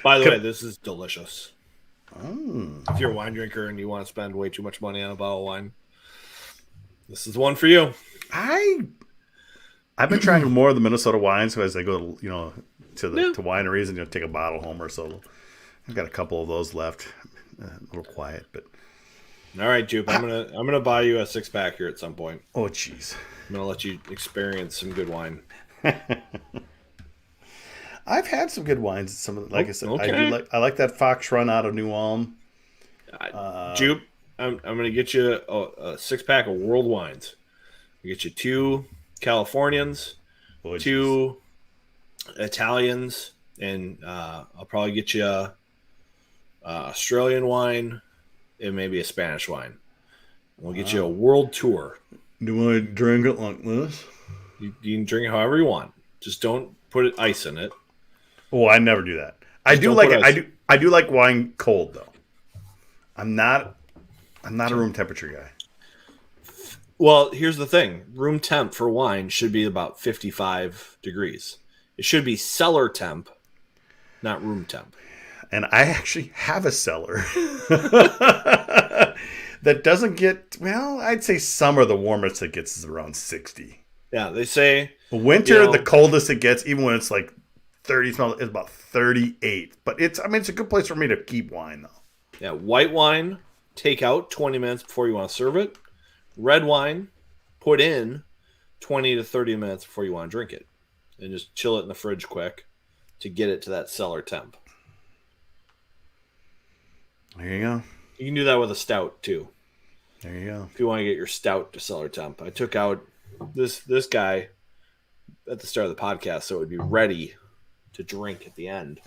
By the way, this is delicious. If you're a wine drinker and you want to spend way too much money on a bottle of wine, this is one for you. I've been trying more of the Minnesota wines as I go, to wineries and take a bottle home or so. I've got a couple of those left. A little quiet, but all right, Jupe. I'm gonna buy you a 6-pack here at some point. Oh, jeez. I'm gonna let you experience some good wine. I've had some good wines. Some of I said, okay. I like that Fox Run out of New Ulm. Jupe, I'm gonna get you a 6-pack of World Wines. I get you 2 Californians, 2 Italians, and I'll probably get you a Australian wine and maybe a Spanish wine. We'll get you a world tour. Do I drink it like this? You can drink it however you want. Just don't put ice in it. Oh, I never do that. I do like it. I do like wine cold though. I'm not a room temperature guy. Well, here's the thing. Room temp for wine should be about 55 degrees. It should be cellar temp, not room temp. And I actually have a cellar that doesn't get, I'd say summer the warmest it gets is around 60. Yeah, they say winter the coldest it gets, even when it's like 30, is about 38. But it's a good place for me to keep wine though. Yeah, white wine, take out 20 minutes before you want to serve it. Red wine, put in 20 to 30 minutes before you want to drink it. And just chill it in the fridge quick to get it to that cellar temp. There you go. You can do that with a stout too. There you go. If you want to get your stout to cellar temp. I took out this guy at the start of the podcast so it would be ready to drink at the end.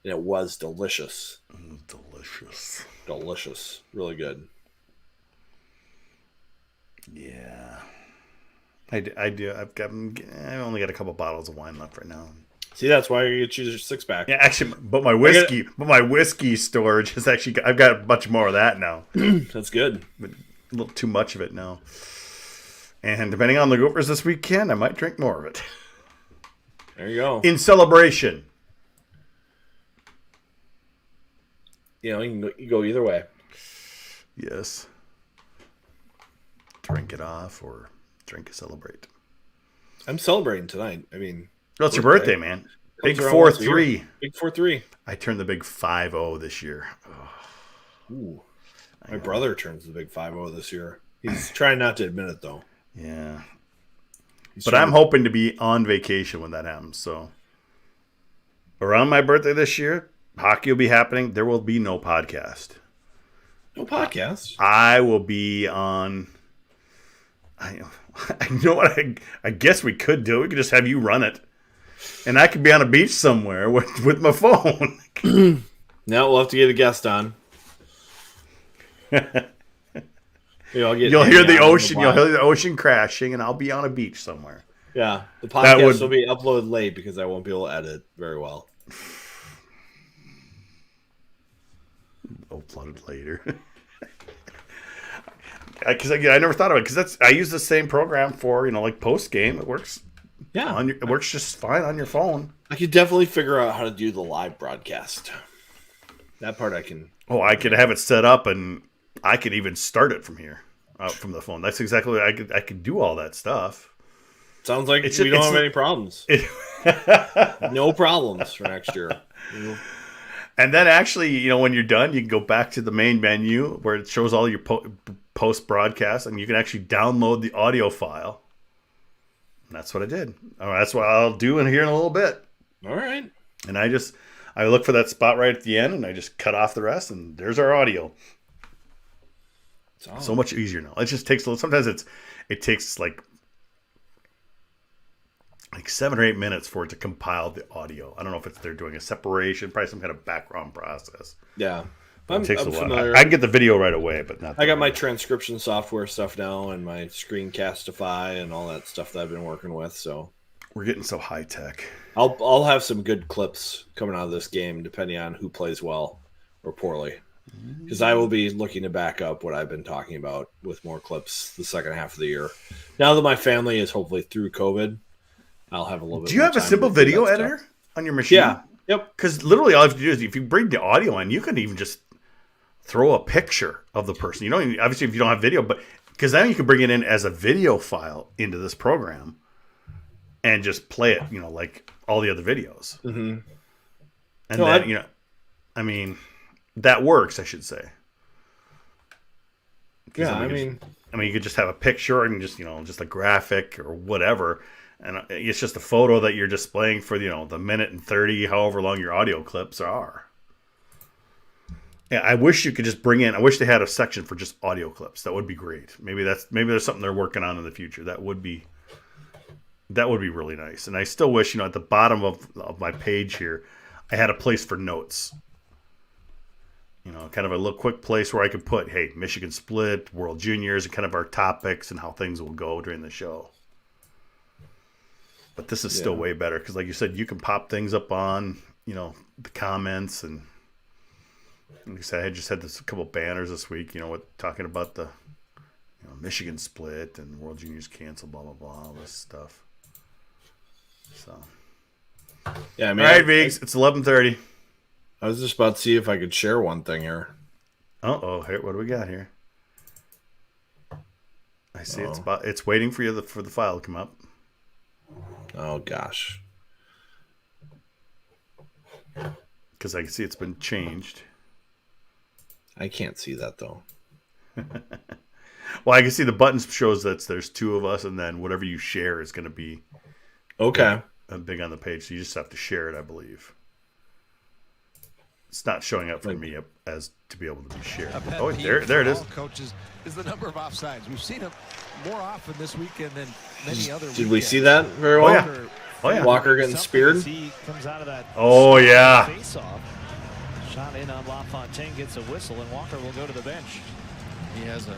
And it was delicious. Delicious. Really good. Yeah. I do. I only got a couple bottles of wine left right now. See, that's why you get your 6-pack. Yeah, actually, but my whiskey storage is actually. I've got a bunch more of that now. That's good. But a little too much of it now. And depending on the Gophers this weekend, I might drink more of it. There you go. In celebration. You can go either way. Yes. Drink it off or drink to celebrate. I'm celebrating tonight. I mean, well, it's your birthday, man. Big 4-3. Big 4-3. I turned the big 5-0 this year. Oh. Ooh. My brother turns the big 5-0 this year. He's trying not to admit it, though. Yeah. But I'm hoping to be on vacation when that happens. So around my birthday this year, hockey will be happening. There will be no podcast. No podcast? I will be on... I know what I guess we could do. We could just have you run it. And I could be on a beach somewhere with my phone. Now we'll have to get a guest on. You'll hear the ocean. You'll hear the ocean crashing, and I'll be on a beach somewhere. Yeah, the podcast will be uploaded late because I won't be able to edit very well. uploaded later. Because I never thought of it. Because I use the same program for like post game. It works. Yeah, it works just fine on your phone. I could definitely figure out how to do the live broadcast. That part I can. Oh, I could have it set up, and I could even start it from here, from the phone. That's exactly what I could do all that stuff. Sounds like we don't have any problems. No problems for next year. And then actually, when you're done, you can go back to the main menu where it shows all your post broadcast, and you can actually download the audio file. And that's what I did. That's what I'll do here in a little bit. All right. And I look for that spot right at the end, and I just cut off the rest, and there's our audio. So much easier now. It just takes sometimes it takes like 7 or 8 minutes for it to compile the audio. I don't know if they're doing a separation, probably some kind of background process. Yeah. It takes a while. I can get the video right away, but not. I got my transcription software stuff now and my Screencastify and all that stuff that I've been working with. So we're getting so high tech. I'll have some good clips coming out of this game, depending on who plays well or poorly. Because I will be looking to back up what I've been talking about with more clips the second half of the year. Now that my family is hopefully through COVID, I'll have a little bit. Do you have a simple video editor on your machine? Yeah. Yep. Because literally all you have to do is if you bring the audio in, you can even just throw a picture of the person. Obviously if you don't have video, but because then you can bring it in as a video file into this program and just play it, like all the other videos. Mm-hmm. And that works, I should say. Yeah, you could just have a picture and just a graphic or whatever. And it's just a photo that you're displaying for, the minute and 30, however long your audio clips are. Yeah, I wish you could just bring in, I wish they had a section for just audio clips. That would be great. Maybe there's something they're working on in the future. That would be really nice. And I still wish, at the bottom of my page here, I had a place for notes. Kind of a little quick place where I could put, hey, Michigan split, World Juniors, and kind of our topics and how things will go during the show. But this is still way better because, like you said, you can pop things up on, the comments. And like I said, I just had a couple banners this week, talking about the Michigan split and World Juniors canceled, blah, blah, blah, all this stuff. So, yeah, all right, Viggs, it's 11:30. I was just about to see if I could share one thing here. Hey, what do we got here? I see it's waiting for you for the file to come up. Oh, gosh. Because I can see it's been changed. I can't see that, though. Well, I can see the button shows that there's two of us, and then whatever you share is going to be big on the page. So you just have to share it, I believe. It's not showing up for me as to be able to be shared. Oh, there it is. Coaches is the number of offsides. We've seen it more often this weekend than many other weekends. Did we see that very well? Oh, yeah. Walker getting speared. Oh, yeah. Shot in on LaFontaine, gets a whistle, and Walker will go to the bench. He has a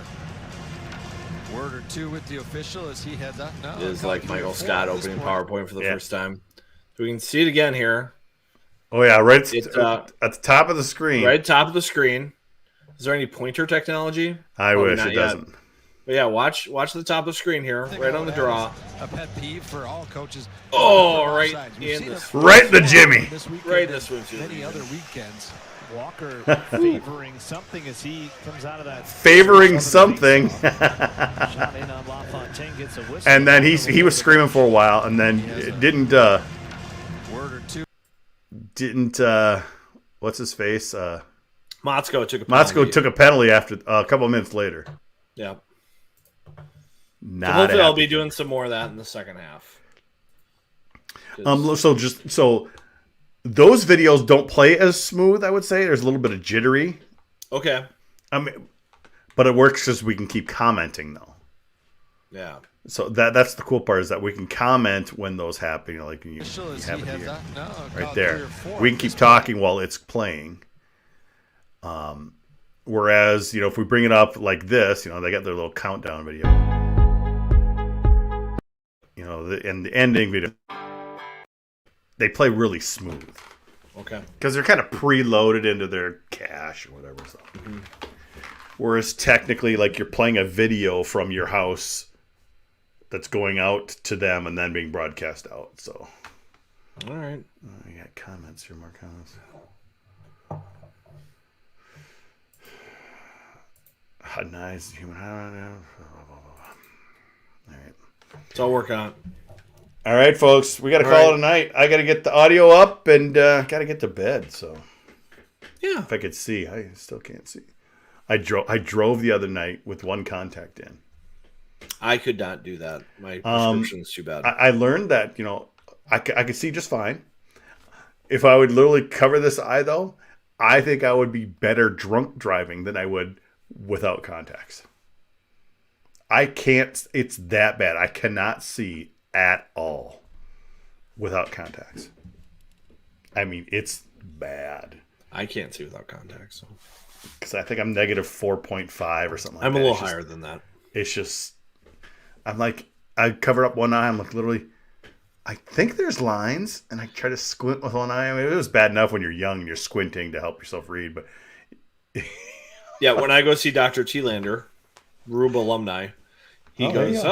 word or two with the official as he heads up. No, it is like Michael Scott opening PowerPoint for the first time. So we can see it again here. Oh, yeah, right at the top of the screen. Right top of the screen. Is there any pointer technology? I wish it doesn't. But yeah, watch the top of the screen here, right on the draw. A pet peeve for all coaches. Oh, right in the Jimmy. Right in the swimsuit. Many other weekends. Walker favoring something as he comes out of that. Favoring something. Shot in on LaFontaine, gets a whistle. And then he was screaming for a while, and then it didn't. Word or two. Didn't what's his face? Motzko took a penalty after a couple of minutes later. Yeah. Not hopefully I'll be doing some more of that in the second half. So those videos don't play as smooth, I would say. There's a little bit of jittery. Okay. But it works because we can keep commenting though. Yeah. So that's the cool part is that we can comment when those happen. Like you have it here, right there. We can keep talking while it's playing. Whereas if we bring it up like this, they got their little countdown video. And the ending video, they play really smooth. Okay. Because they're kind of preloaded into their cache or whatever. So. Whereas technically, like, you're playing a video from your house that's going out to them and then being broadcast out. So, all right. I got comments here, more comments. Nice human. All right. So I'll work on it. All right, folks. We got to All call right. it a night. I got to get the audio up and got to get to bed. So, Yeah. if I could see, I still can't see. I drove the other night with one contact in. I could not do that. My prescription's too bad. I learned that, I could see just fine. If I would literally cover this eye, though, I think I would be better drunk driving than I would without contacts. I can't. It's that bad. I cannot see at all without contacts. I mean, it's bad. I can't see without contacts. So. Because I think I'm negative 4.5 or something like that. I'm a little higher than that. It's just, I'm like, I cover up one eye. I'm like, literally, I think there's lines, and I try to squint with one eye. I mean, it was bad enough when you're young and you're squinting to help yourself read, but yeah, when I go see Dr. T-Lander, Ruba alumni, he goes,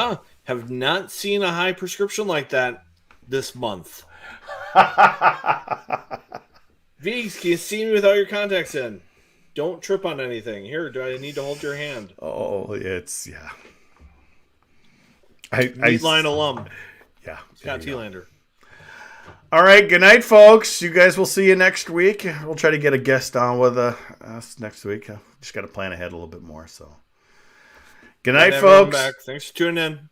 have not seen a high prescription like that this month. Viggs, can you see me without your contacts in? Don't trip on anything. Here, do I need to hold your hand? Oh, it's, yeah. Meatline alum. Yeah. Scott T-Lander. All right, good night, folks. You guys will see you next week. We'll try to get a guest on with us next week. Just got to plan ahead a little bit more. So, good night, folks. Back. Thanks for tuning in.